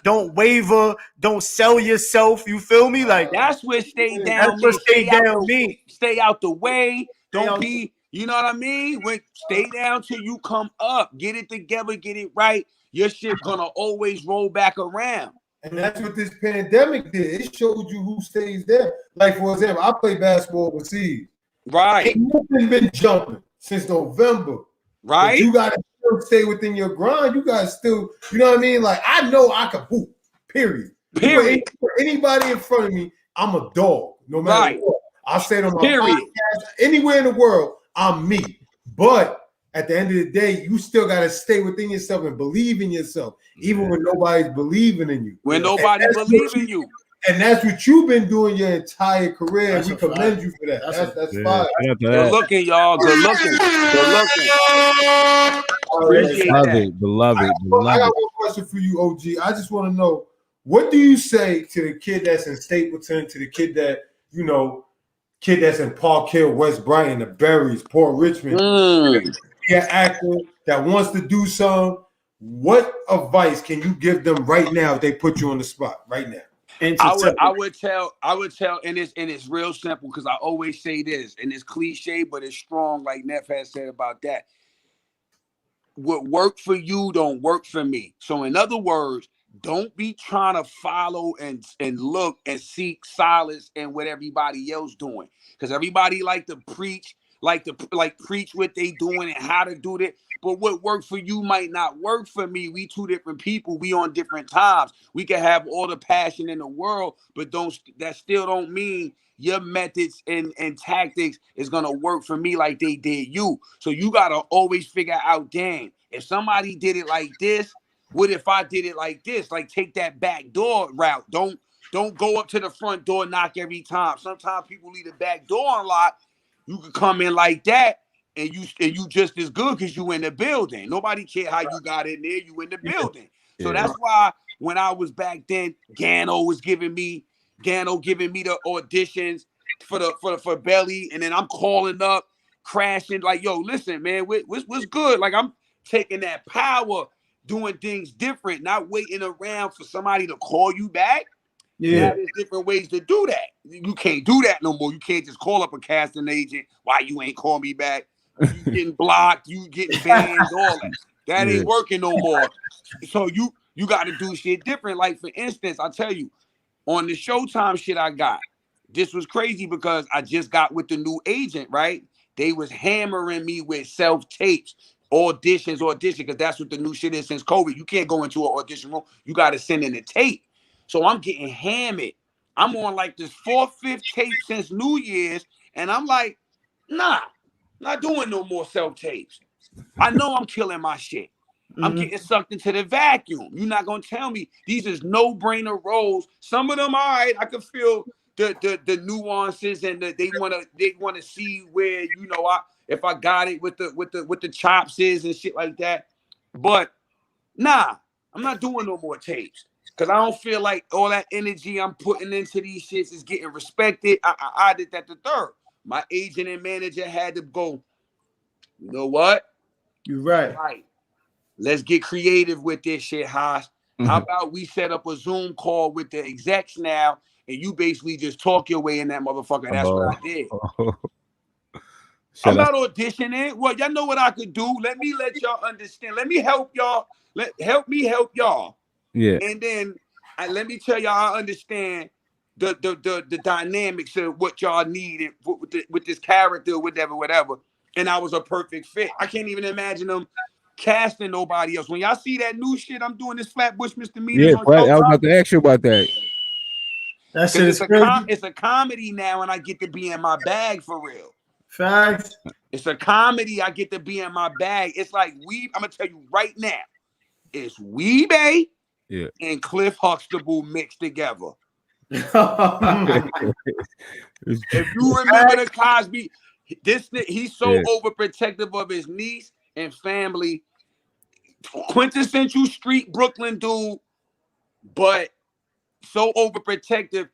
Don't waver. Don't sell yourself. You feel me? Like that's what stay down. That's what stay down mean. Stay out the way. Don't be. You know what I mean? Stay down till you come up. Get it together. Get it right. Your shit gonna always roll back around. And that's what this pandemic did. It showed you who stays there. Like, for example, I play basketball overseas. Right. Ain't nothing been jumping since November. Right. But you got to still stay within your grind. You got to still, you know what I mean? Like, I know I can hoop, period. For anybody in front of me, I'm a dog, no matter what. I say it on my podcast, anywhere in the world, I'm me. But at the end of the day, you still got to stay within yourself and believe in yourself, even when nobody's believing in you. When nobody believes in you. And that's what you've been doing your entire career. And we commend you for that. That's fine. Good looking, y'all. Good looking. Beloved. I got one question for you, OG. I just want to know, what do you say to the kid that's in Stapleton, to the kid that, that's in Park Hill, West Brighton, the Berries, Port Richmond, an actor that wants to do something? What advice can you give them right now if they put you on the spot right now? I would tell, and it's real simple, because I always say this, and it's cliche, but it's strong, like Neff has said about that. What worked for you don't work for me. So in other words, don't be trying to follow and look and seek solace in what everybody else doing, because everybody like to preach, preach what they doing and how to do that. But what worked for you might not work for me. We two different people. We on different times. We can have all the passion in the world, but that still don't mean your methods and tactics is gonna work for me like they did you. So you gotta always figure out, dang, if somebody did it like this, what if I did it like this? Like, take that back door route. Don't go up to the front door, knock every time. Sometimes people leave the back door unlocked. You could come in like that, and you just as good because you in the building. Nobody care how you got in there. You in the building. So that's why when I was back then, Gano giving me the auditions for Belly, and then I'm calling up, crashing like, yo, listen, man, what's good? Like I'm taking that power, doing things different, not waiting around for somebody to call you back. Yeah, now, there's different ways to do that. You can't do that no more. You can't just call up a casting agent. Why you ain't call me back? You getting blocked, you getting banned, all that. That ain't working no more. So you got to do shit different. Like for instance, I tell you, on the Showtime shit I got, this was crazy because I just got with the new agent, right? They was hammering me with self-tapes, auditions, because that's what the new shit is since COVID. You can't go into an audition room. You got to send in a tape. So I'm getting hammered. I'm on like this 4th, 5th tape since New Year's. And I'm like, nah, not doing no more self-tapes. I know I'm killing my shit. I'm getting sucked into the vacuum. You're not going to tell me these is no-brainer roles. Some of them, all right, I can feel the nuances and they want to see where, you know, if I got it with the chops is and shit like that. But nah, I'm not doing no more tapes. Because I don't feel like all that energy I'm putting into these shits is getting respected. I did that the third. My agent and manager had to go, you know what? You're right. Right. Let's get creative with this shit, Haas. How about we set up a Zoom call with the execs now, and you basically just talk your way in that motherfucker. That's what I did. I'm not auditioning. Well, y'all know what I could do. Let me let y'all understand. Let me help y'all. Help me help y'all. Yeah. And then let me tell y'all, I understand the dynamics of what y'all need with this character, whatever. And I was a perfect fit. I can't even imagine them casting nobody else. When y'all see that new shit I'm doing, this Flatbush Misdemeanors on I was about to ask you about that. That shit is crazy. It's a comedy now, and I get to be in my bag for real. Facts. It's a comedy. I get to be in my bag. It's like I'm gonna tell you right now, it's Wee-Bey and Cliff Huxtable mixed together. If you remember the Cosby, he's so overprotective of his niece and family. Quintessential street Brooklyn dude, but so overprotective.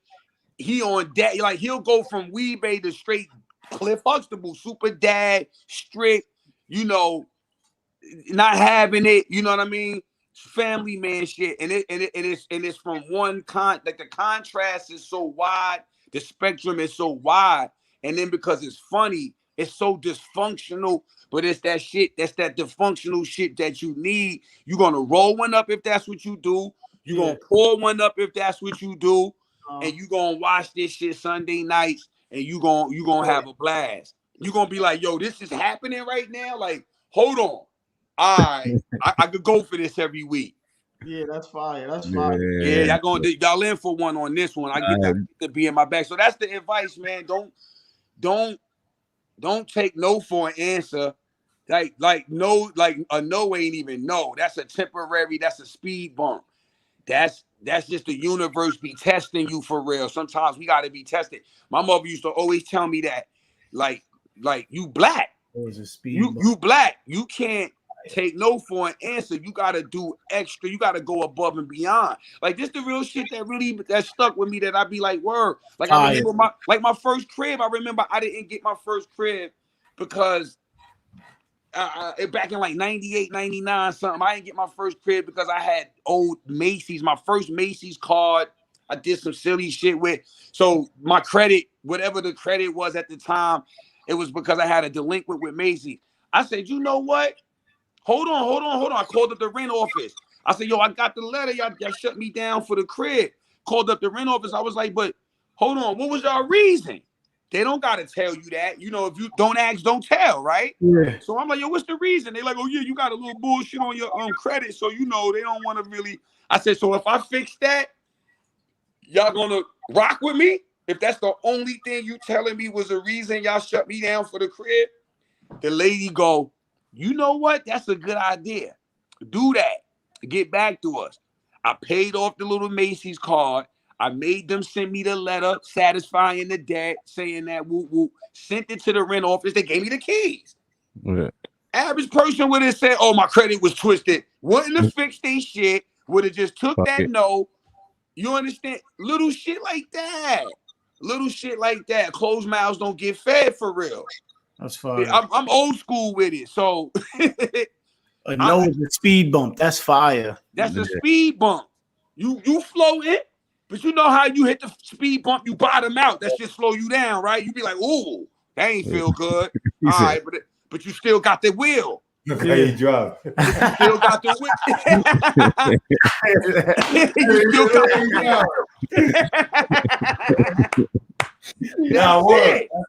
He on dad, like he'll go from Wee-Bey to straight Cliff Huxtable, super dad, strict, you know, not having it, you know what I mean? Family man shit, and it's from one like the contrast is so wide, the spectrum is so wide, and then because it's funny, it's so dysfunctional, but it's that shit, that's that dysfunctional shit that you need. You're gonna roll one up if that's what you do. You're gonna pour one up if that's what you do, and you gonna watch this shit Sunday nights, and you gonna have a blast. You're gonna be like, yo, this is happening right now. Like, hold on. I could go for this every week. Yeah, that's fire. That's fire. Yeah, y'all in for one on this one. I get to be in my back. So that's the advice, man. Don't take no for an answer. Like no, like a no ain't even no. That's a temporary. That's a speed bump. That's just the universe be testing you for real. Sometimes we got to be tested. My mother used to always tell me that, like you black. You black. You can't take no for an answer. You gotta do extra. You gotta go above and beyond. Like this, the real shit that stuck with me. That I be like, word. Like I remember my first crib. I remember I didn't get my first crib because back in like 98, 99 something. I didn't get my first crib because I had old Macy's. My first Macy's card. I did some silly shit with. So my credit, whatever the credit was at the time, it was because I had a delinquent with Macy's. I said, you know what? Hold on. I called up the rent office. I said, yo, I got the letter. Y'all shut me down for the crib. Called up the rent office. I was like, but hold on. What was y'all reason? They don't got to tell you that. You know, if you don't ask, don't tell, right? Yeah. So I'm like, yo, what's the reason? They like, oh, yeah, you got a little bullshit on your credit. So, you know, they don't want to really. I said, so if I fix that, y'all going to rock with me? If that's the only thing you telling me was the reason y'all shut me down for the crib? The lady go, you know what? That's a good idea. Do that. Get back to us. I paid off the little Macy's card. I made them send me the letter satisfying the debt, saying that whoop whoop. Sent it to the rent office. They gave me the keys. Yeah. Average person would have said, "Oh, my credit was twisted." Wouldn't have fixed their shit. Would have just took that no. You understand? Little shit like that. Little shit like that. Closed mouths don't get fed for real. That's fire. I'm old school with it. So a no is a speed bump. That's fire. That's a speed bump. You floating, but you know how you hit the speed bump, you bottom out. That shit slow you down, right? You be like, ooh, that ain't feel good. All right, but you still got the wheel. Look how you drive. You still got the wheel. You still got the wheel.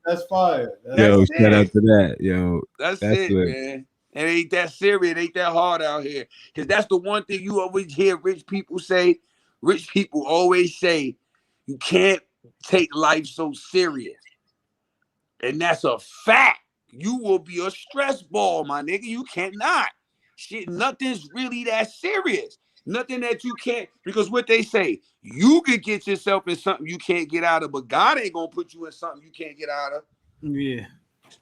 That's fire. Yo, shout out to that. Yo, that's it, good. Man. It ain't that serious. It ain't that hard out here. Because that's the one thing you always hear rich people say. Rich people always say, you can't take life so serious. And that's a fact. You will be a stress ball, my nigga. You cannot. Shit, nothing's really that serious. Nothing that you can't, because what they say, you could get yourself in something you can't get out of, but God ain't gonna put you in something you can't get out of. Yeah.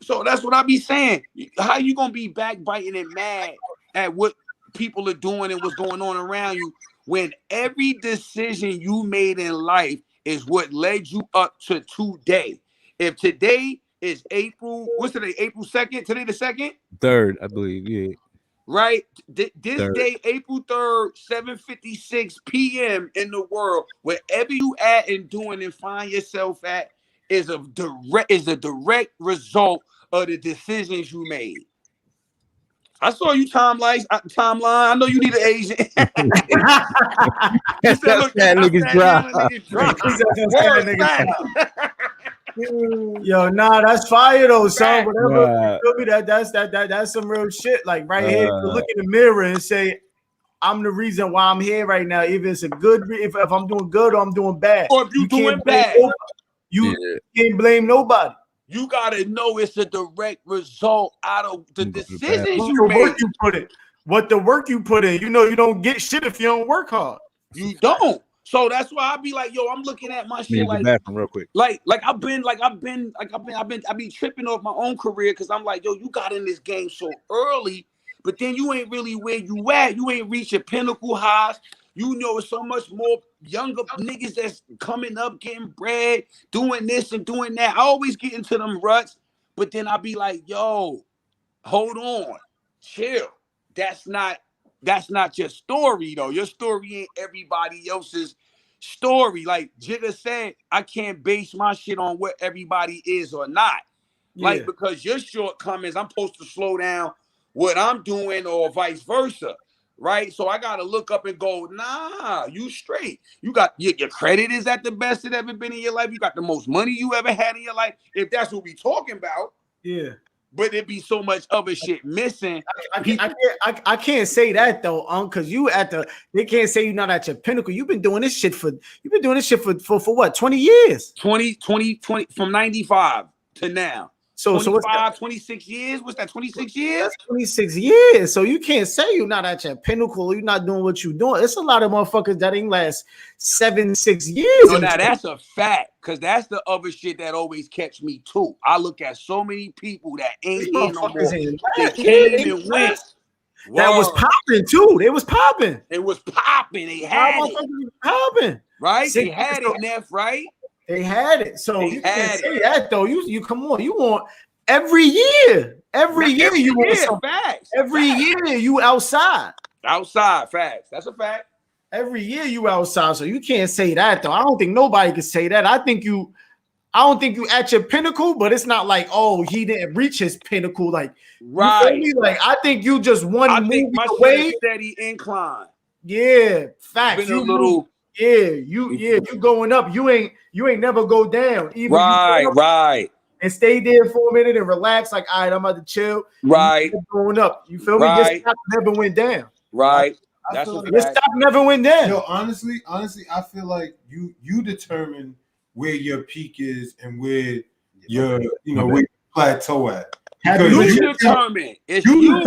So that's what I be saying. How you gonna be backbiting and mad at what people are doing and what's going on around you when every decision you made in life is what led you up to today? If today is April, what's today? April 2nd? Today the 2nd? 3rd, I believe, yeah. Right? This 3rd. Day, April 3rd, 7:56 p.m. in the world, wherever you at and doing and find yourself at, is a direct result of the decisions you made. I saw you timeline. I know you need an Asian. You said, look, that nigga's dry. Yo, nah, that's fire though, son. Whatever, that's some real shit. Like right here, you look in the mirror and say, "I'm the reason why I'm here right now." If it's a good, if I'm doing good or I'm doing bad, or if you're doing bad, you can't blame nobody. You gotta know it's a direct result out of the decisions you made. Work you put in. What the work you put in. You know, you don't get shit if you don't work hard. You don't. So that's why I be like, yo, I'm looking at my shit like real quick. I be tripping off my own career because I'm like, yo, you got in this game so early, but then you ain't really where you at. You ain't reached your pinnacle highs. You know, it's so much more younger niggas that's coming up, getting bread, doing this and doing that. I always get into them ruts, but then I be like, yo, hold on, chill. That's not your story, though. Your story ain't everybody else's story. Like Jigga said, I can't base my shit on what everybody is or not. Yeah. Like, because your shortcomings, I'm supposed to slow down what I'm doing or vice versa. Right? So I got to look up and go, nah, you straight. You got your credit is at the best it ever been in your life. You got the most money you ever had in your life. If that's what we talking about. Yeah. But it be so much other shit missing. I can't say that though, because they can't say you're not at your pinnacle. You've been doing this shit for what, 20 years? 20 from 95 to now. So 26 years? What's that, 26 years? That's 26 years. So you can't say you're not at your pinnacle. You're not doing what you're doing. It's a lot of motherfuckers that ain't last 7-6 years. No, now that's a fact. Because that's the other shit that always catch me too. I look at so many people that ain't here no more. They came and went. That was popping too. They was popping. It was popping. They had it. Popping. Right? They had it, Neff, right? They had it. So you can't say that though. You come on. You want every year. Every year you want some facts. Every year you outside. Outside, facts. That's a fact. Every year you outside. So you can't say that though. I don't think nobody can say that. I don't think you at your pinnacle, but it's not like, oh, he didn't reach his pinnacle. Like, right. You like, I think you just one move away. Steady incline. Yeah, facts. Been a little. You going up. You ain't never go down. Even right. And stay there for a minute and relax. Like, all right, I'm about to chill. Right. Going up. You feel me? Your stock never went down. Right. Your stock never went down. Yo, honestly, I feel like you determine where your peak is and where your where your plateau at. You determine. It's you.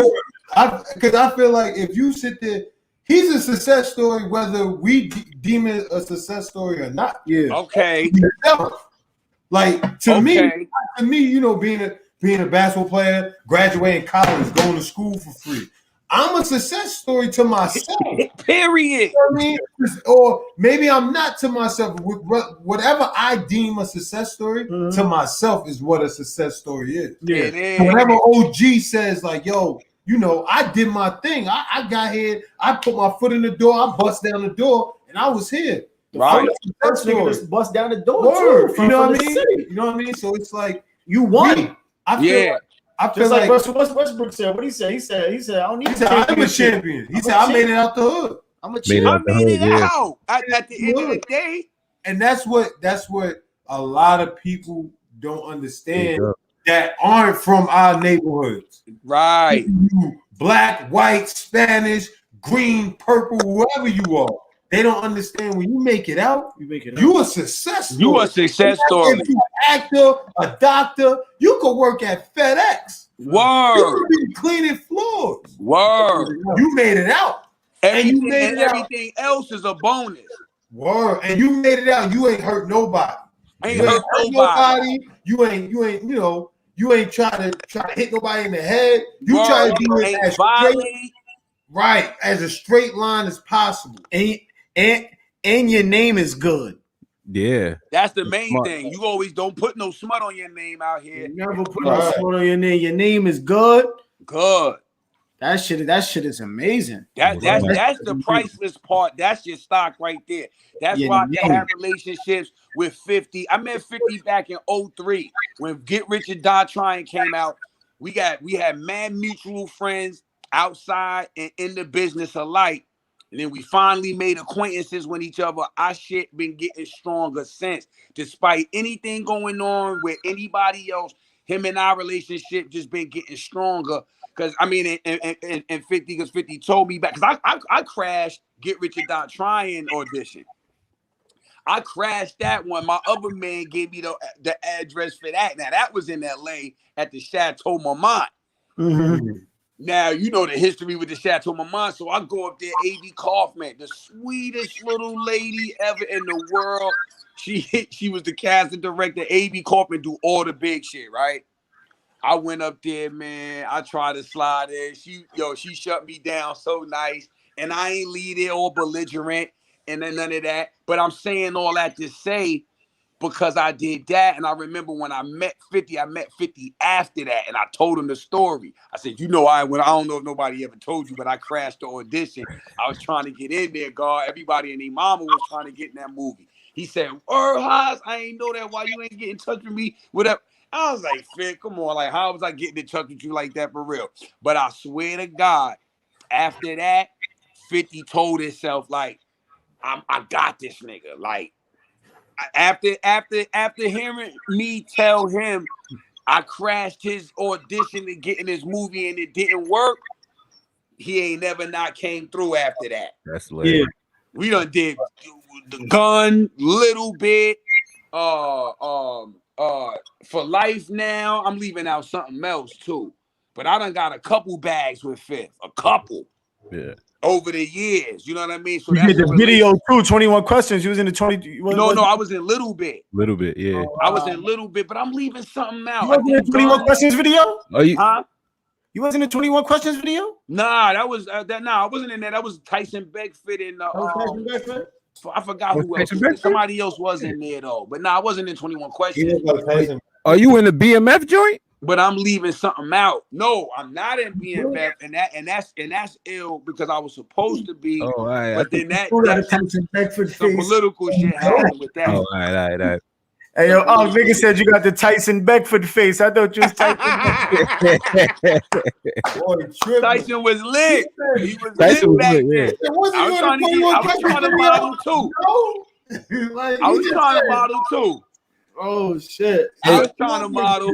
Because I feel like if you sit there he's a success story, whether we deem it a success story or not. Yeah. Okay. Like to me, you know, being a basketball player, graduating college, going to school for free. I'm a success story to myself. Period. You know what I mean? Or maybe I'm not to myself. Whatever I deem a success story to myself is what a success story is. Yeah. So whenever OG says like, "Yo, you know, I did my thing. I got here. I put my foot in the door. I bust down the door, and I was here." Right. First nigga just bust down the door. Word. Too, You know what I mean? mean? You know what I mean? So it's like you won. I feel Just like Westbrook said. What he said? He said, I don't need. He said, I'm a champion. He said, I made it out the hood. I'm a champion. I made it out at the end of the day. And that's what a lot of people don't understand that aren't from our neighborhoods. Right. Black, white, Spanish, green, purple, whoever you are. They don't understand when you make it out, you a success story. You a success story. If you're an actor, a doctor, you could work at FedEx. Word. You could be cleaning floors. Word. You made it out. Everything else is a bonus. Word. And you made it out. You ain't hurt nobody. Ain't hurt nobody. You ain't trying to hit nobody in the head. You try to do it as straight, right, as a straight line as possible. And your name is good. Yeah, that's the main thing. You always don't put no smut on your name out here. You never put no smut on your name. Your name is good. Good. That shit is amazing. That's the priceless part. That's your stock right there. That's why I can have relationships with 50. I met 50 back in 03 when Get Rich or Die Trying came out. We had mad mutual friends outside and in the business alike. And then we finally made acquaintances with each other. Our shit been getting stronger since. Despite anything going on with anybody else, him and our relationship just been getting stronger. Because, I mean, and 50, because 50 told me back. Because I crashed Get Rich or Die Trying audition. I crashed that one. My other man gave me the address for that. Now, that was in L.A. at the Chateau Marmont. Mm-hmm. Now, you know the history with the Chateau Marmont, so I go up there, A.B. Kaufman, the sweetest little lady ever in the world. She was the casting director. A.B. Kaufman do all the big shit, right? I went up there, man. I tried to slide in. She shut me down so nice, and I ain't lead it all belligerent and then none of that. But I'm saying all that to say, because I did that, and I remember when I met 50 after that, and I told him the story. I said, I don't know if nobody ever told you, but I crashed the audition. I was trying to get in there, God. Everybody and their mama was trying to get in that movie. He said, Haas, I ain't know that. Why you ain't get in touch with me? Whatever. I was like, Fit, come on. Like, how was I getting in touch with you like that for real? But I swear to God, after that, 50 told himself, like, I got this nigga. Like, after hearing me tell him I crashed his audition to get in his movie and it didn't work, he ain't never not came through after that. That's lit. Yeah. We done did the Gun, little bit, for life now. I'm leaving out something else too. But I done got a couple bags with Fifth. A couple. Yeah. Over the years, you know what I mean? So you did the video too, 21 questions. You was in the 20. No, I was in Little Bit. Little Bit, yeah. I was in Little Bit, but I'm leaving something out. You wasn't in the 21 questions video? You wasn't in the 21 questions video? Nah, that was I wasn't in that. That was Tyson Beckford and Tyson Beckford? I forgot who else. Somebody else was in there though. But I wasn't in 21 questions. Are you in the BMF joint? But I'm leaving something out. No, I'm not in BMF, and that's ill because I was supposed to be. Oh, all right. But then that's some political shit happened with that. Oh, all right. Hey, yo, nigga said you got the Tyson Beckford face. I thought you was Tyson Beckford. Tyson was lit. He was Tyson lit back was lit, then. I was trying to model too. I was trying to model too. Oh shit! I was trying to model.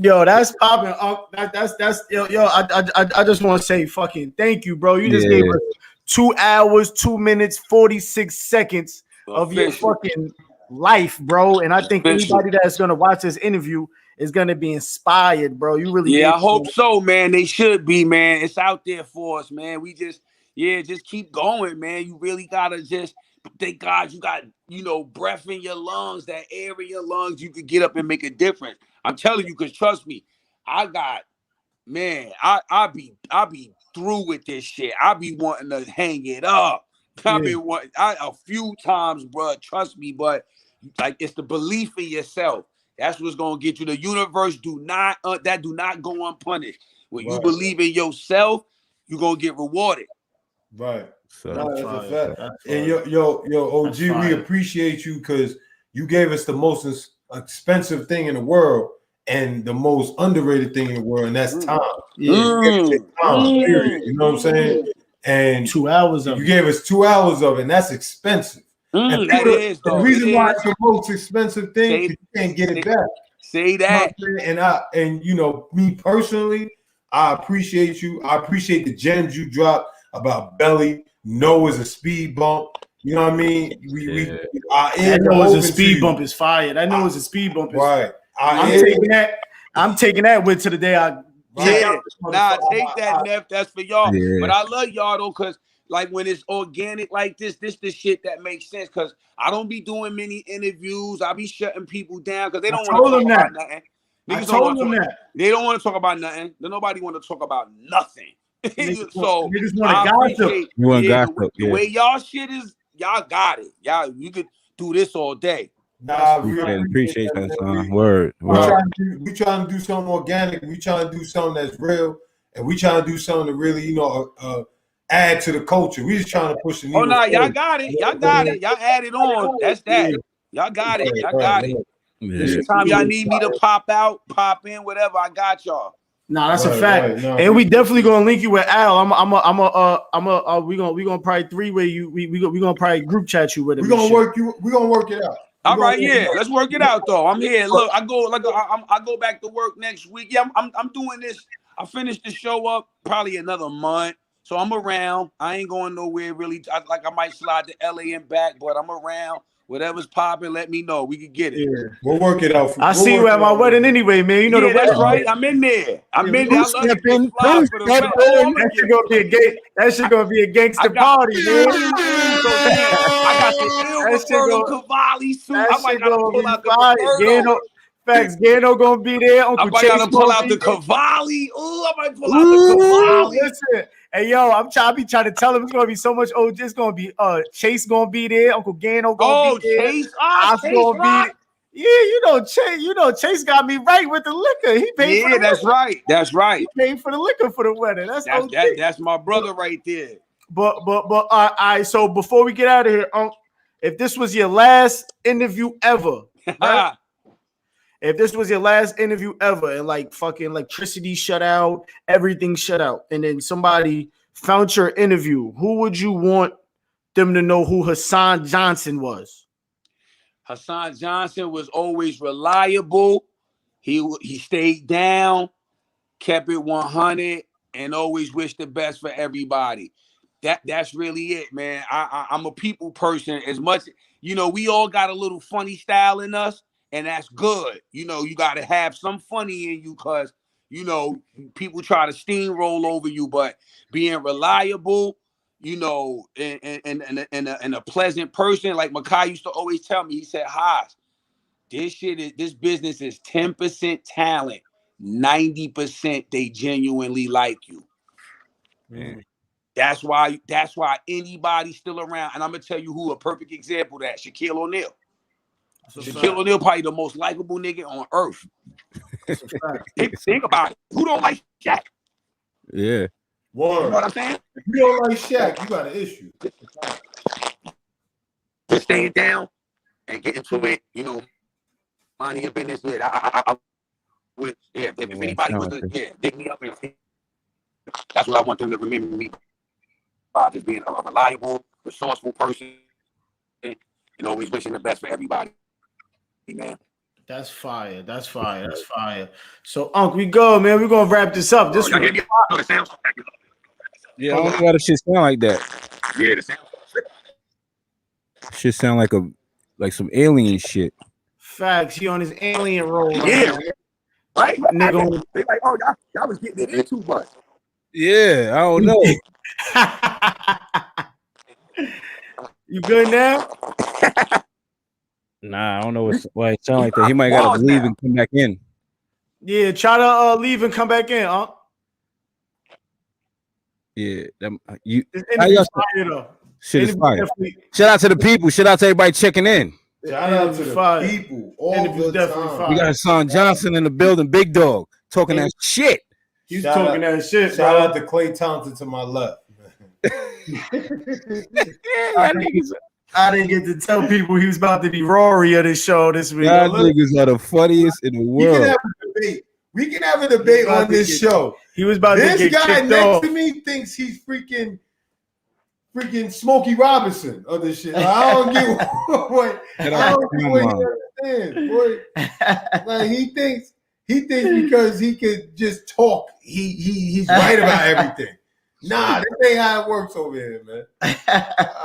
Yo, that's popping up. That's yo. I just want to say fucking thank you, bro. You just gave us 2 hours, 2 minutes, 46 seconds of your fucking life, bro. And I think anybody that's gonna watch this interview is gonna be inspired, bro. You really I hope so, man. They should be, man. It's out there for us, man. We just Yeah, just keep going, man. You really gotta just thank God you got, breath in your lungs, that air in your lungs. You could get up and make a difference. I'm telling you, because trust me, I be through with this shit. I be wanting to hang it up. I've been wanting a few times, bro. Trust me, but like it's the belief in yourself. That's what's gonna get you. The universe do not go unpunished. When you believe in yourself, you're gonna get rewarded. Right. So That's a fact. And yo, OG, we appreciate you because you gave us the most expensive thing in the world and the most underrated thing in the world, and that's time. Time, period. You know what I'm saying? And 2 hours of you gave us 2 hours of it, and that's expensive. And the reason why it's the most expensive thing because you can't get it back. Say that. And me personally, I appreciate you. I appreciate the gems you dropped about Belly. No is a speed bump. You know what I mean? I know it's a speed bump is fire. I know it's a speed bump. Right. I'm taking that with to the day I. Take that, Neff. That's for y'all. Yeah. But I love y'all though, cause like when it's organic like this the shit that makes sense. Cause I don't be doing many interviews. I be shutting people down because they don't want to talk about nothing. I told them that. They don't want to talk about nothing. Nobody want to talk about nothing. So niggas want to gossip. You want gossip? The way y'all shit is, y'all got it. Y'all, you could do this all day. Nah, we appreciate that, son. Word. We trying to do something organic. We trying to do something that's real, and we trying to do something to really, add to the culture. We just trying to push the needle. Oh no, y'all got it. Y'all got it. Y'all add it on. That's that. Y'all got it. Y'all got it. Anytime y'all need me to pop out, pop in, whatever, I got y'all. Nah, that's a fact. And we definitely gonna link you with Al. We gonna probably three-way you. We gonna probably group chat you with him. We gonna work it out. All right, let's work it out though. I'm here. Look, I go back to work next week. Yeah, I'm doing this. I finished the show up probably another month, so I'm around. I ain't going nowhere really. I might slide to LA and back, but I'm around. Whatever's popping, let me know. We can get it. Yeah, we'll work it out. I see you at my wedding anyway, man. You know the that's right. I'm in there. I love you. That shit gonna be a gay. That shit gonna be a gangster party, man. I got the Roberto Cavalli suit. I might gotta pull out the Roberto. Facts, Gano gonna be there. Uncle Chase gotta pull out the Cavalli. Ooh, I might pull out the Cavalli. Listen, hey yo, I be trying to tell him it's gonna be so much. Oh, it's gonna be Chase gonna be there. Uncle Gano gonna be there. Chase, Chase Yeah, Chase got me right with the liquor. He paid for the liquor. That's right. He paid for the liquor for the wedding. That's my brother right there. But all right, so before we get out of here, if this was your last interview ever, right? If this was your last interview ever and like fucking electricity shut out, everything shut out, and then somebody found your interview, who would you want them to know who Hassan Johnson was? Hassan Johnson was always reliable. He stayed down, kept it 100, and always wished the best for everybody. That's really it, man. I'm a people person. As much, we all got a little funny style in us. And that's good. You got to have some funny in you because, people try to steamroll over you. But being reliable, and a pleasant person, like Makai used to always tell me, he said, Haas, this business is 10% talent, 90% they genuinely like you. Man. That's why anybody's still around. And I'm going to tell you who a perfect example of that, Shaquille O'Neal. Shaquille O'Neal probably the most likable nigga on earth. Think about it. Who don't like Shaq? Yeah. Word. You know what I'm saying? If you don't like Shaq, you got an issue. Just staying down and getting to it, minding your business. I would, if anybody was to dig me up, that's what I want them to remember me by, just being a reliable, resourceful person, and always wishing the best for everybody. Man. That's fire. So, Unc, we go, man. We're gonna wrap this up. Yeah, I don't know why the shit sound like that. Yeah, the sound. Shit sound like some alien shit. Facts. He on his alien roll. Yeah. Right. Nigga, they like, y'all was getting it in too much. Yeah, I don't know. You good now? Nah, I don't know why it sound like that. He might gotta leave and come back in. Yeah, try to leave and come back in, huh? Yeah, This interview's fire, though. Shit is fire. Shout out to the people. Shout out to everybody checking in. Shout out to the people all the time. We got Hassan Johnson in the building, big dog, talking that shit. He's talking that shit. Shout out to Clay Thompson to my left. I didn't get to tell people he was about to be Rory of this show this week. Y'all niggas are the funniest in the world. We can have a debate on this show. He was about to get this guy kicked next off. to me thinks he's freaking Smokey Robinson of this shit. I don't get what he understands, boy. Like he thinks because he could just talk, he's right about everything. Nah, this ain't how it works over here, man.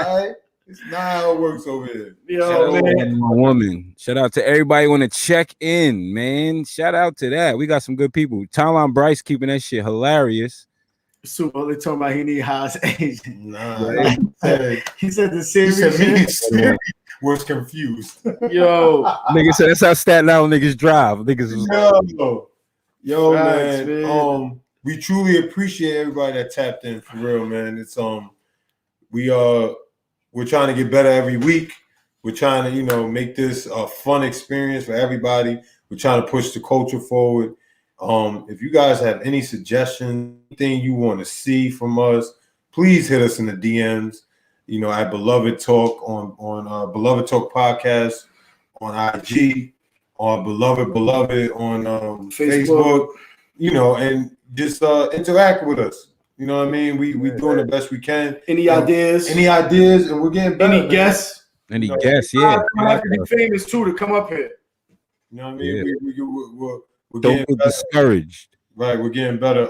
All right. It's not how it works over here. Yo, man. Woman. Shout out to everybody want to check in, man. Shout out to that. We got some good people. Timeline Brice keeping that shit hilarious. Super. They're talking about he need house agent. Nah, he said the series was confused. Yo, nigga said that's how Staten Island niggas drive. Niggas is yo, man. We truly appreciate everybody that tapped in for real, man. It's we're trying to get better every week. We're trying to, make this a fun experience for everybody. We're trying to push the culture forward. If you guys have any suggestions, anything you want to see from us, please hit us in the DMs. At Beloved Talk on Beloved Talk Podcast on IG, on Beloved on Facebook. And just interact with us. You know what I mean? We doing the best we can. Any ideas? And we're getting better. Any guests? Any guests? Yeah. You have to be famous too to come up here. You know what I mean? Yeah. We're Don't getting get better. discouraged. Right, we're getting better.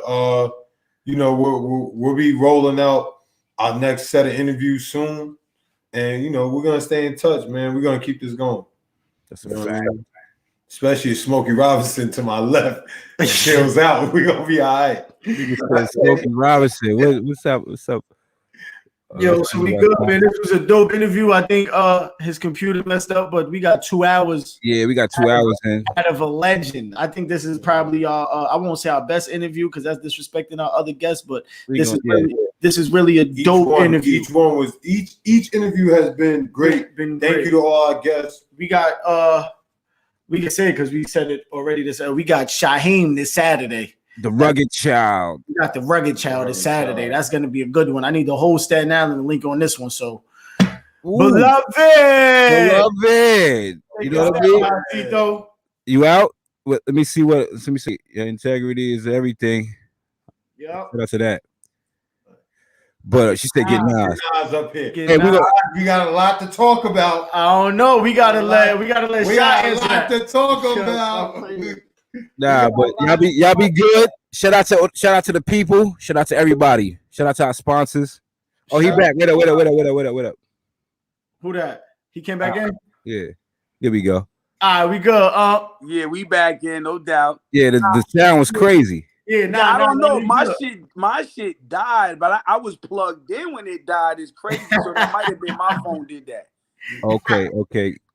We'll be rolling out our next set of interviews soon, and we're gonna stay in touch, man. We're gonna keep this going. That's a fact. Especially if Smokey Robinson to my left chills out, we're gonna be all right. Smokey Robinson, what's up? What's up? Yo, so we good, man. This was a dope interview. I think his computer messed up, but we got 2 hours. Yeah, we got 2 hours in. Out of a legend. I think this is probably I won't say our best interview because that's disrespecting our other guests, but this is really a dope interview. Each interview has been great. Thank you to all our guests. We got we can say it because we said it already. We got Shaheem this Saturday. The Rugged Child. We got the Rugged Child this Saturday. That's going to be a good one. I need the whole Staten Island link on this one. So, Beloved. You know what I mean? You out? Let me see. Your integrity is everything. Yeah. Shout out to that. But she said, "Get Nas up here." Hey, we got a lot to talk about. I don't know. We gotta let. We got a lot to talk about. Nah, but y'all be good. Shout out to the people. Shout out to everybody. Shout out to our sponsors. Oh, he back. Wait up. Who that? He came back in? Yeah. Here we go. All right, we go. Yeah, we back in, no doubt. Yeah, the sound was crazy. Yeah, I don't know. My shit died, but I was plugged in when it died. It's crazy. So that might have been my phone did that. Okay.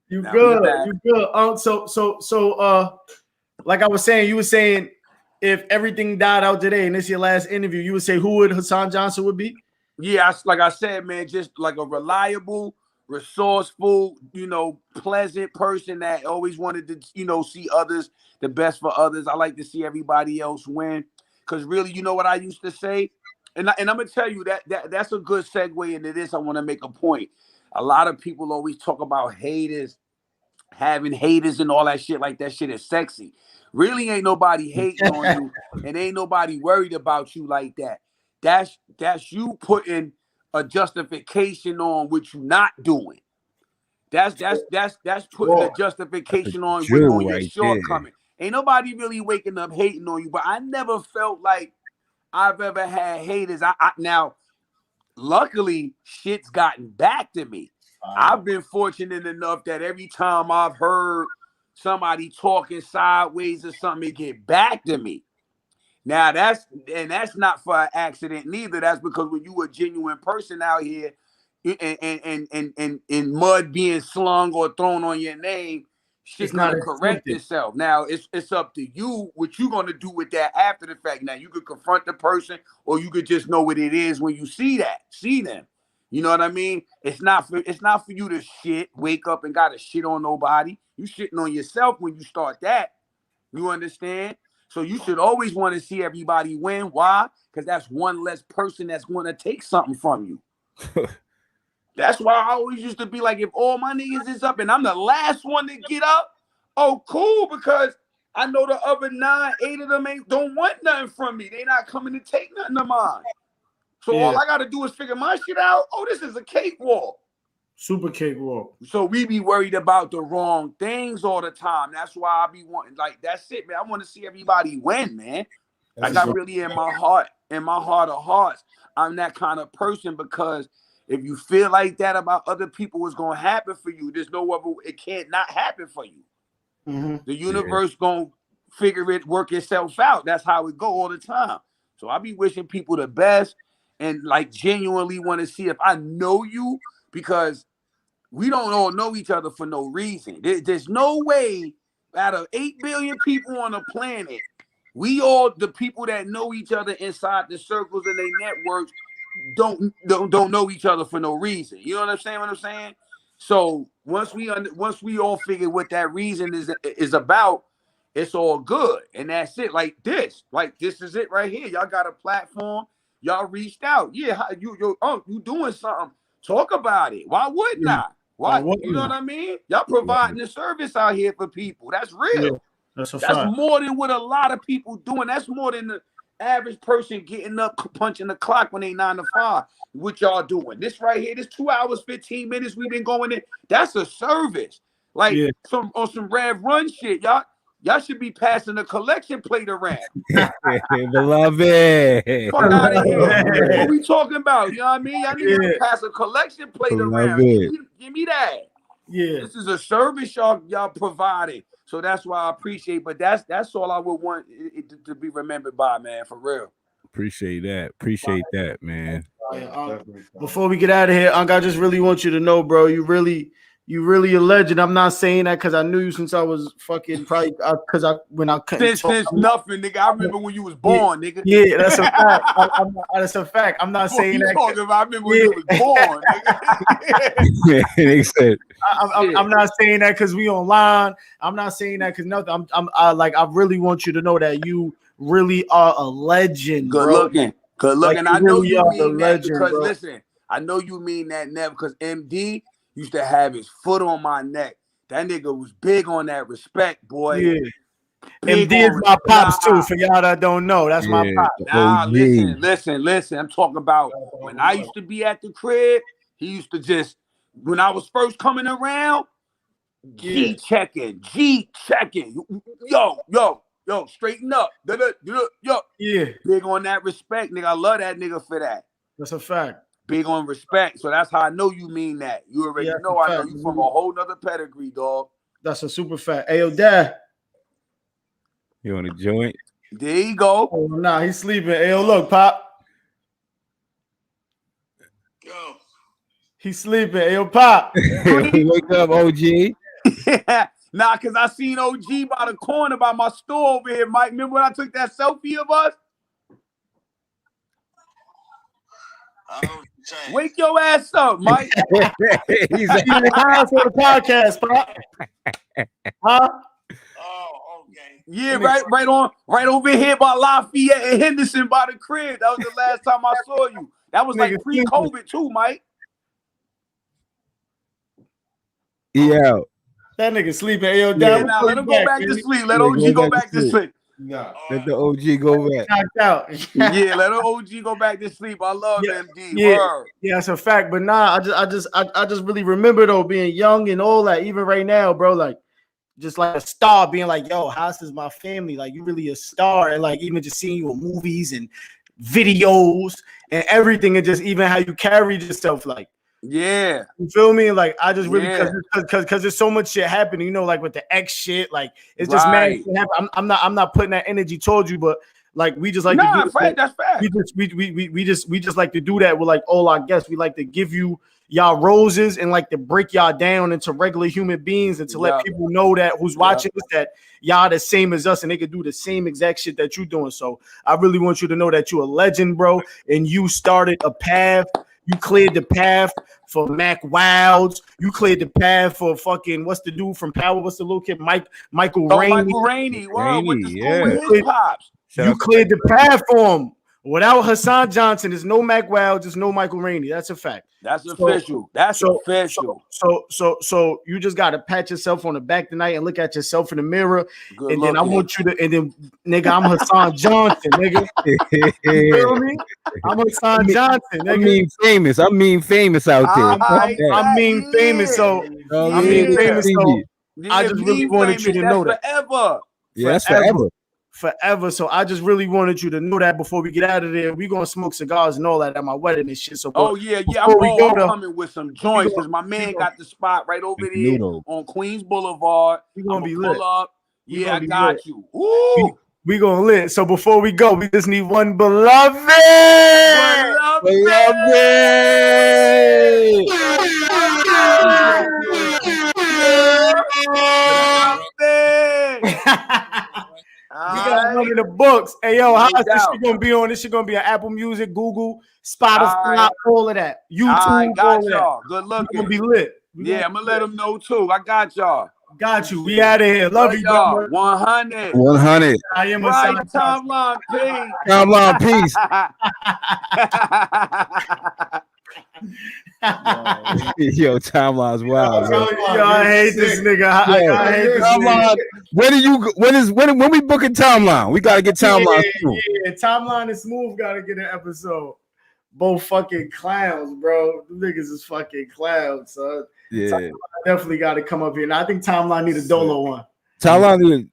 You good. So like I was saying, you were saying if everything died out today and this is your last interview, you would say who would Hassan Johnson would be? Yeah, like I said, man, just like a reliable, resourceful, pleasant person that always wanted to, see others, the best for others. I like to see everybody else win. Because really, you know what I used to say? And I'm going to tell you that's a good segue into this. I want to make a point. A lot of people always talk about haters, having haters and all that shit like that shit is sexy. Really ain't nobody hating on you and ain't nobody worried about you like that. That's you putting a justification on what you not doing. That's putting a justification on your shortcoming. Ain't nobody really waking up hating on you, but I never felt like I've ever had haters. Now, luckily, shit's gotten back to me. I've been fortunate enough that every time I've heard somebody talking sideways or something, it get back to me. Now that's not for an accident neither. That's because when you a genuine person out here, and mud being slung or thrown on your name, shit's gonna correct itself. Now it's up to you what you gonna do with that after the fact. Now you could confront the person, or you could just know what it is when you see them. You know what I mean? It's not for you to wake up and gotta shit on nobody. You shitting on yourself when you start that. You understand? So you should always want to see everybody win. Why? Because that's one less person that's going to take something from you. That's why I always used to be like, if all my niggas is up and I'm the last one to get up, oh, cool, because I know the other 9, 8 of them don't want nothing from me. They not coming to take nothing of mine. So all I got to do is figure my shit out. Oh, this is a cakewalk. Super cakewalk. So we be worried about the wrong things all the time. That's why I be wanting, like, that's it, man. I want to see everybody win, man. Like, I really in my heart of hearts, I'm that kind of person, because if you feel like that about other people, what's going to happen for you, there's no other, it can't not happen for you. Mm-hmm. The universe going to work itself out. That's how it go all the time. So I be wishing people the best and, like, genuinely want to see if I know you, because we don't all know each other for no reason. There's no way out of 8 billion people on the planet, we all, the people that know each other inside the circles and their networks, don't know each other for no reason. You know what I'm saying? So once we all figure what that reason is about, it's all good. And that's it. Like this is it right here. Y'all got a platform. Y'all reached out. Yeah, you doing something. Talk about it. Why wouldn't I? Why? You know what I mean? Y'all providing a service out here for people. That's real. Yeah, that's more than what a lot of people doing. That's more than the average person getting up, punching the clock when they 9 to 5. What y'all doing? This right here, this 2 hours, 15 minutes we've been going in. That's a service. Like some Rev Run shit. Y'all should be passing a collection plate around. Beloved. Fuck out of here. What we talking about? You know what I mean? Y'all need to pass a collection plate around. Give me that. Yeah. This is a service y'all providing. So that's why I appreciate. But that's all I would want it to be remembered by, man. For real. Appreciate that, man. Before we get out of here, Unc, I just really want you to know, bro, you really a legend. I'm not saying that because I knew you since I was fucking probably because when I couldn't since nothing, nigga. I remember when you was born, nigga. Yeah, that's a fact. That's a fact. I'm not saying that. I remember when you was born, nigga. I'm not saying that because we online. I'm not saying that because nothing. I really want you to know that you really are a legend. Good looking. Like, I know you mean that because listen, I know you mean that, Nev, because MD used to have his foot on my neck. That nigga was big on that respect, boy. Yeah. MD is my pops too. For y'all that don't know, that's my pops. Nah, listen. I'm talking about when I used to be at the crib. He used to just, when I was first coming around, G checking. Yo, straighten up. Yo. Yeah. Big on that respect, nigga. I love that nigga for that. That's a fact. Big on respect. So that's how I know you mean that. You already know I know you from a whole nother pedigree, dog. That's a super fact. Hey, yo, Dad. You want a joint? There you go. Oh, nah, he's sleeping. Hey, yo, look, Pop. Yo. He's sleeping. Hey, yo, Pop. Wake up, OG. Nah, because I seen OG by the corner by my store over here, Mike. Remember when I took that selfie of us? Wake your ass up, Mike. He's in the house for the podcast, Pop. Huh? Oh, okay. Yeah, right over here by Lafayette and Henderson by the crib. That was the last time I saw you. That was like pre-COVID too, Mike. Yeah. That nigga sleeping. Hey, yo, Dad, now let him go back to sleep. Let OG go back to sleep. No. Let the OG go back. Knocked out. Yeah, let the OG go back to sleep. I love MD. Yeah, that's a fact. But nah, I just really remember though being young and all that. Even right now, bro, like just like a star, being like, yo, Haas is my family. Like you really a star, and like even just seeing you in movies and videos and everything, and just even how you carried yourself, like. Yeah, you feel me? Like I just really because there's so much shit happening, you know, like with the X shit, like it's just mad. I'm not putting that energy towards you, but Like we just like to do that's fact. We just like to do that with like all our guests. We like to give you y'all roses and like to break y'all down into regular human beings and to let people know that who's watching us that y'all the same as us and they could do the same exact shit that you're doing. So I really want you to know that you're a legend, bro, and you started a path. You cleared the path for Mac Wilds. You cleared the path for fucking what's the dude from Power? What's the little kid? Michael Rainey. Michael Rainey. Wow, went to school with his pops. You cleared the path for him. Without Hassan Johnson, there's no Mac Wilds, there's no Michael Rainey. That's a fact. That's official. That's official. So you just gotta pat yourself on the back tonight and look at yourself in the mirror. Then I want you to, and then nigga, I'm Hassan Johnson, nigga. You feel me? I'm Hassan Johnson, nigga. I mean famous out there. I mean famous. So I mean famous. So I just really wanted you to know that. Forever. Yeah, that's forever. Forever. So I just really wanted you to know that before we get out of there. We're gonna smoke cigars and all that at my wedding and shit. So I'm coming with some joints because my man got the spot right over there on Queens Boulevard. We're gonna be pull lit. Up. Yeah, I got you. Ooh. We gonna lit. So before we go, we just need one beloved. We got one of the books. Hey, yo, how's this shit gonna be on? This shit gonna be on Apple Music, Google, Spotify, all of that. YouTube, got y'all. Good looking. We're gonna be lit. I'm gonna let them know too. I got y'all. Got you. We out of here. Love you, y'all. 100. 100. I am a timeline, peace. Timeline, peace. Yo, timeline's wild. Yo, I hate this nigga. I hate this timeline. When we booking timeline? We gotta get timeline. Yeah, timeline and Smooth gotta get an episode. Both fucking clowns, bro. The niggas is fucking clowns, son. Yeah, timeline definitely gotta come up here. And I think timeline need a Dolo one. Timeline need.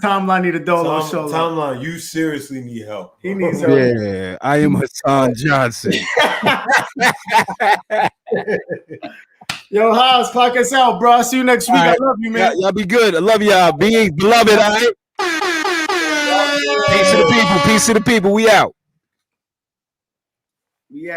Timeline need a Dolo show. Timeline, you seriously need help. He needs help. Yeah, I am Hassan Johnson. Yo, Haas, clock us out, bro. I'll see you next week. Right. I love you, man. Y'all be good. I love y'all. Being beloved, all right? Peace to the people. Peace to the people. We out. Yeah.